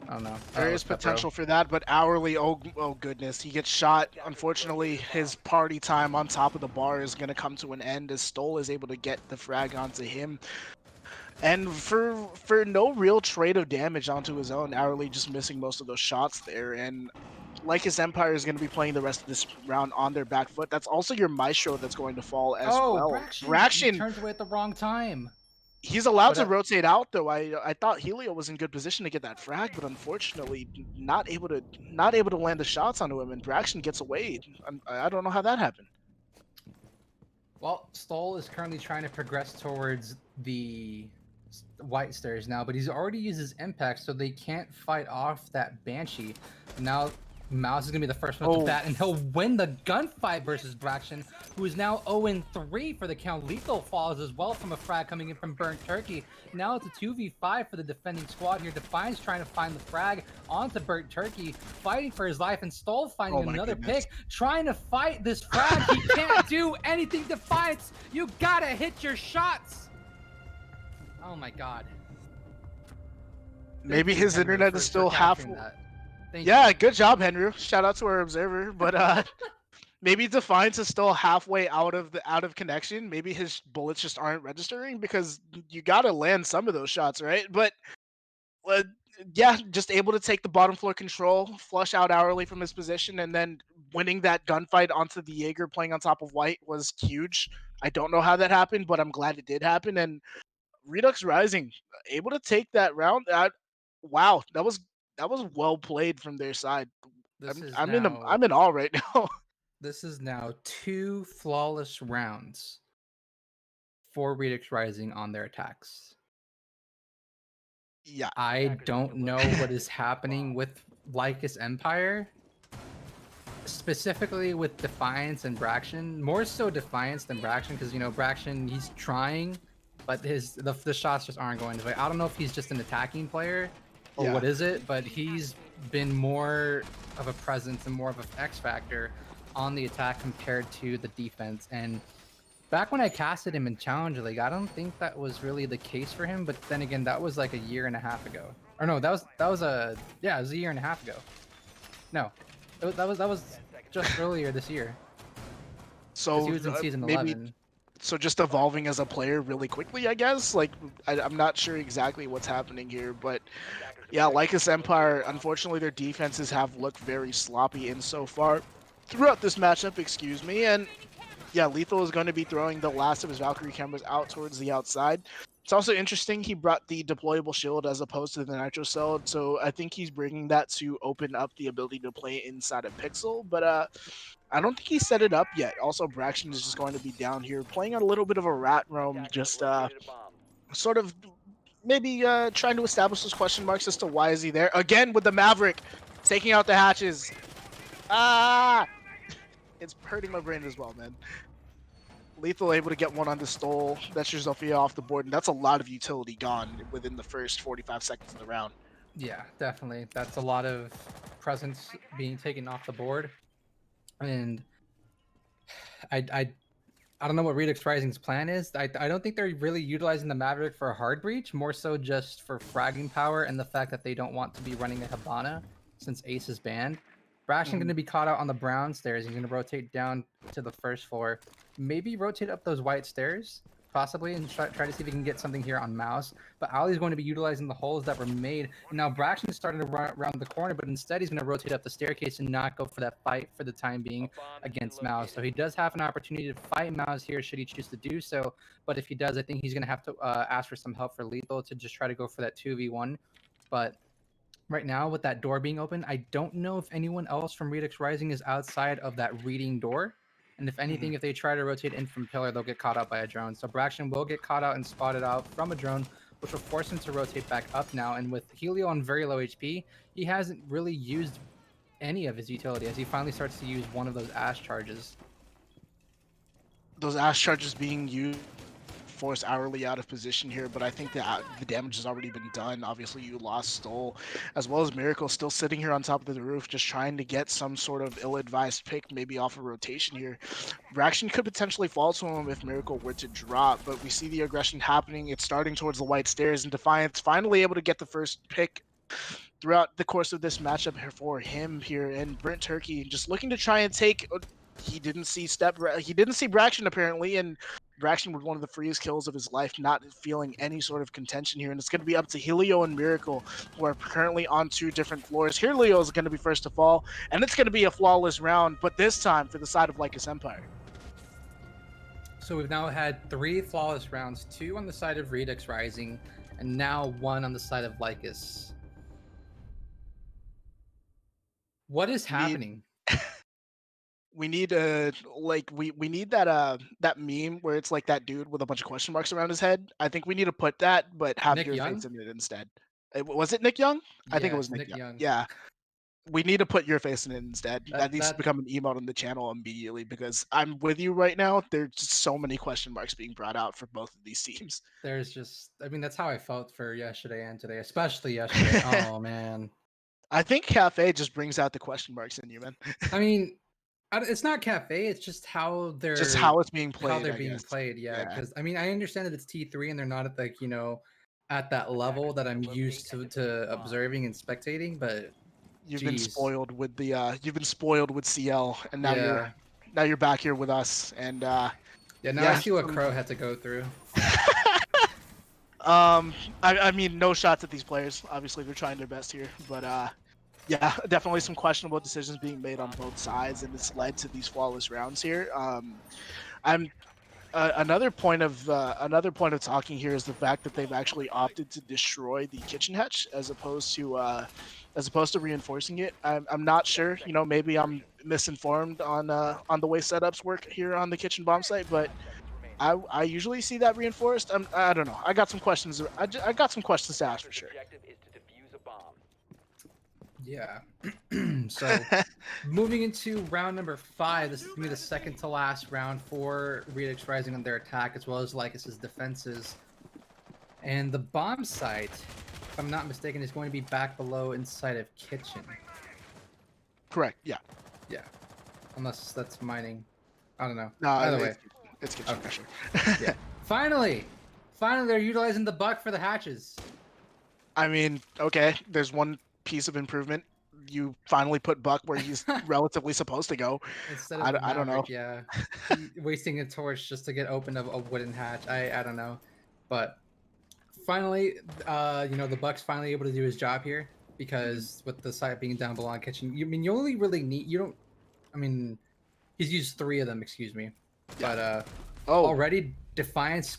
I don't know. There is potential for that, but Hourly, oh goodness, he gets shot. Unfortunately, his party time on top of the bar is going to come to an end as Stoll is able to get the frag onto him. And for no real trade of damage onto his own, Hourly just missing most of those shots there. And Lycus Empire is going to be playing the rest of this round on their back foot. That's also your Maestro that's going to fall as well. Braxton turns away at the wrong time. He's allowed But, to rotate out though. I thought Helio was in good position to get that frag, but unfortunately not able to land the shots onto him, and Braxton gets away. I don't know how that happened. Well, Stoll is currently trying to progress towards the White Stairs now, but he's already used his impact, so they can't fight off that Banshee. Now Mouse is going to be the first one to bat, and he'll win the gunfight versus Braxton, who is now 0-3 for the count. Lethal falls as well from a frag coming in from Burnt Turkey. Now it's a 2v5 for the defending squad here. Defiance trying to find the frag onto Burnt Turkey, fighting for his life, and Stoll finding another pick, trying to fight this frag. He can't do anything. Defiance, you gotta hit your shots. Oh my god. Maybe his internet is still half. Thank yeah, you. good job, Henry. Shout out to our observer. But maybe Defiance is still halfway out of connection. Maybe his bullets just aren't registering, because you gotta land some of those shots, right? But yeah, just able to take the bottom floor control, flush out Hourly from his position, and then winning that gunfight onto the Jaeger playing on top of White was huge. I don't know how that happened, but I'm glad it did happen. And Redux Rising able to take that round. Wow, that was well played from their side. I'm in awe right now. This is now 2 flawless rounds for Redux Rising on their attacks. Yeah, I don't know what is happening with Lycus Empire, specifically with Defiance and Braxton. More so Defiance than Braxton, because Braxton, he's trying, but the shots just aren't going his way. I don't know if he's just an attacking player or what is it, but he's been more of a presence and more of an X factor on the attack compared to the defense. And back when I casted him in Challenger League, I don't think that was really the case for him. But then again, that was like a year and a half ago. Or no, it was a year and a half ago. No, that was just earlier this year. So he was in season 11. So just evolving as a player really quickly, I guess. Like I'm not sure exactly what's happening here, but yeah, Lycus Empire, unfortunately their defenses have looked very sloppy in so far throughout this matchup, excuse me. And yeah, Lethal is going to be throwing the last of his Valkyrie cameras out towards the outside. It's also interesting he brought the deployable shield as opposed to the nitro cell, so I think he's bringing that to open up the ability to play inside a pixel, but I don't think he set it up yet. Also, Braxton is just going to be down here playing a little bit of a rat roam, just sort of maybe trying to establish those question marks as to why is he there. Again with the Maverick, taking out the hatches. It's hurting my brain as well, man. Lethal able to get one on the Stoll. That's your Zofia off the board, and that's a lot of utility gone within the first 45 seconds of the round. Yeah, definitely. That's a lot of presence being taken off the board. And I don't know what Redux Rising's plan is. I don't think they're really utilizing the Maverick for a hard breach, more so just for fragging power and the fact that they don't want to be running a Hibana since Ace is banned. Braxton going to be caught out on the brown stairs. He's going to rotate down to the first floor. Maybe rotate up those white stairs, possibly, and try to see if he can get something here on Mouse. But Ali's going to be utilizing the holes that were made. And now Braxton is starting to run around the corner, but instead he's going to rotate up the staircase and not go for that fight for the time being against Mouse. So he does have an opportunity to fight Mouse here should he choose to do so. But if he does, I think he's going to have to ask for some help for Lethal to just try to go for that 2v1. But right now, with that door being open, I don't know if anyone else from Redux Rising is outside of that reading door. And if anything, if they try to rotate in from pillar, they'll get caught out by a drone. So Braxton will get caught out and spotted out from a drone, which will force him to rotate back up now. And with Helio on very low HP, he hasn't really used any of his utility as he finally starts to use one of those Ash charges. Those Ash charges being used force Hourly out of position here, but I think that the damage has already been done. Obviously, you lost Stole, as well as Miracle still sitting here on top of the roof, just trying to get some sort of ill-advised pick, maybe off a rotation here. Braxton could potentially fall to him if Miracle were to drop, but we see the aggression happening. It's starting towards the white stairs, and Defiance finally able to get the first pick throughout the course of this matchup for him here, and Burnt Turkey just looking to try and take. He didn't see Braxton apparently, and Braxton with one of the freest kills of his life, not feeling any sort of contention here. And it's going to be up to Helio and Miracle, who are currently on 2 different floors. Helio is going to be first to fall, and it's going to be a flawless round, but this time for the side of Lycus Empire. So we've now had 3 flawless rounds, 2 on the side of Redux Rising, and now 1 on the side of Lycus. What is happening? We need we need that meme where it's like that dude with a bunch of question marks around his head. I think we need to put that, but have Nick your Young? face in it instead. Was it Nick Young? I think it was Nick Young. Yeah. We need to put your face in it instead. That needs to become an emote on the channel immediately, because I'm with you right now. There's just so many question marks being brought out for both of these teams. There's just, I mean, that's how I felt for yesterday and today, especially yesterday. Oh, man. I think Kafe just brings out the question marks in you, man. I mean, it's not Kafe. It's just how they're just how it's being played. How they're being played, yeah. Because I mean, I understand that it's T3 and they're not at like at that level that I'm used to observing and spectating. But you've been spoiled with the you've been spoiled with CL, and now you're back here with us. And I see what Crow had to go through. I mean, no shots at these players. Obviously, they're trying their best here, but yeah, definitely some questionable decisions being made on both sides, and it's led to these flawless rounds here. Another point of talking here is the fact that they've actually opted to destroy the kitchen hatch as opposed to reinforcing it. I'm not sure. Maybe I'm misinformed on the way setups work here on the kitchen bomb site, but I usually see that reinforced. I don't know. I got some questions. I got some questions to ask for sure. Yeah. So moving into round number 5, this is gonna be the second to last round for Redux Rising on their attack as well as Lycus's defenses. And the bomb site, if I'm not mistaken, is going to be back below inside of kitchen. Correct. Yeah. Yeah. Unless that's mining. I don't know. No, either way. It's kitchen for sure. Yeah. Finally, they're utilizing the buck for the hatches. I mean, okay, there's one piece of improvement. You finally put Buck where he's relatively supposed to go. Instead of I don't know. Yeah, wasting a torch just to get open of a wooden hatch. I don't know, but finally, the Buck's finally able to do his job here, because with the site being down below on kitchen, you only really need he's used 3 of them. Excuse me, but already Defiance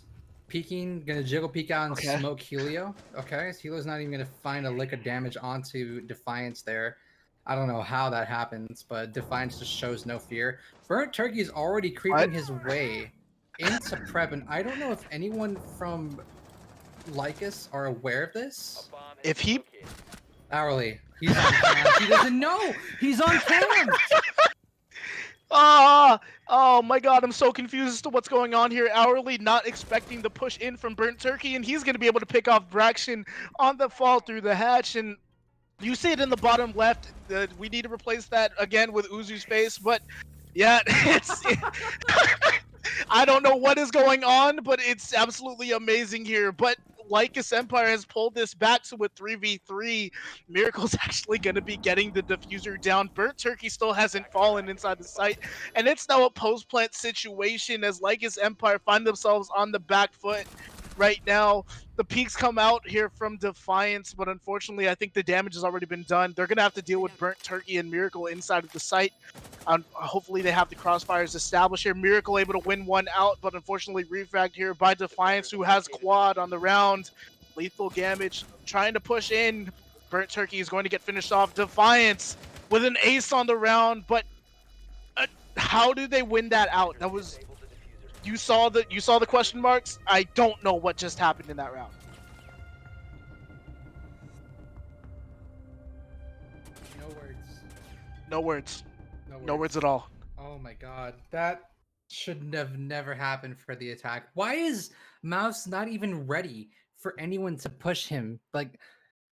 peeking, gonna jiggle peek out and smoke Helio. Okay, so Helio's not even gonna find a lick of damage onto Defiance there. I don't know how that happens, but Defiance just shows no fear. Burnt Turkey is already creeping his way into prep, and I don't know if anyone from Lycus are aware of this. If he Hourly, he's on cam. He doesn't know. He's on cam. Oh my god, I'm so confused as to what's going on here. Hourly not expecting the push in from Burnt Turkey, and he's going to be able to pick off Braxton on the fall through the hatch. And you see it in the bottom left. We need to replace that again with Uzu's face, but yeah, I don't know what is going on, but it's absolutely amazing here. But Lycus Empire has pulled this back to a 3v3. Miracle's actually going to be getting the diffuser down. Burnt Turkey still hasn't fallen inside the site, and it's now a post-plant situation as Lycus Empire find themselves on the back foot right now. The peaks come out here from Defiance, but unfortunately, I think the damage has already been done. They're going to have to deal with Burnt Turkey and Miracle inside of the site. Hopefully they have the crossfires established here. Miracle able to win one out, but unfortunately refragged here by Defiance, who has quad on the round. Lethal Damage trying to push in. Burnt Turkey is going to get finished off. Defiance with an ace on the round, but how do they win that out? That was you saw the question marks. I don't know what just happened in that round. No words. No words. No No words at all. Oh my god, that should have never happened for the attack. Why is Mouse not even ready for anyone to push him? Like,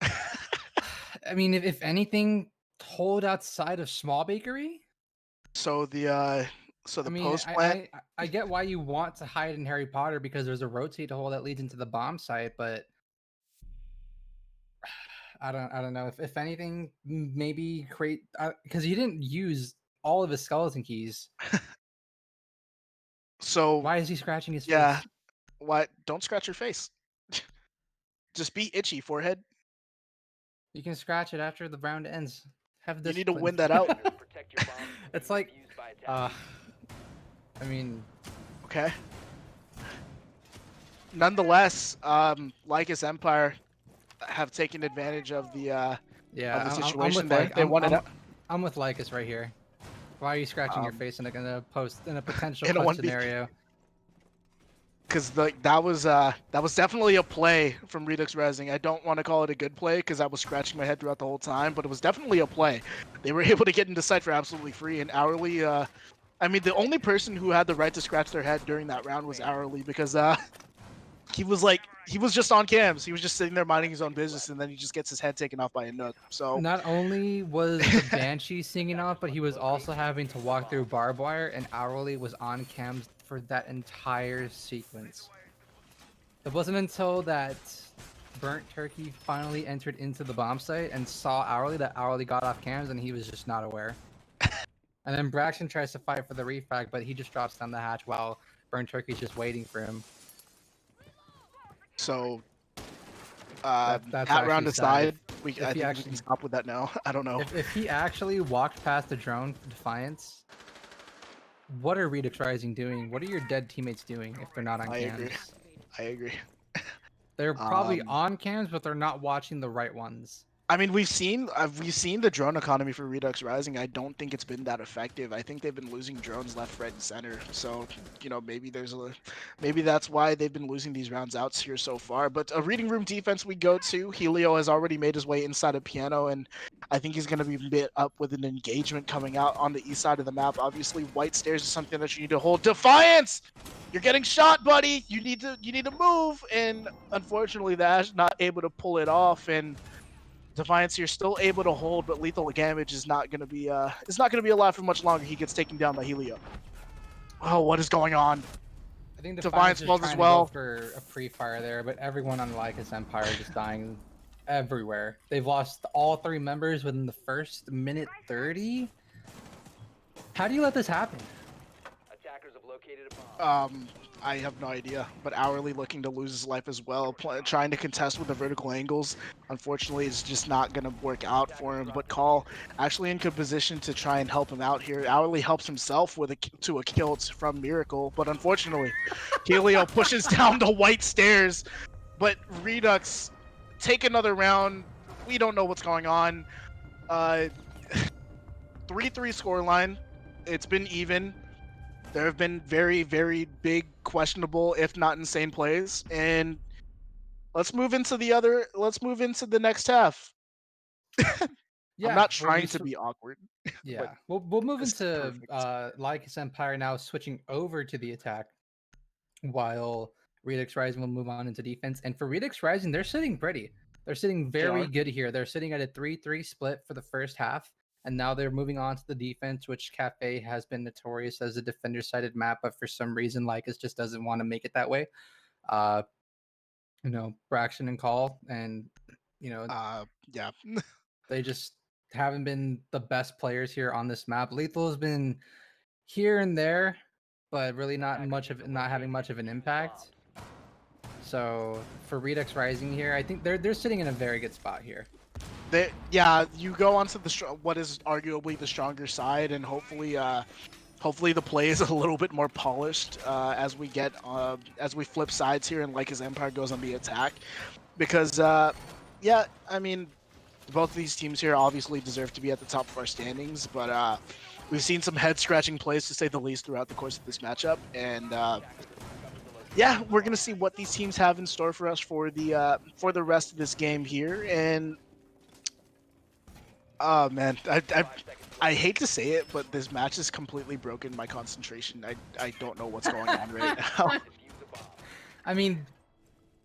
I mean, if anything, hold outside of Small Bakery. So the I mean, post plant. I get why you want to hide in Harry Potter because there's a rotate hole that leads into the bomb site, but I don't know. If anything, maybe create because he didn't use all of his skeleton keys. So Why is he scratching his yeah, face? why don't scratch your face? Just be itchy, forehead. You can scratch it after the round ends. Have You this. need to win that out. Protect your bombs from It's being like, defused by attackers. I mean, Okay. Nonetheless, Lycus Empire have taken advantage of the yeah, of the I'm situation with there. like, They won it out I'm with Lycus right here. Why are you scratching your face in a potential in a clutch 1v. scenario? Because that was definitely a play from Redux Rising. I don't want to call it a good play because I was scratching my head throughout the whole time, but it was definitely a play. They were able to get into site for absolutely free, and Hourly. I mean, the only person who had the right to scratch their head during that round was Hourly because he was just on cams. He was just sitting there minding his own business, and then he just gets his head taken off by a nook. So Not only was the Banshee singing off, but he was also having to walk through barbed wire, and Hourly was on cams for that entire sequence. It wasn't until that Burnt Turkey finally entered into the bomb site and saw Hourly that Hourly got off cams, and he was just not aware. And then Braxton tries to fight for the refrag, but he just drops down the hatch while Burnt Turkey's just waiting for him. So That's that actually round sad. aside, I think we can stop with that now. I don't know. If he actually walked past the drone for Defiance, what are Redux Rising doing? What are your dead teammates doing if they're not on I cams? agree. I agree. They're probably on cams, but they're not watching the right ones. I mean, we've seen the drone economy for Redux Rising. I don't think it's been that effective. I think they've been losing drones left, right, and center. So, maybe maybe that's why they've been losing these rounds out here so far. But a reading room defense we go to. Helio has already made his way inside of Piano, and I think he's going to be bit up with an engagement coming out on the east side of the map. Obviously, white stairs is something that you need to hold. Defiance! You're getting shot, buddy. You need to move, and unfortunately, the Ash not able to pull it off. And Defiance, you're still able to hold, but lethal damage is not going to be alive for much longer. He gets taken down by Helio. Oh, what is going on? I think Defiance is falls trying as to well. go for a pre-fire there, but everyone on Lycus Empire is just dying everywhere. They've lost all 3 members within the first minute 30. How do you let this happen? Attackers have located a bomb. I have no idea, but Hourly looking to lose his life as well, trying to contest with the vertical angles. Unfortunately, it's just not going to work out for him, but Call actually in good position to try and help him out here. Hourly helps himself with a kill from Miracle, but unfortunately, Helio pushes down the white stairs, but Redux take another round. We don't know what's going on. 3-3 scoreline. It's been even. There have been very, very big, questionable, if not insane plays. And let's move into the next half. Yeah, I'm not trying to be awkward. Yeah, we'll move this is into perfect. Lycus Empire now, switching over to the attack, while Redux Rising will move on into defense. And for Redux Rising, they're sitting pretty. They're sitting very good here. They're sitting at a 3-3 split for the first half, and now they're moving on to the defense, which Kafe has been notorious as a defender-sided map, but for some reason, Lycus just doesn't want to make it that way. you know, Braxton and Call, and you know, Yeah. they just haven't been the best players here on this map. Lethal has been here and there, but really not having much of an impact. So for Redux Rising here, I think they're sitting in a very good spot here. Yeah, you go onto what is arguably the stronger side, and hopefully the play is a little bit more polished as we flip sides here and Lycus Empire goes on the attack, because yeah, I mean, both of these teams here obviously deserve to be at the top of our standings, but we've seen some head scratching plays to say the least throughout the course of this matchup, and yeah, we're gonna see what these teams have in store for us for the rest of this game here. And oh man, I hate to say it, but this match has completely broken my concentration. I don't know what's going on right now. I mean,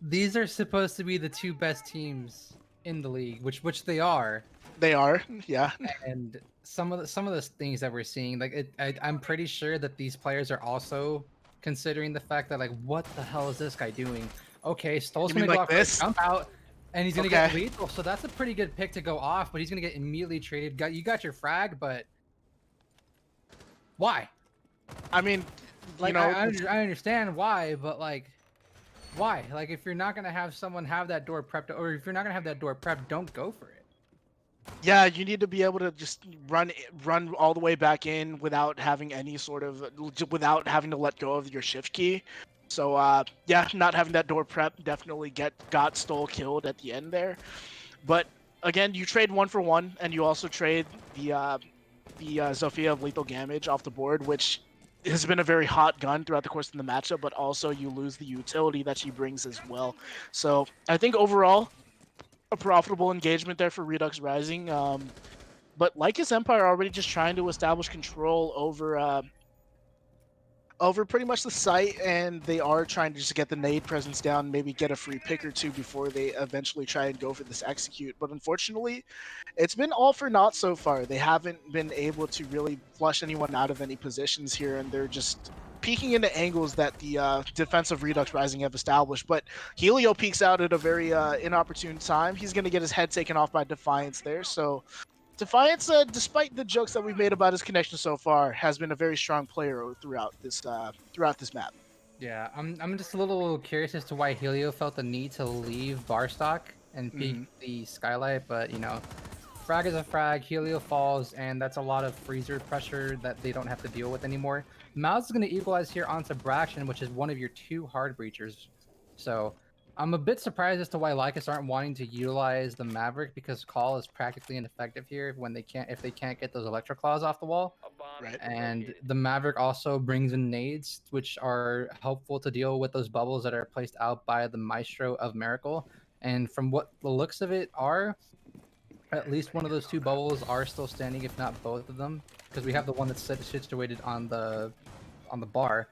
these are supposed to be the two best teams in the league, which they are. They are, yeah. And some of the things that we're seeing, like I'm pretty sure that these players are also considering the fact that, like, what the hell is this guy doing? Okay, Stoll's You gonna mean go like off for a this? jump out, and he's gonna get Okay. lethal. So that's a pretty good pick to go off, but he's gonna get immediately traded. You got your frag, but why? I mean, Like, you know, I understand why, but like, why? Like, if you're not gonna have someone have that door prepped, or if you're not gonna have that door prepped, don't go for it. yeah, you need to be able to just run all the way back in without having any sort of without having to let go of your shift key. So yeah, not having that door prep definitely got Stoll killed at the end there. But again, you trade 1-for-1, and you also trade the Zofia of Lethal Damage off the board, which has been a very hot gun throughout the course of the matchup, but also you lose the utility that she brings as well. So I think overall, a profitable engagement there for Redux Rising. But Lycus Empire already just trying to establish control over pretty much the site, and they are trying to just get the nade presence down, maybe get a free pick or two before they eventually try and go for this execute. But unfortunately, it's been all for naught so far. They haven't been able to really flush anyone out of any positions here, and they're just peeking into angles that the defensive Redux Rising have established. But Helio peeks out at a very inopportune time. He's going to get his head taken off by Defiance there, so Defiance, despite the jokes that we've made about his connection so far, has been a very strong player throughout this map. Yeah, I'm just a little curious as to why Helio felt the need to leave Barstock and peek the skylight, but you know, frag is a frag, Helio falls, and that's a lot of freezer pressure that they don't have to deal with anymore. Mouse is going to equalize here onto Braxton, which is one of your two hard breachers. So I'm a bit surprised as to why Lycus aren't wanting to utilize the Maverick, because Call is practically ineffective here if they can't get those Electro Claws off the wall. Right. And the Maverick also brings in nades, which are helpful to deal with those bubbles that are placed out by the Maestro of Miracle. And from what the looks of it are, at least one of those two bubbles are still standing, if not both of them, because we have the one that's situated on the bar.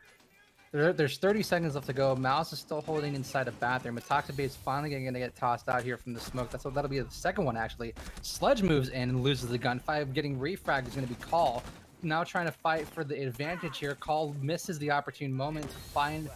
There's 30 seconds left to go. Mouse is still holding inside a bathroom. Metaxabe is finally going to get tossed out here from the smoke. That'll be the second one, actually. Sledge moves in and loses the gun. 5 getting refragged is going to be Call. Now trying to fight for the advantage here. Call misses the opportune moment to find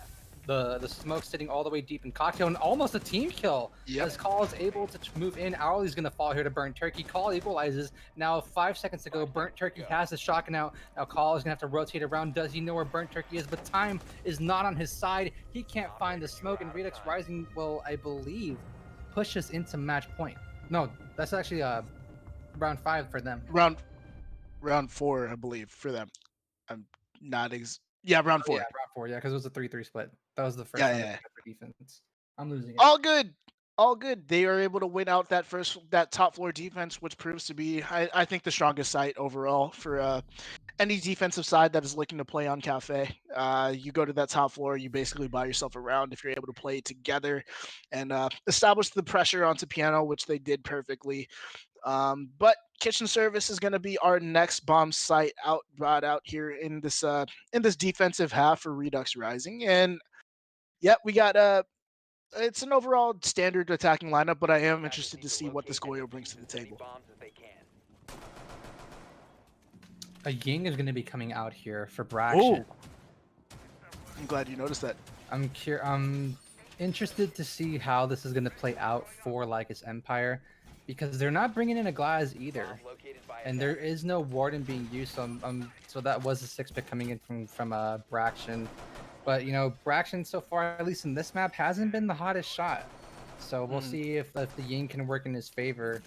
the smoke sitting all the way deep in Cocktail, and almost a team kill. Yep. As Call is able to move in. Owlie's going to fall here to Burnt Turkey. Call equalizes. Now 5 seconds to go. Burnt Turkey has the shotgun out. Now Call is going to have to rotate around. Does he know where Burnt Turkey is? But time is not on his side. He can't find the smoke, and Redux Rising will, I believe, push us into match point. No, that's actually round 5 for them. Round 4, I believe, for them. I'm not yeah, round 4. Yeah, round 4. Yeah, because it was a 3-3 split. That was the first Yeah, round yeah. for defense. I'm losing it. All good. All good. They are able to win out that top floor defense, which proves to be, I think, the strongest site overall for any defensive side that is looking to play on Kafe. You go to that top floor, you basically buy yourself a round if you're able to play together and establish the pressure onto Piano, which they did perfectly. But Kitchen Service is going to be our next bomb site brought out here in this defensive half for Redux Rising. And yeah, we got it's an overall standard attacking lineup, but I am interested to see what this Goyo brings to the table. A Ying is going to be coming out here for Braxton. I'm glad you noticed that. I'm interested to see how this is going to play out for Lycus Empire, because they're not bringing in a Glaz either, Bomb located by and there attackers. is no Warden being used. So that was a 6-pick coming in from Braxton, but Braxton so far, at least in this map, hasn't been the hottest shot. So we'll see if the Ying can work in his favor.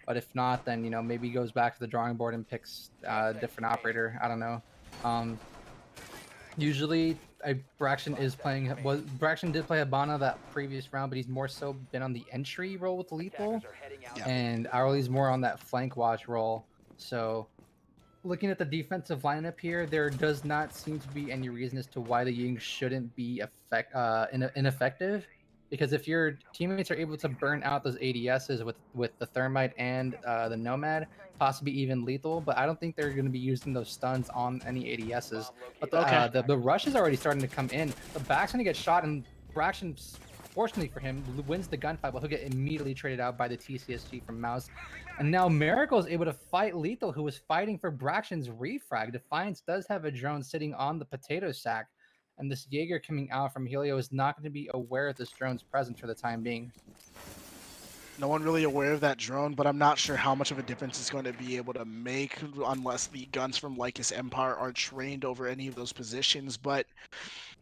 But if not, then maybe he goes back to the drawing board and picks a different operator. I don't know. Usually, Braxton did play Habana that previous round, but he's more so been on the entry role with lethal, Attackers are heading out. Yeah. and Arley's more on that flank watch role. So, looking at the defensive lineup here, there does not seem to be any reason as to why the Ying shouldn't be ineffective. Because if your teammates are able to burn out those ADSs with the Thermite and the Nomad, possibly even lethal, but I don't think they're going to be using those stuns on any ADSs. But the rush is already starting to come in. The back's going to get shot, and Braxton, fortunately for him, wins the gunfight, but he'll get immediately traded out by the TCSG from Mouse. And now Miracle is able to fight Lethal, who was fighting for Braxton's refrag. Defiance does have a drone sitting on the potato sack, and this Jaeger coming out from Helio is not going to be aware of this drone's presence for the time being. No one really aware of that drone, but I'm not sure how much of a difference it's going to be able to make unless the guns from Lycus Empire are trained over any of those positions. But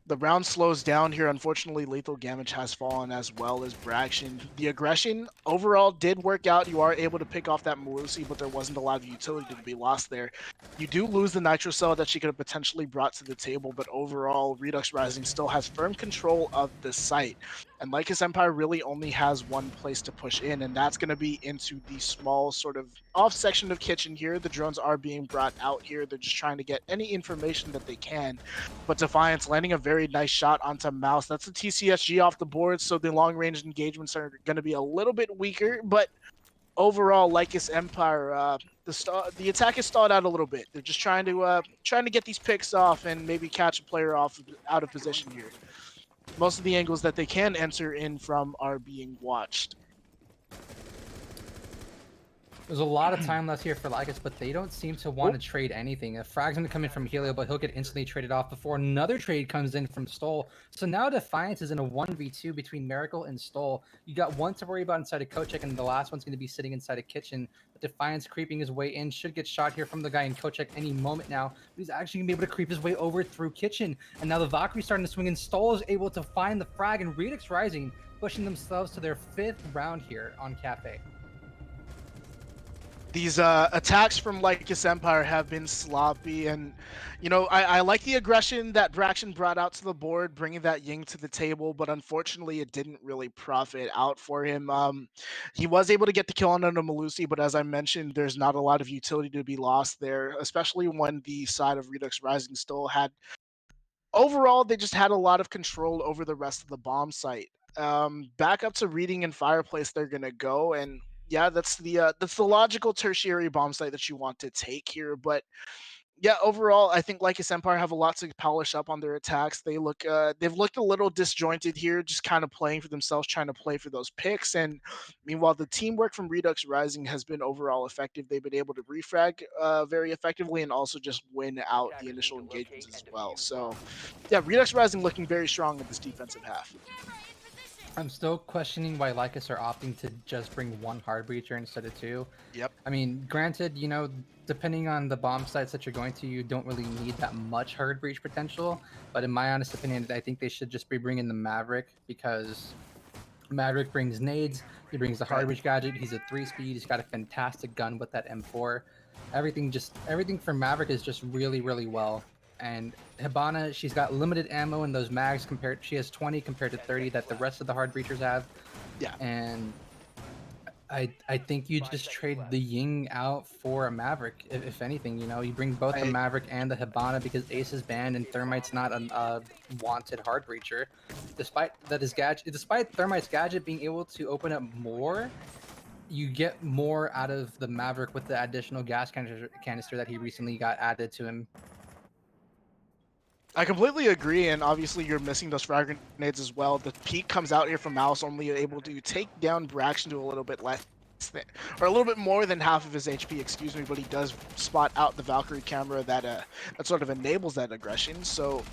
the round slows down here. Unfortunately, Lethal Damage has fallen as well as Braxton. The aggression overall did work out. You are able to pick off that Malusi, but there wasn't a lot of utility to be lost there. You do lose the Nitro Cell that she could have potentially brought to the table, but overall, Redux Rising still has firm control of the site. And Lycus Empire really only has one place to push in, and that's going to be into the small sort of off section of kitchen here. The drones are being brought out here. They're just trying to get any information that they can. But Defiance landing a very nice shot onto Mouse. That's a TCSG off the board, so the long-range engagements are going to be a little bit weaker. But overall, Lycus Empire, the attack is stalled out a little bit. They're just trying to get these picks off and maybe catch a player out of position here. Most of the angles that they can enter in from are being watched. There's a lot of time left here for Lycus, but they don't seem to want to trade anything. A frag's going to come in from Helio, but he'll get instantly traded off before another trade comes in from Stoll. So now Defiance is in a 1v2 between Miracle and Stoll. You got one to worry about inside of Kochek, and the last one's going to be sitting inside a kitchen. But Defiance creeping his way in, should get shot here from the guy in Kochek any moment now. But he's actually going to be able to creep his way over through kitchen. And now the Valkyrie's starting to swing, and Stoll is able to find the frag, and Redux Rising pushing themselves to their 5th round here on Kafe. These attacks from Lycus Empire have been sloppy, and I like the aggression that Braxton brought out to the board, bringing that Ying to the table, but unfortunately it didn't really profit out for him. He was able to get the kill on Malusi, but as I mentioned, there's not a lot of utility to be lost there, especially when the side of Redux Rising still had... Overall, they just had a lot of control over the rest of the bomb site. Back up to Reading and Fireplace they're going to go, and yeah, that's the logical tertiary bomb site that you want to take here. But yeah, overall, I think Lycus Empire have a lot to polish up on their attacks. They've looked a little disjointed here, just kind of playing for themselves, trying to play for those picks. And meanwhile, the teamwork from Redux Rising has been overall effective. They've been able to refrag very effectively and also just win out the initial engagements as well. So yeah, Redux Rising looking very strong in this defensive half. I'm still questioning why Lycus are opting to just bring one hard breacher instead of 2. Yep. I mean, granted, depending on the bomb sites that you're going to, you don't really need that much hard breach potential. But in my honest opinion, I think they should just be bringing the Maverick, because Maverick brings nades, he brings the hard breach gadget, he's a 3-speed, he's got a fantastic gun with that M4. Everything for Maverick is just really, really well. And Hibana, she's got limited ammo in those mags she has 20 compared to 30 that the rest of the hard breachers have. Yeah. And I think you just trade the Ying out for a Maverick, if anything. You bring both the Maverick and the Hibana, because Ace is banned and Thermite's not a wanted hard breacher. Despite Thermite's gadget being able to open up more, you get more out of the Maverick with the additional gas canister that he recently got added to him. I completely agree, and obviously you're missing those frag grenades as well. The peak comes out here from Mouse, only able to take down Braxton to a little bit less than, or a little bit more than half of his HP, excuse me, but he does spot out the Valkyrie camera that sort of enables that aggression. So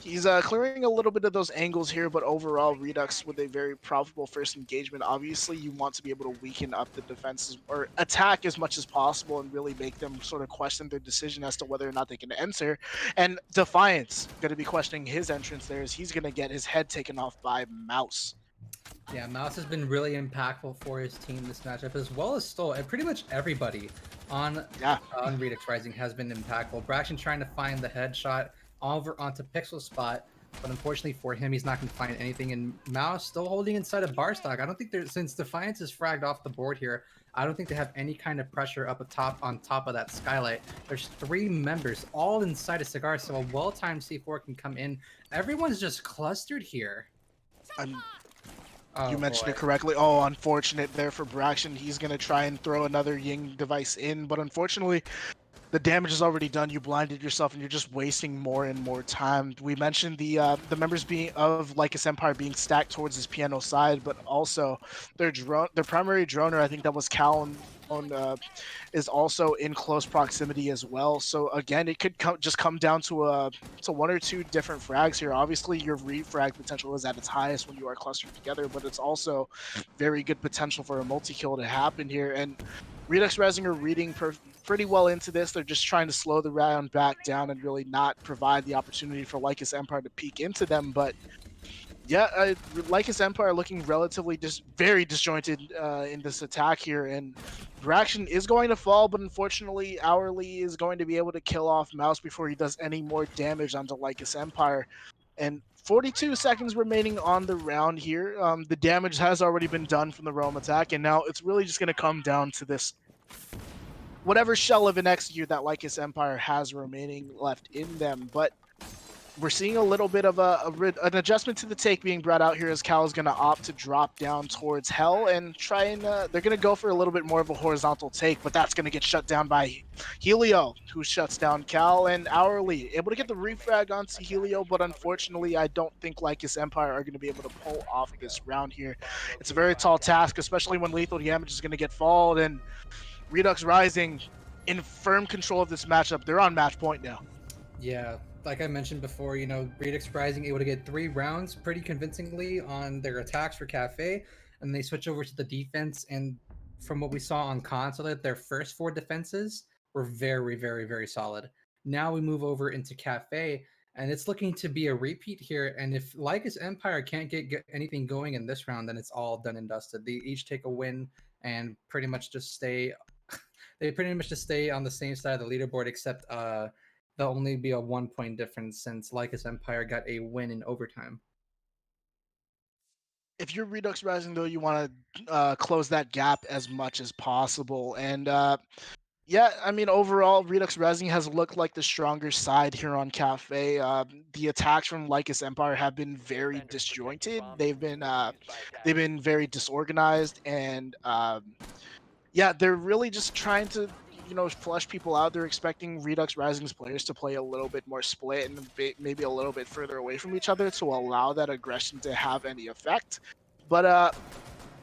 He's clearing a little bit of those angles here, but overall, Redux with a very profitable first engagement. Obviously, you want to be able to weaken up the defenses or attack as much as possible and really make them sort of question their decision as to whether or not they can enter. And Defiance going to be questioning his entrance there as he's going to get his head taken off by Mouse. Yeah, Mouse has been really impactful for his team this matchup, as well as Stoll, and pretty much everybody on Redux Rising has been impactful. Braxton trying to find the headshot over onto Pixel Spot, but unfortunately for him, he's not going to find anything. And Mouse still holding inside a bar stock. I don't think since Defiance is fragged off the board here, I don't think they have any kind of pressure up atop on top of that skylight. There's 3 members all inside a cigar, so a well-timed C4 can come in. Everyone's just clustered here. You mentioned it correctly. Oh, unfortunate there for Braxton. He's going to try and throw another Ying device in, but unfortunately, the damage is already done. You blinded yourself, and you're just wasting more and more time. We mentioned the members of Lycus Empire being stacked towards his piano side, but also their primary droner, I think that was Cal, is also in close proximity as well. So again, it could just come down to 1 or 2 different frags here. Obviously, your refrag potential is at its highest when you are clustered together, but it's also very good potential for a multi-kill to happen here. And Redux Rising are reading pretty well into this. They're just trying to slow the round back down and really not provide the opportunity for Lycus Empire to peek into them. But yeah, Lycus Empire looking relatively very disjointed in this attack here, and Braxton is going to fall, but unfortunately, Hourly is going to be able to kill off Mouse before he does any more damage onto Lycus Empire. And 42 seconds remaining on the round here. The damage has already been done from the roam attack, and now it's really just going to come down to this whatever shell of an execute that Lycus Empire has remaining left in them. But we're seeing a little bit of an adjustment to the take being brought out here as Cal is going to opt to drop down towards Hell and try and they're going to go for a little bit more of a horizontal take, but that's going to get shut down by Helio, who shuts down Cal, and Hourly able to get the refrag onto Helio, but unfortunately I don't think Lycus Empire are going to be able to pull off this round here. It's a very tall task, especially when lethal damage is going to get followed, and Redux Rising in firm control of this matchup. They're on match point now. Yeah, like I mentioned before, you know, Redux Rising able to get 3 rounds pretty convincingly on their attacks for Kafe, and they switch over to the defense. And from what we saw on Consulate, their first 4 defenses were very, very, very solid. Now we move over into Kafe, and it's looking to be a repeat here. And if Lycus Empire can't get anything going in this round, then it's all done and dusted. They each take a win and pretty much just stay. They pretty much just stay on the same side of the leaderboard, except there'll only be a 1-point difference since Lycus Empire got a win in overtime. If you're Redux Rising, though, you want to close that gap as much as possible. And yeah, I mean, overall, Redux Rising has looked like the stronger side here on Kafe. The attacks from Lycus Empire have been very disjointed. They've been very disorganized, and yeah, they're really just trying to, flush people out. They're expecting Redux Rising's players to play a little bit more split and maybe a little bit further away from each other to allow that aggression to have any effect. But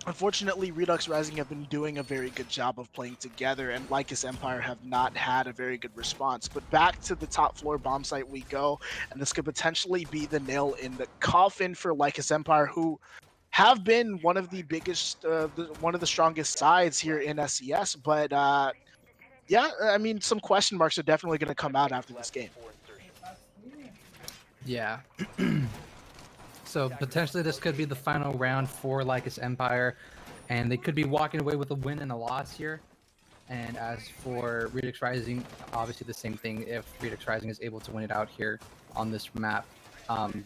unfortunately, Redux Rising have been doing a very good job of playing together, and Lycus Empire have not had a very good response. But back to the top floor bomb site we go, and this could potentially be the nail in the coffin for Lycus Empire, who have been one of the biggest, one of the strongest sides here in SCS. But yeah, I mean, some question marks are definitely going to come out after this game. Yeah. So potentially this could be the final round for Lycus Empire, and they could be walking away with a win and a loss here. And as for Redux Rising, obviously the same thing if Redux Rising is able to win it out here on this map.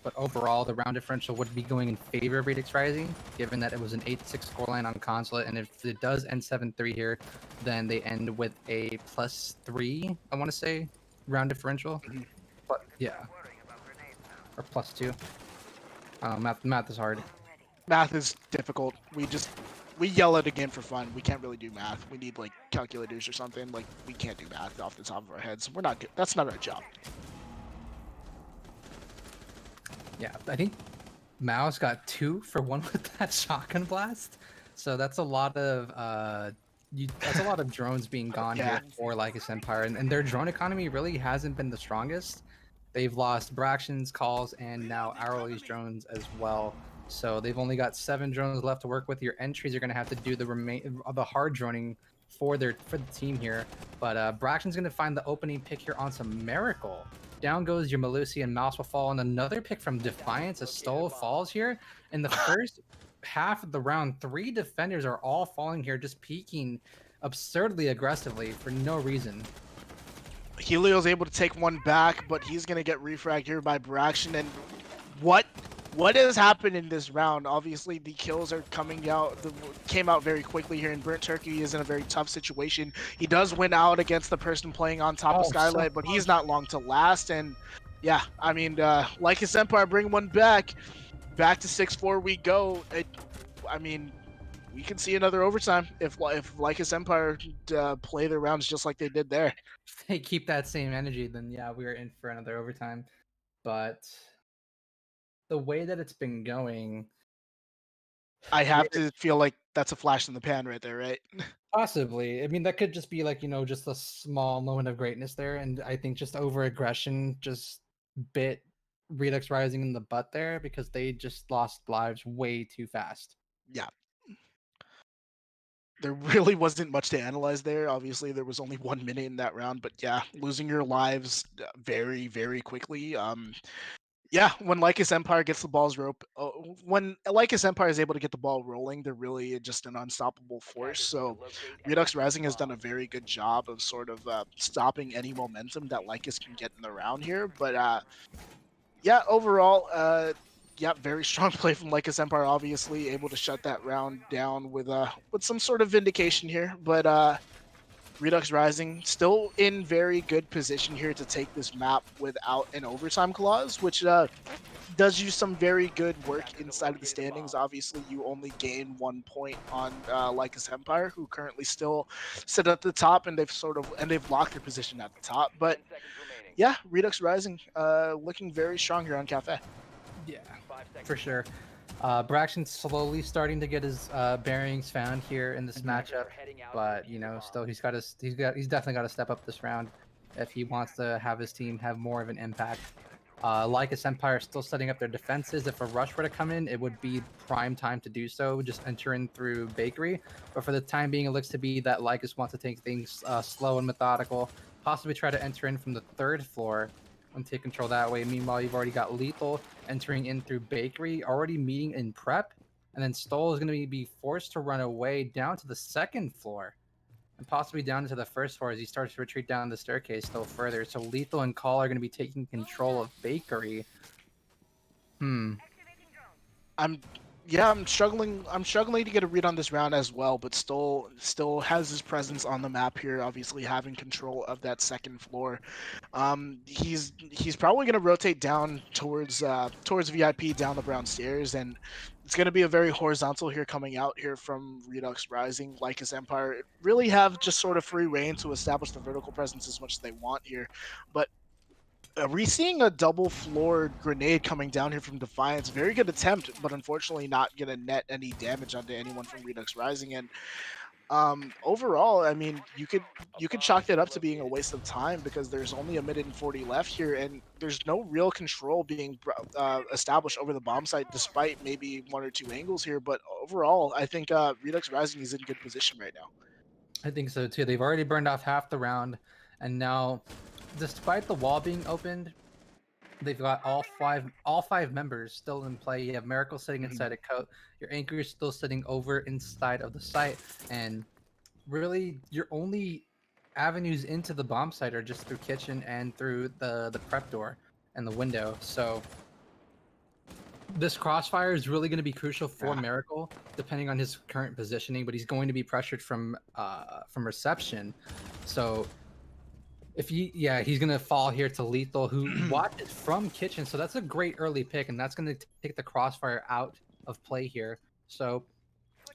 But overall, the round differential would be going in favor of Redux Rising, given that it was an 8-6 scoreline on Consulate. And if it does end 7-3 here, then they end with a +3, I want to say, round differential. But yeah, or +2. Math is hard. Math is difficult. We yell at a game for fun. We can't really do math. We need like calculators or something. Like, we can't do math off the top of our heads. We're not good. That's not our job. Yeah, I think Mao's got 2 for 1 with that shotgun blast. So that's a lot of that's a lot of drones being gone here for Lycus Empire, and their drone economy really hasn't been the strongest. They've lost Braction's calls and now Hourly's drones as well. So they've only got 7 drones left to work with. Your entries are going to have to do the hard droning for the team here. But Braction's going to find the opening pick here on some Miracle. Down goes your Melusi, and Mouse will fall. And another pick from Defiance as Stoll falls here. In the first half of the round, 3 defenders are all falling here, just peeking absurdly aggressively for no reason. Helio's able to take one back, but he's gonna get refragged here by Braxton. And what has happened in this round? Obviously, the kills are came out very quickly here, and Burnt Turkey is in a very tough situation. He does win out against the person playing on top of Skylight, but he's not long to last. And yeah, I mean, Lycus Empire bring one back to 6-4 we go. I mean, we can see another overtime if Lycus Empire play their rounds just like they did there. If they keep that same energy, then yeah, we're in for another overtime. But the way that it's been going, I have to feel like that's a flash in the pan right there, right? possibly. I mean, that could just be like, just a small moment of greatness there. And I think just over aggression just bit Redux Rising in the butt there because they just lost lives way too fast. Yeah. There really wasn't much to analyze there. Obviously, there was only 1 minute in that round, but yeah, losing your lives very, very quickly. Yeah, when Lycus Empire gets the balls when Lycus Empire is able to get the ball rolling, they're really just an unstoppable force. So Redux Rising has done a very good job of sort of stopping any momentum that Lycus can get in the round here. But yeah, overall, yeah, very strong play from Lycus Empire. Obviously, able to shut that round down with some sort of vindication here. But Redux Rising still in very good position here to take this map without an overtime clause, which does you some very good work inside of the standings. Obviously, you only gain 1 point on Lycus Empire, who currently still sit at the top, and they've locked their position at the top. But yeah, Redux Rising looking very strong here on Kafe. Yeah, for sure. Braxton's slowly starting to get his bearings found here in this matchup, but still he's definitely got to step up this round if he wants to have his team have more of an impact. Lycus Empire still setting up their defenses. If a rush were to come in, it would be prime time to do so. Just enter in through Bakery, but for the time being, it looks to be that Lycus wants to take things slow and methodical. Possibly try to enter in from the 3rd floor and take control that way. Meanwhile, you've already got Lethal entering in through Bakery, already meeting in prep, and then Stoll is going to be forced to run away down to the 2nd floor and possibly down to the 1st floor as he starts to retreat down the staircase still further. So Lethal and Call are going to be taking control of Bakery. I'm struggling to get a read on this round as well, but still has his presence on the map here, obviously having control of that 2nd floor. He's probably going to rotate down towards VIP down the brown stairs, and it's going to be a very horizontal here coming out here from Redux Rising. Lycus Empire really have just sort of free reign to establish the vertical presence as much as they want here, but we're seeing a double floor grenade coming down here from Defiance. Very good attempt, but unfortunately not going to net any damage onto anyone from Redux Rising. And overall, I mean, you could chalk that up to being a waste of time because there's only 1:40 left here, and there's no real control being established over the bomb site, despite maybe 1 or 2 angles here. But overall, I think Redux Rising is in good position right now. I think so too. They've already burned off half the round, and now, despite the wall being opened, they've got all five members still in play. You have Miracle sitting inside a coat. Your anchor is still sitting over inside of the site, and really your only avenues into the bomb site are just through kitchen and through the prep door and the window. So this crossfire is really going to be crucial for Miracle, depending on his current positioning. But he's going to be pressured from reception. So if he's gonna fall here to Lethal, who watches from kitchen. So that's a great early pick, and that's gonna take the crossfire out of play here. So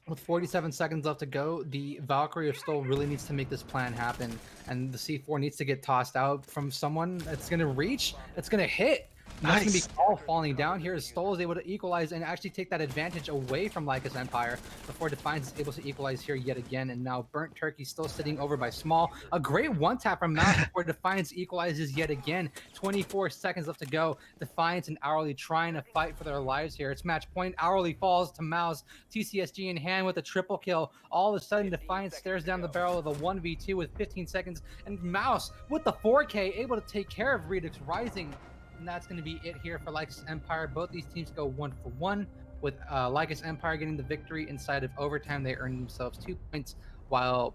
with 47 seconds left to go, the Valkyrie of Stoll really needs to make this plan happen, and the C4 needs to get tossed out from someone that's gonna reach. It's gonna hit. That's going to be Nice. all falling down here. Stoll is able to equalize and actually take that advantage away from Lycus Empire before Defiance is able to equalize here yet again. And now Burnt Turkey still sitting over by Small. A great one-tap from Mouse before Defiance equalizes yet again. 24 seconds left to go. Defiance and Hourly trying to fight for their lives here. It's match point. Hourly falls to Mouse. TCSG in hand with a triple kill. All of a sudden, Defiance stares down the barrel of a 1v2 with 15 seconds. And Mouse with the 4K able to take care of Redux Rising. And that's going to be it here for Lycus Empire. Both these teams go 1-for-1, with Lycus Empire getting the victory inside of overtime. They earn themselves 2 points, while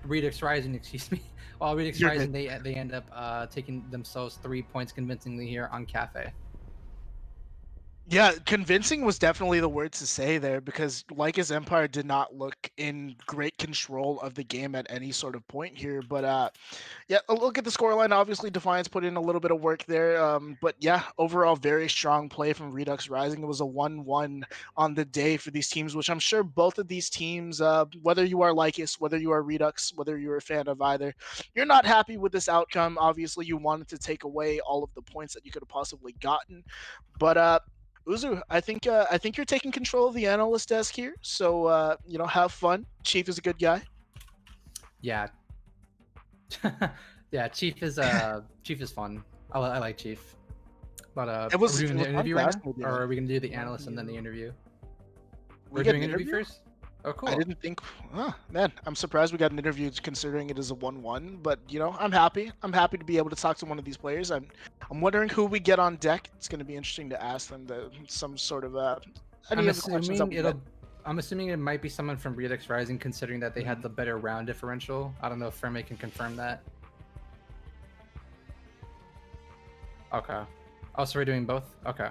Redux Rising, while Redux You're Rising, they end up taking themselves 3 points convincingly here on Kafe. Yeah, convincing was definitely the word to say there, because Lycus Empire did not look in great control of the game at any sort of point here. But yeah, a look at the scoreline. Obviously, Defiance put in a little bit of work there. But yeah, overall, very strong play from Redux Rising. It was a 1-1 on the day for these teams, which I'm sure both of these teams, whether you are Lycus, whether you are Redux, whether you're a fan of either, you're not happy with this outcome. Obviously, you wanted to take away all of the points that you could have possibly gotten. But Uzu, I think you're taking control of the analyst desk here. So have fun. Chief is a good guy. Yeah. Yeah, Chief is fun. I like Chief. But It was, are we doing it the was fun interview right last now? movie, Or man. are we gonna do the analyst and then the interview? We We're get doing an interview interview? first? Oh, cool. I didn't think. Oh, man, I'm surprised we got an interview considering it is a 1-1. But I'm happy. I'm happy to be able to talk to one of these players. I'm wondering who we get on deck. It's going to be interesting to ask them some sort of any of the questions that we get. I'm assuming it might be someone from Redux Rising, considering that they had the better round differential. I don't know if Ferme can confirm that. Okay. Oh, so we're doing both? Okay.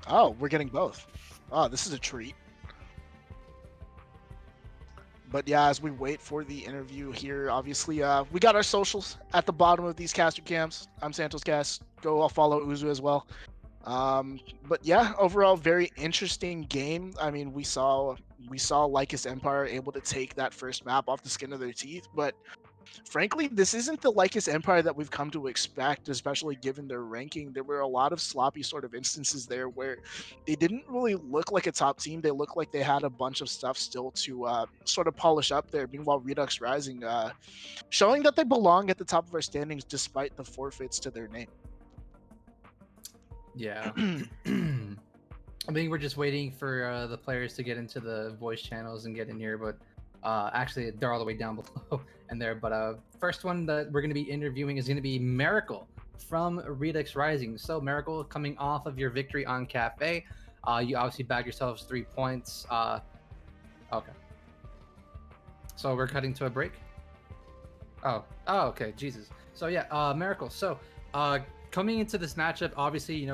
Oh, we're getting both. Oh, this is a treat. But yeah, as we wait for the interview here, obviously, we got our socials at the bottom of these caster cams. I'm Santos Cast. Go follow Uzu as well. But yeah, overall, very interesting game. I mean, we saw Lycus Empire able to take that first map off the skin of their teeth, but frankly, this isn't the Lycus Empire that we've come to expect, especially given their ranking. There were a lot of sloppy sort of instances there where they didn't really look like a top team. They looked like they had a bunch of stuff still to sort of polish up there. Meanwhile, Redux Rising showing that they belong at the top of our standings despite the forfeits to their name. Yeah. I think we're just waiting for the players to get into the voice channels and get in here, but actually they're all the way down below and there. But first one that we're going to be interviewing is going to be Miracle from Redux Rising. So Miracle, coming off of your victory on Kafe, you obviously bagged yourselves 3 points. Okay. So we're cutting to a break. Oh, okay, Jesus. So yeah, Miracle. So coming into this matchup, obviously,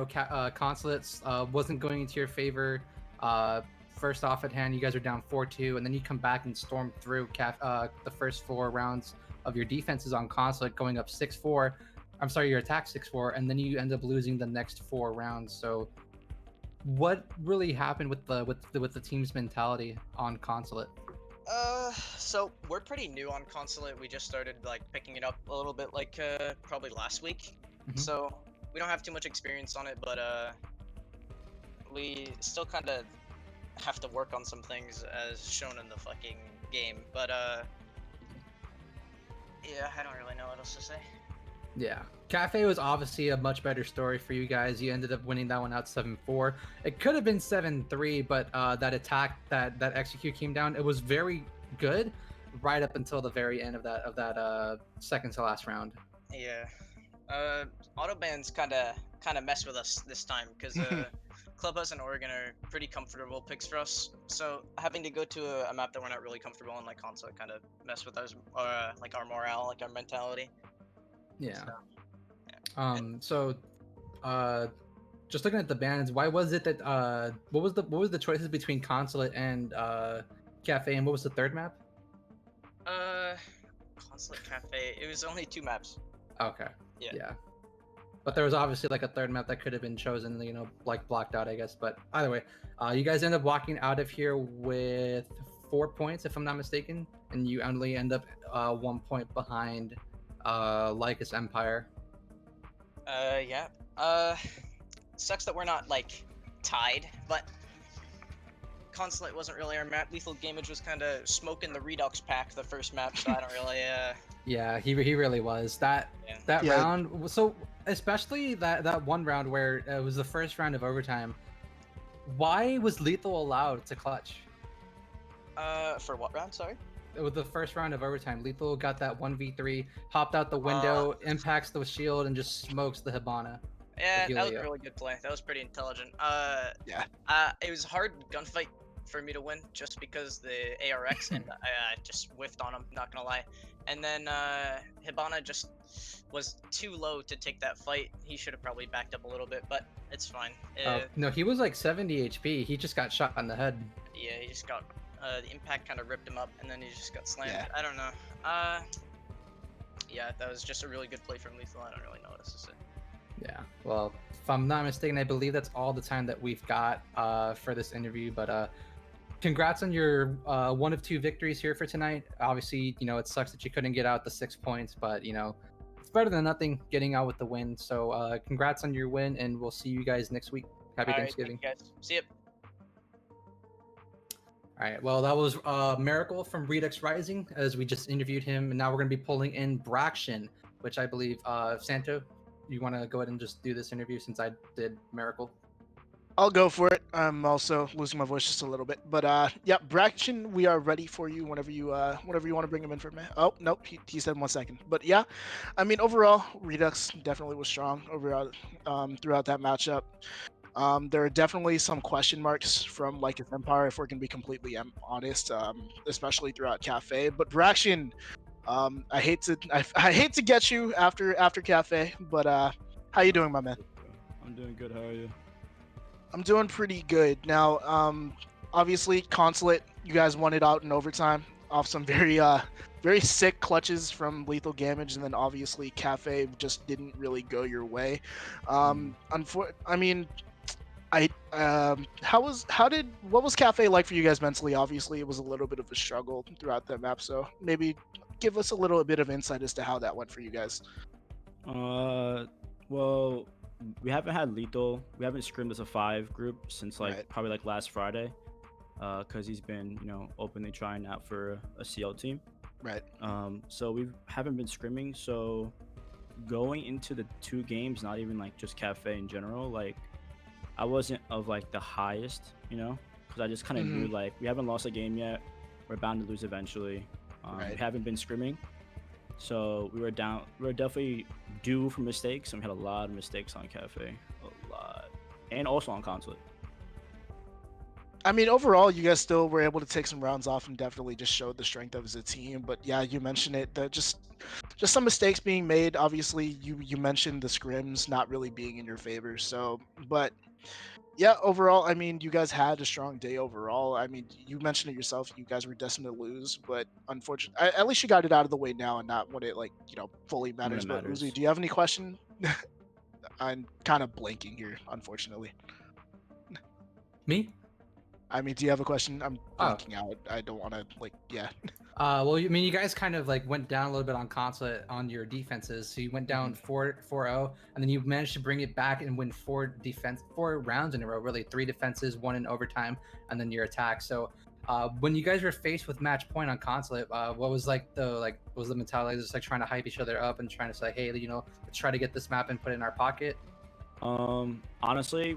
Consulates wasn't going into your favor. First off at hand, you guys are down 4-2, and then you come back and storm through the first 4 rounds of your defenses on Consulate, going up 6-4. I'm sorry, your attack 6-4, and then you end up losing the next 4 rounds. So, what really happened with the team's mentality on Consulate? So we're pretty new on Consulate. We just started picking it up a little bit probably last week. Mhm. So we don't have too much experience on it, but we still kind of have to work on some things as shown in the fucking game. But yeah, I don't really know what else to say. Yeah, Kafe was obviously a much better story for you guys. You ended up winning that one out 7-4. It could have been 7-3, but that attack that execute came down. It was very good right up until the very end of that second to last round. Yeah. Autobans kind of messed with us this time because Clubhouse and Oregon are pretty comfortable picks for us. So having to go to a map that we're not really comfortable in, like Consulate, kind of messed with us, our morale, our mentality. Yeah. So, Just looking at the bans, why was it that what was the choices between Consulate and Kafe, and what was the third map? Consulate, Kafe. It was only 2 maps. Okay. Yeah. But there was obviously a third map that could have been chosen, blocked out, I guess. But either way, you guys end up walking out of here with 4 points, if I'm not mistaken, and you only end up 1 point behind Lycus Empire. Yeah. Sucks that we're not like tied, but Consulate wasn't really our map. Lethal Gamage was kind of smoking the Redux pack the first map, so I don't really. Yeah, he really was. That Yeah. round. So especially that one round where it was the first round of overtime. Why was Lethal allowed to clutch? For what round? Sorry. It was the first round of overtime. Lethal got that 1v3, hopped out the window, impacts the shield, and just smokes the Hibana. Yeah, that was a Helio. really good play. That was pretty intelligent. Yeah. It was a hard gunfight for me to win just because the ARX and I just whiffed on him. Not gonna lie. And then Hibana just was too low to take that fight. He should have probably backed up a little bit, but it's fine. No, he was like 70 HP. He just got shot in the head. Yeah, he just got the impact kind of ripped him up, and then he just got slammed. Yeah. I don't know. Yeah, that was just a really good play from Lethal. I don't really know what else to say. Yeah. Well, if I'm not mistaken, I believe that's all the time that we've got for this interview. But congrats on your 1 of 2 victories here for tonight. Obviously, it sucks that you couldn't get out the 6 points, but it's better than nothing getting out with the win. So congrats on your win, and we'll see you guys next week. Happy Thanksgiving. Thank you guys. See ya. All right. Well, that was Miracle from Redux Rising, as we just interviewed him, and now we're going to be pulling in Braction, which I believe Santo, you want to go ahead and just do this interview since I did Miracle? I'll go for it. I'm also losing my voice just a little bit, but yeah, Braction, we are ready for you whenever you want to bring him in for me. Oh nope, he said 1 second. But yeah, I mean overall, Redux definitely was strong overall throughout that matchup. There are definitely some question marks from Lycus Empire, if we're gonna be completely honest, especially throughout Kafe. But Braction, I hate to get you after Kafe, but how you doing, my man? I'm doing good. How are you? I'm doing pretty good. Now, obviously, Consulate, you guys won it out in overtime off some very sick clutches from Lethal Gamage, and then obviously Kafe just didn't really go your way. I mean, what was Kafe like for you guys mentally? Obviously, it was a little bit of a struggle throughout that map, so maybe give us a little bit of insight as to how that went for you guys. Well, we haven't had Lethal. We haven't scrimmed as a 5 group since probably last Friday, because he's been openly trying out for a CL team. Right. So we haven't been scrimming. So going into the 2 games, not even just Kafe in general, I wasn't of the highest, because I just kind of knew we haven't lost a game yet. We're bound to lose eventually. We haven't been scrimming. So we were definitely due for mistakes, and we had a lot of mistakes on Kafe, a lot, and also on Consulate. I mean, overall, you guys still were able to take some rounds off and definitely just showed the strength of as a team. But yeah, you mentioned it, just some mistakes being made. Obviously, you mentioned the scrims not really being in your favor. So, but yeah, overall, I mean, you guys had a strong day overall. I mean, you mentioned it yourself. You guys were destined to lose, but unfortunately, at least you got it out of the way now and not when it fully matters. But Uzi, do you have any question? I'm kind of blanking here, unfortunately. Me? I mean, do you have a question? I'm blanking out. I don't want to yeah. Well, I mean, you guys kind of went down a little bit on Consulate on your defenses. So you went down 4-0, and then you managed to bring it back and win 4 rounds in a row. Really, 3 defenses, 1 in overtime, and then your attack. So when you guys were faced with match point on Consulate, what was was the mentality just trying to hype each other up and trying to say, hey, let's try to get this map and put it in our pocket? Honestly,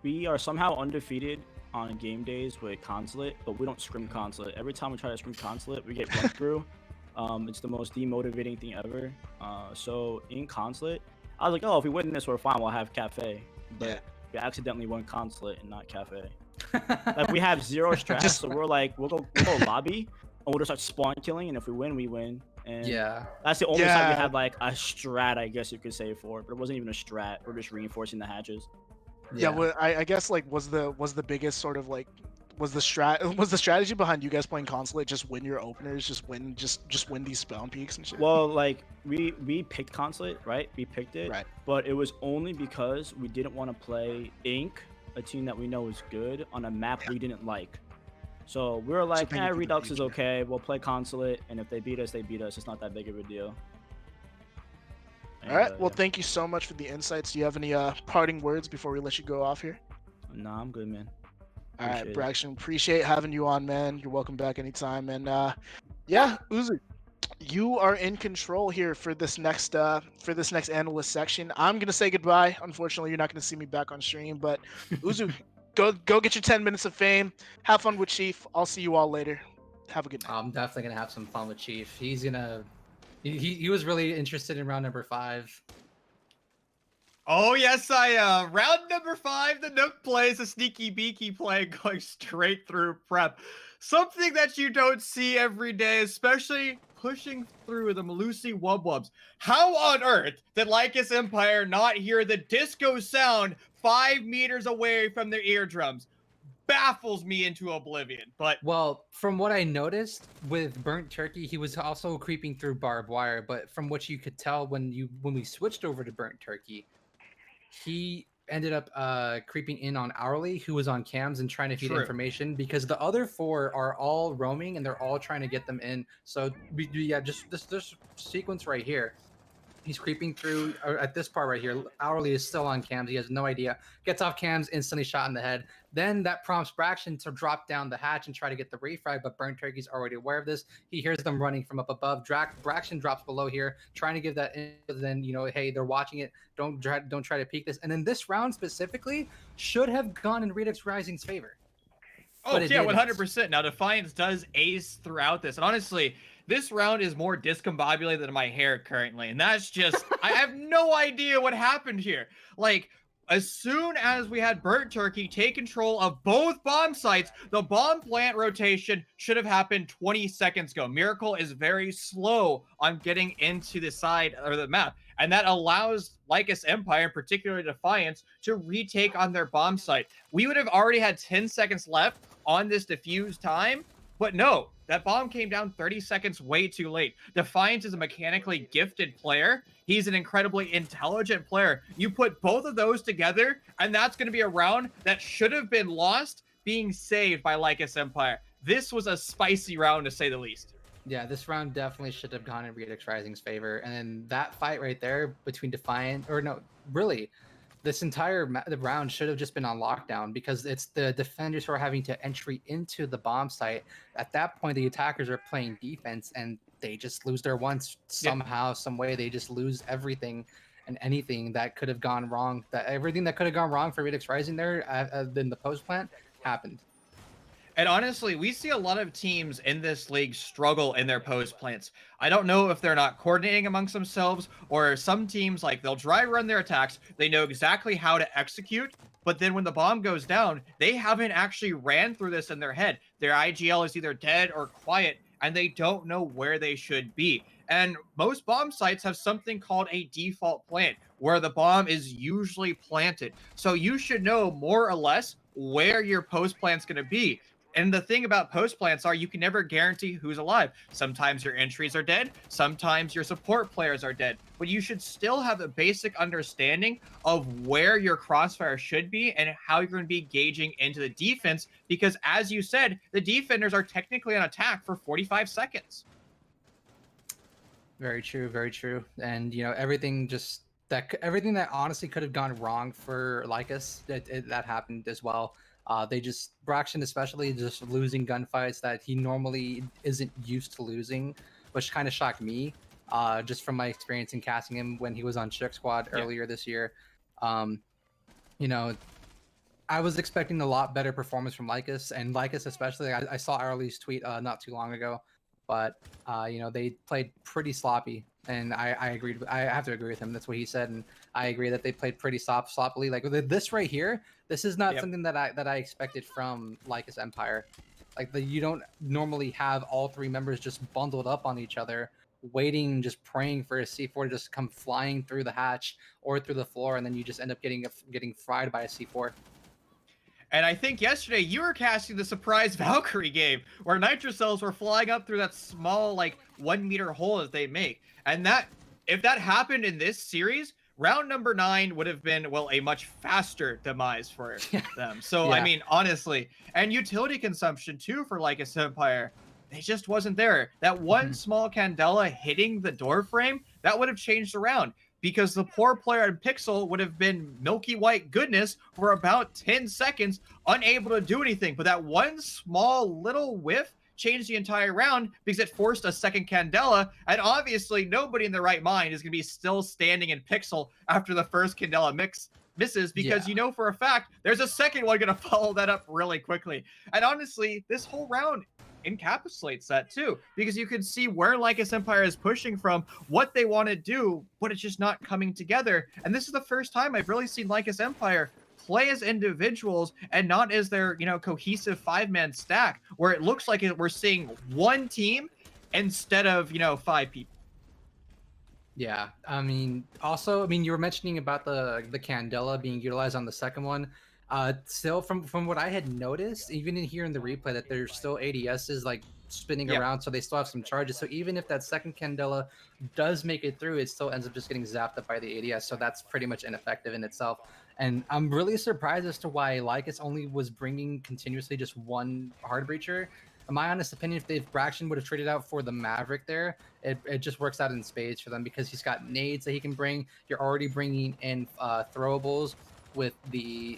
we are somehow undefeated on game days with Consulate, but we don't scrim Consulate. Every time we try to scrim Consulate, we get run through. It's the most demotivating thing ever. So in Consulate, I was like, oh, if we win this, we're fine. We'll have Kafe. But we accidentally won Consulate and not Kafe. We have 0 strats, so we'll go lobby, and we'll just start spawn killing, and if we win, we win. And that's the only side we had a strat, I guess you could say, for, but it wasn't even a strat. We're just reinforcing the hatches. Yeah, well, I guess was the biggest sort of was the strategy behind you guys playing Consulate just win your openers, just win these spawn peaks and shit? Well, we picked Consulate, right? We picked it, right? But it was only because we didn't want to play Inc., a team that we know is good, on a map we didn't like. So we were like, Redux is okay. We'll play Consulate, and if they beat us, they beat us. It's not that big of a deal. All right. And Well, thank you so much for the insights. Do you have any parting words before we let you go off here? nah, I'm good, man. All right, Appreciate it. Braxton. Appreciate having you on, man. You're welcome back anytime. And yeah, Uzi, you are in control here for this next analyst section. I'm gonna say goodbye. Unfortunately, you're not gonna see me back on stream, but Uzu, go get your 10 minutes of fame. Have fun with Chief. I'll see you all later. Have a good night. I'm definitely gonna have some fun with Chief. He's gonna. He was really interested in round number 5. Oh yes, I round number 5, the Nook plays a sneaky beaky play going straight through prep. Something that you don't see every day, especially pushing through the Malusi Wubwubs. How on earth did Lycus Empire not hear the disco sound 5 meters away from their eardrums? Baffles me into oblivion. But Well, from what I noticed with Burnt Turkey, he was also creeping through barbed wire. But from what you could tell when we switched over to Burnt Turkey, he ended up creeping in on Hourly, who was on cams and trying to feed True. information, because the other 4 are all roaming and they're all trying to get them in. So yeah, just this sequence right here. He's creeping through at this part right here. Hourly is still on cams. He has no idea. Gets off cams, instantly shot in the head. Then that prompts Braxton to drop down the hatch and try to get the refrag, but Burnt Turkey's already aware of this. He hears them running from up above. Braxton drops below here, trying to give that in. Then, hey, they're watching it. Don't try to peek this. And then this round specifically should have gone in Redux Rising's favor. Oh, yeah, 100%. Now, Defiance does ace throughout this. And honestly, this round is more discombobulated than my hair currently. And that's just, I have no idea what happened here. Like, as soon as we had Burnt Turkey take control of both bomb sites, the bomb plant rotation should have happened 20 seconds ago. Miracle is very slow on getting into the side or the map. And that allows Lycus Empire, particularly Defiance, to retake on their bomb site. We would have already had 10 seconds left on this defuse time, but no, that bomb came down 30 seconds way too late. Defiance is a mechanically gifted player. He's an incredibly intelligent player. You put both of those together, and that's going to be a round that should have been lost, being saved by Lycus Empire. This was a spicy round, to say the least. Yeah, this round definitely should have gone in Redux Rising's favor. And then that fight right there between Defiant, or no, really, this entire the round should have just been on lockdown, because it's the defenders who are having to entry into the bomb site. At that point, the attackers are playing defense, and they just lose their ones somehow, some way. They just lose everything and anything that could have gone wrong. Everything that could have gone wrong for Redux Rising there in the post plant happened. And honestly, we see a lot of teams in this league struggle in their post plants. I don't know if they're not coordinating amongst themselves, or some teams, like, they'll dry run their attacks. They know exactly how to execute, but then when the bomb goes down, they haven't actually ran through this in their head. Their IGL is either dead or quiet, and they don't know where they should be. And most bomb sites have something called a default plant, where the bomb is usually planted. So you should know more or less where your post plant's going to be. And the thing about post plants are you can never guarantee who's alive. Sometimes your entries are dead. Sometimes your support players are dead. But you should still have a basic understanding of where your crossfire should be and how you're going to be gauging into the defense. Because as you said, the defenders are technically on attack for 45 seconds. Very true, very true. And, everything that honestly could have gone wrong for Lycus, that happened as well. Braxton especially, just losing gunfights that he normally isn't used to losing, which kind of shocked me, just from my experience in casting him when he was on Shook Squad earlier this year. I was expecting a lot better performance from Lycus, and Lycus especially. I saw Arley's tweet not too long ago, but they played pretty sloppy, and I agreed. I have to agree with him. That's what he said, and I agree that they played pretty sloppily. Like this right here, this is not something that I expected from Lycus Empire. Like you don't normally have all 3 members just bundled up on each other, waiting, just praying for a C4 to just come flying through the hatch or through the floor, and then you just end up getting fried by a C4. And I think yesterday you were casting the surprise Valkyrie game where Nitrocells were flying up through that small, 1 meter hole that they make. And if that happened in this series, round number 9 would have been, a much faster demise for them. So, I mean, honestly, and utility consumption too for Lycus Empire, it just wasn't there. That one small Candela hitting the door frame, that would have changed the round. because the poor player in Pixel would have been milky white goodness for about 10 seconds, unable to do anything. But that one small little whiff changed the entire round because it forced a second Candela, and obviously nobody in their right mind is going to be still standing in Pixel after the first Candela misses, because you know for a fact there's a second one going to follow that up really quickly. And honestly, this whole round encapsulates that too, because you can see where Lycus Empire is pushing from, what they want to do, but it's just not coming together. And this is the first time I've really seen Lycus Empire play as individuals and not as their, cohesive 5-man stack, where it looks like we're seeing one team instead of, 5 people. Yeah, also, you were mentioning about the Candela being utilized on the second one. Still, from what I had noticed, even in the replay, that there's still ADSs like spinning around, so they still have some charges. So even if that second Candela does make it through, it still ends up just getting zapped up by the ADS. So that's pretty much ineffective in itself. And I'm really surprised as to why Lycus only was bringing continuously just one hard breacher. In my honest opinion, if Braxton would have traded out for the Maverick there, it just works out in spades for them, because he's got nades that he can bring. You're already bringing in throwables with the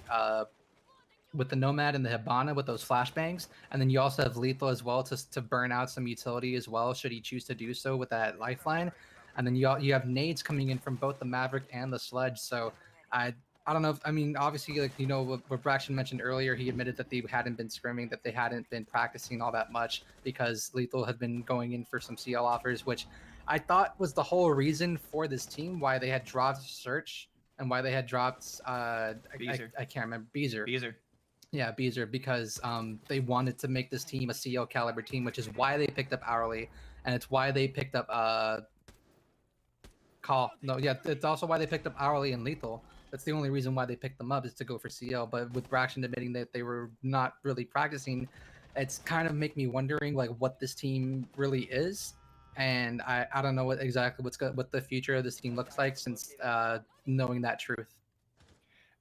Nomad and the Hibana with those flashbangs, and then you also have lethal as well to burn out some utility as well, should he choose to do so with that lifeline. And then you have nades coming in from both the Maverick and the Sledge. So I don't know if, obviously, what Braxton mentioned earlier, he admitted that they hadn't been scrimming, that they hadn't been practicing all that much because Lethal had been going in for some CL offers, which I thought was the whole reason for this team, why they had dropped Search and why they had dropped, I can't remember, Beezer. Yeah, Beezer, because they wanted to make this team a CL caliber team, which is why they picked up Hourly, and it's why they picked up it's also why they picked up Hourly and Lethal. That's the only reason why they picked them up, is to go for CL. But with Braxton admitting that they were not really practicing, it's kind of make me wondering like what this team really is. And I don't know what the future of this team looks like since knowing that truth.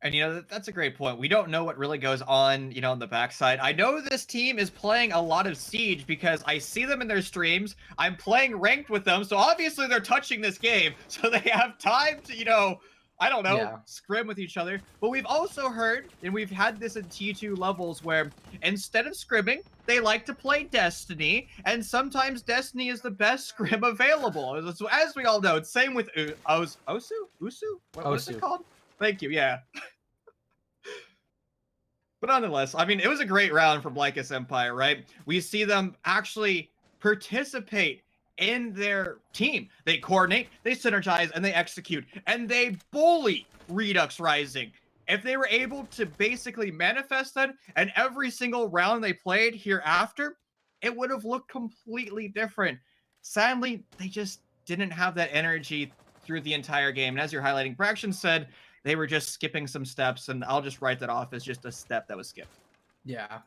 And that's a great point. We don't know what really goes on, on the backside. I know this team is playing a lot of Siege because I see them in their streams. I'm playing ranked with them, so obviously they're touching this game, so they have time to, scrim with each other. But we've also heard, and we've had this in T2 levels, where instead of scrimming, they like to play Destiny, and sometimes Destiny is the best scrim available. As we all know, it's same with Osu? What is it called? Thank you, yeah. But nonetheless, it was a great round from Lycus Empire, right? We see them actually participate in their team. They coordinate, they synergize, and they execute. And they bully Redux Rising. If they were able to basically manifest that, and every single round they played hereafter, it would have looked completely different. Sadly, they just didn't have that energy through the entire game. And as you're highlighting, Braxton said they were just skipping some steps, and I'll just write that off as just a step that was skipped. Yeah.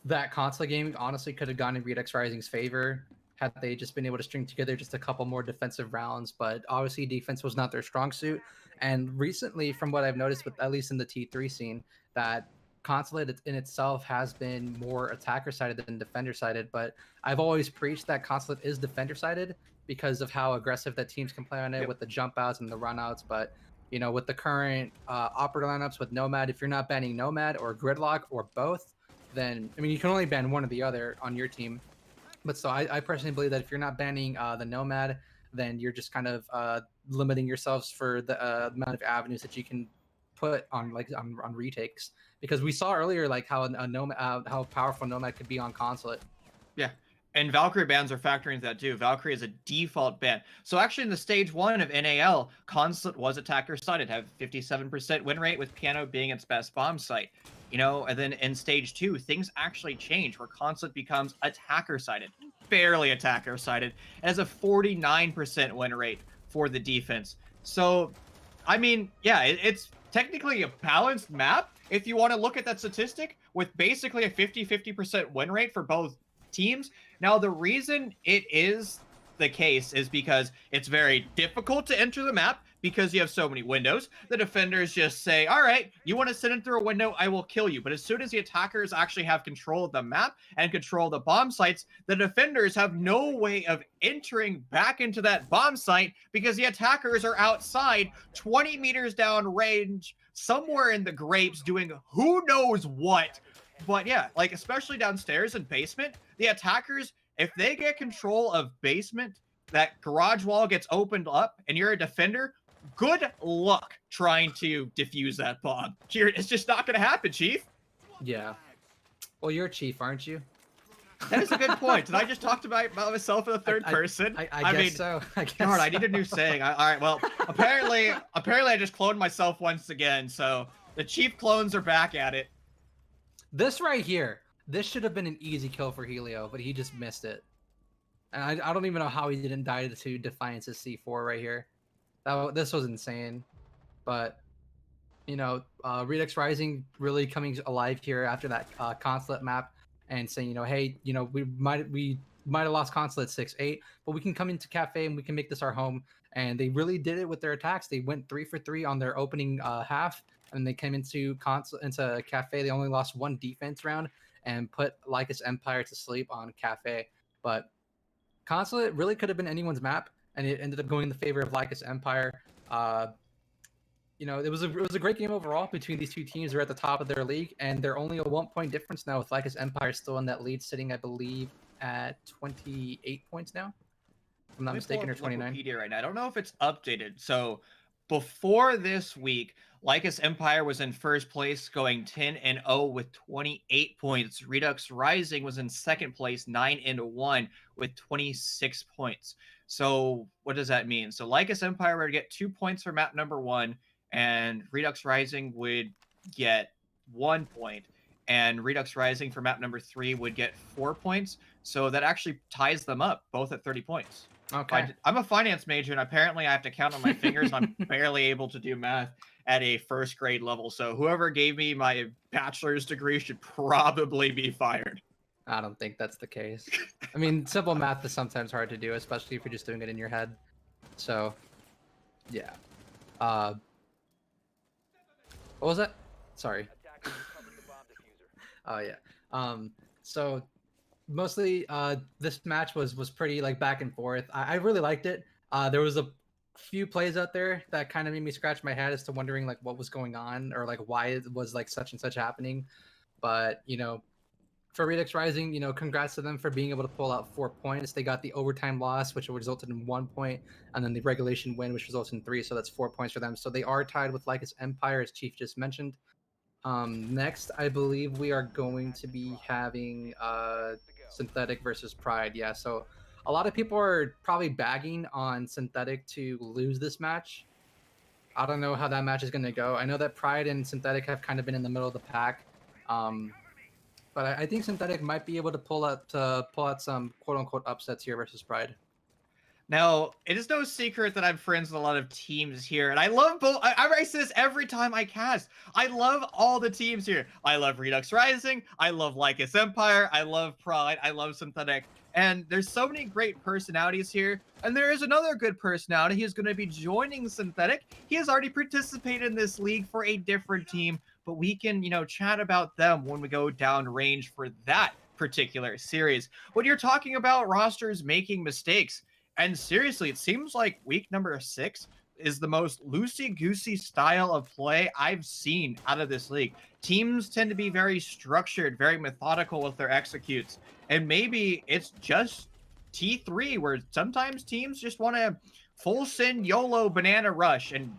That Consulate game honestly could have gone in Redux Rising's favor had they just been able to string together just a couple more defensive rounds, but obviously defense was not their strong suit. And recently, from what I've noticed, at least in the T3 scene, that Consulate in itself has been more attacker-sided than defender-sided, but I've always preached that Consulate is defender-sided because of how aggressive that teams can play on it with the jump outs and the run outs. But with the current operator lineups with Nomad, if you're not banning Nomad or Gridlock or both, then you can only ban one or the other on your team. But so I personally believe that if you're not banning the Nomad, then you're just kind of limiting yourselves for the amount of avenues that you can put on on retakes. Because we saw earlier how a Nomad, how powerful Nomad could be on Consulate. Yeah. And Valkyrie bans are factoring into that too. Valkyrie is a default ban. So actually in the stage 1 of NAL, Consulate was attacker-sided, have 57% win rate with Piano being its best bomb site. And then in stage 2, things actually change where Consulate becomes attacker-sided, barely attacker-sided, and has a 49% win rate for the defense. So, it's technically a balanced map if you want to look at that statistic with basically a 50-50% win rate for both teams. Now, the reason it is the case is because it's very difficult to enter the map because you have so many windows. The defenders just say, all right, you want to sit in through a window, I will kill you. But as soon as the attackers actually have control of the map and control of the bomb sites, the defenders have no way of entering back into that bomb site because the attackers are outside 20 meters down range, somewhere in the grapes doing who knows what. But yeah, like especially downstairs in basement, the attackers, if they get control of basement, that garage wall gets opened up and you're a defender, good luck trying to defuse that bomb. It's just not going to happen, Chief. Yeah. Well, you're a chief, aren't you? That is a good point. Did I just talk about myself in the third person? I guess so. I guess Darn, so. I need a new saying. All right, well, apparently I just cloned myself once again, so the Chief clones are back at it. This right here, this should have been an easy kill for Helio, but he just missed it. And I don't even know how he didn't die to Defiance's C4 right here. This was insane. But, you know, Redux Rising really coming alive here after that Consulate map and saying, you know, hey, you know, we might have lost Consulate 6-8, but we can come into Kafe and we can make this our home. And they really did it with their attacks. They went 3 for 3 on their opening half, and they came into Kafe. They only lost 1 defense round and put Lycus Empire to sleep on Kafe. But Consulate really could have been anyone's map, and it ended up going in the favor of Lycus Empire. You know, it was a great game overall between these two teams. They're at the top of their league, and they're only a 1-point difference now, with Lycus Empire still in that lead, sitting, I believe, at 28 points now. If I'm not mistaken, or 29. Wikipedia right now. I don't know if it's updated. So before this week, Lycus Empire was in first place, going 10-0 with 28 points. Redux Rising was in second place, 9-1 with 26 points. So what does that mean? So Lycus Empire would get 2 points for map number 1, and Redux Rising would get 1 point. And Redux Rising for map number 3 would get 4 points. So that actually ties them up, both at 30 points. Okay. I'm a finance major, and apparently I have to count on my fingers. I'm barely able to do math at a first grade level. So whoever gave me my bachelor's degree should probably be fired. I don't think that's the case. I mean, simple math is sometimes hard to do, especially if you're just doing it in your head. So, yeah. What was that? Sorry. Oh yeah. So mostly this match was pretty like back and forth. I really liked it. There was a few plays out there that kind of made me scratch my head as to wondering like what was going on, or like why it was like such and such happening. But you know, for Redux Rising, you know, congrats to them for being able to pull out 4 points. They got the overtime loss, which resulted in 1 point, and then the regulation win, which results in 3. So that's 4 points for them. So they are tied with Lycus Empire, as Chief just mentioned. Next, I believe we are going to be having Synthetic versus Pride. Yeah, so a lot of people are probably bagging on Synthetic to lose this match. I don't know how that match is going to go. I know that Pride and Synthetic have kind of been in the middle of the pack. But I think Synthetic might be able to pull out some quote-unquote upsets here versus Pride. Now, it is no secret that I'm friends with a lot of teams here, and I love both. I say this every time I cast. I love all the teams here. I love Redux Rising. I love Lycus Empire. I love Pride. I love Synthetic. And there's so many great personalities here. And there is another good personality who's going to be joining Synthetic. He has already participated in this league for a different team, but we can, you know, chat about them when we go down range for that particular series. When you're talking about rosters making mistakes, and seriously, it seems like week number 6 is the most loosey-goosey style of play I've seen out of this league. Teams tend to be very structured, very methodical with their executes. And maybe it's just T3 where sometimes teams just want to full send YOLO banana rush. And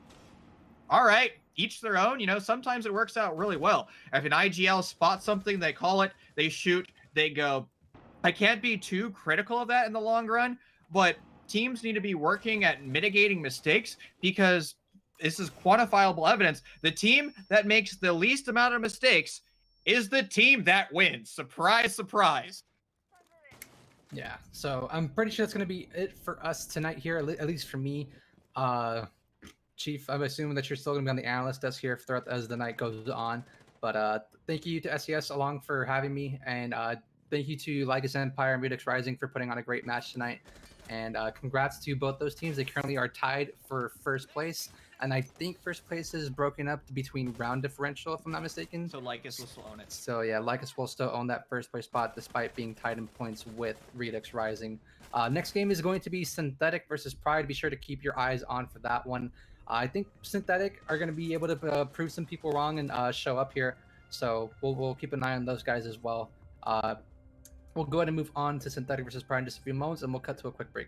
all right, each their own. You know, sometimes it works out really well. If an IGL spots something, they call it, they shoot, they go. I can't be too critical of that in the long run, but teams need to be working at mitigating mistakes, because this is quantifiable evidence. The team that makes the least amount of mistakes is the team that wins. Surprise, surprise. Yeah, so I'm pretty sure that's going to be it for us tonight here, at least for me. Chief, I'm assuming that you're still going to be on the analyst desk here throughout as the night goes on. But thank you to SCS along for having me, and thank you to Lycus Empire and Redux Rising for putting on a great match tonight. And congrats to both those teams. They currently are tied for first place. And I think first place is broken up between round differential, if I'm not mistaken. So Lycus will still own it. So yeah, Lycus will still own that first place spot despite being tied in points with Redux Rising. Next game is going to be Synthetic versus Pride. Be sure to keep your eyes on for that one. I think Synthetic are going to be able to prove some people wrong and show up here. So we'll keep an eye on those guys as well. We'll go ahead and move on to Synthetic versus Pride in just a few moments, and we'll cut to a quick break.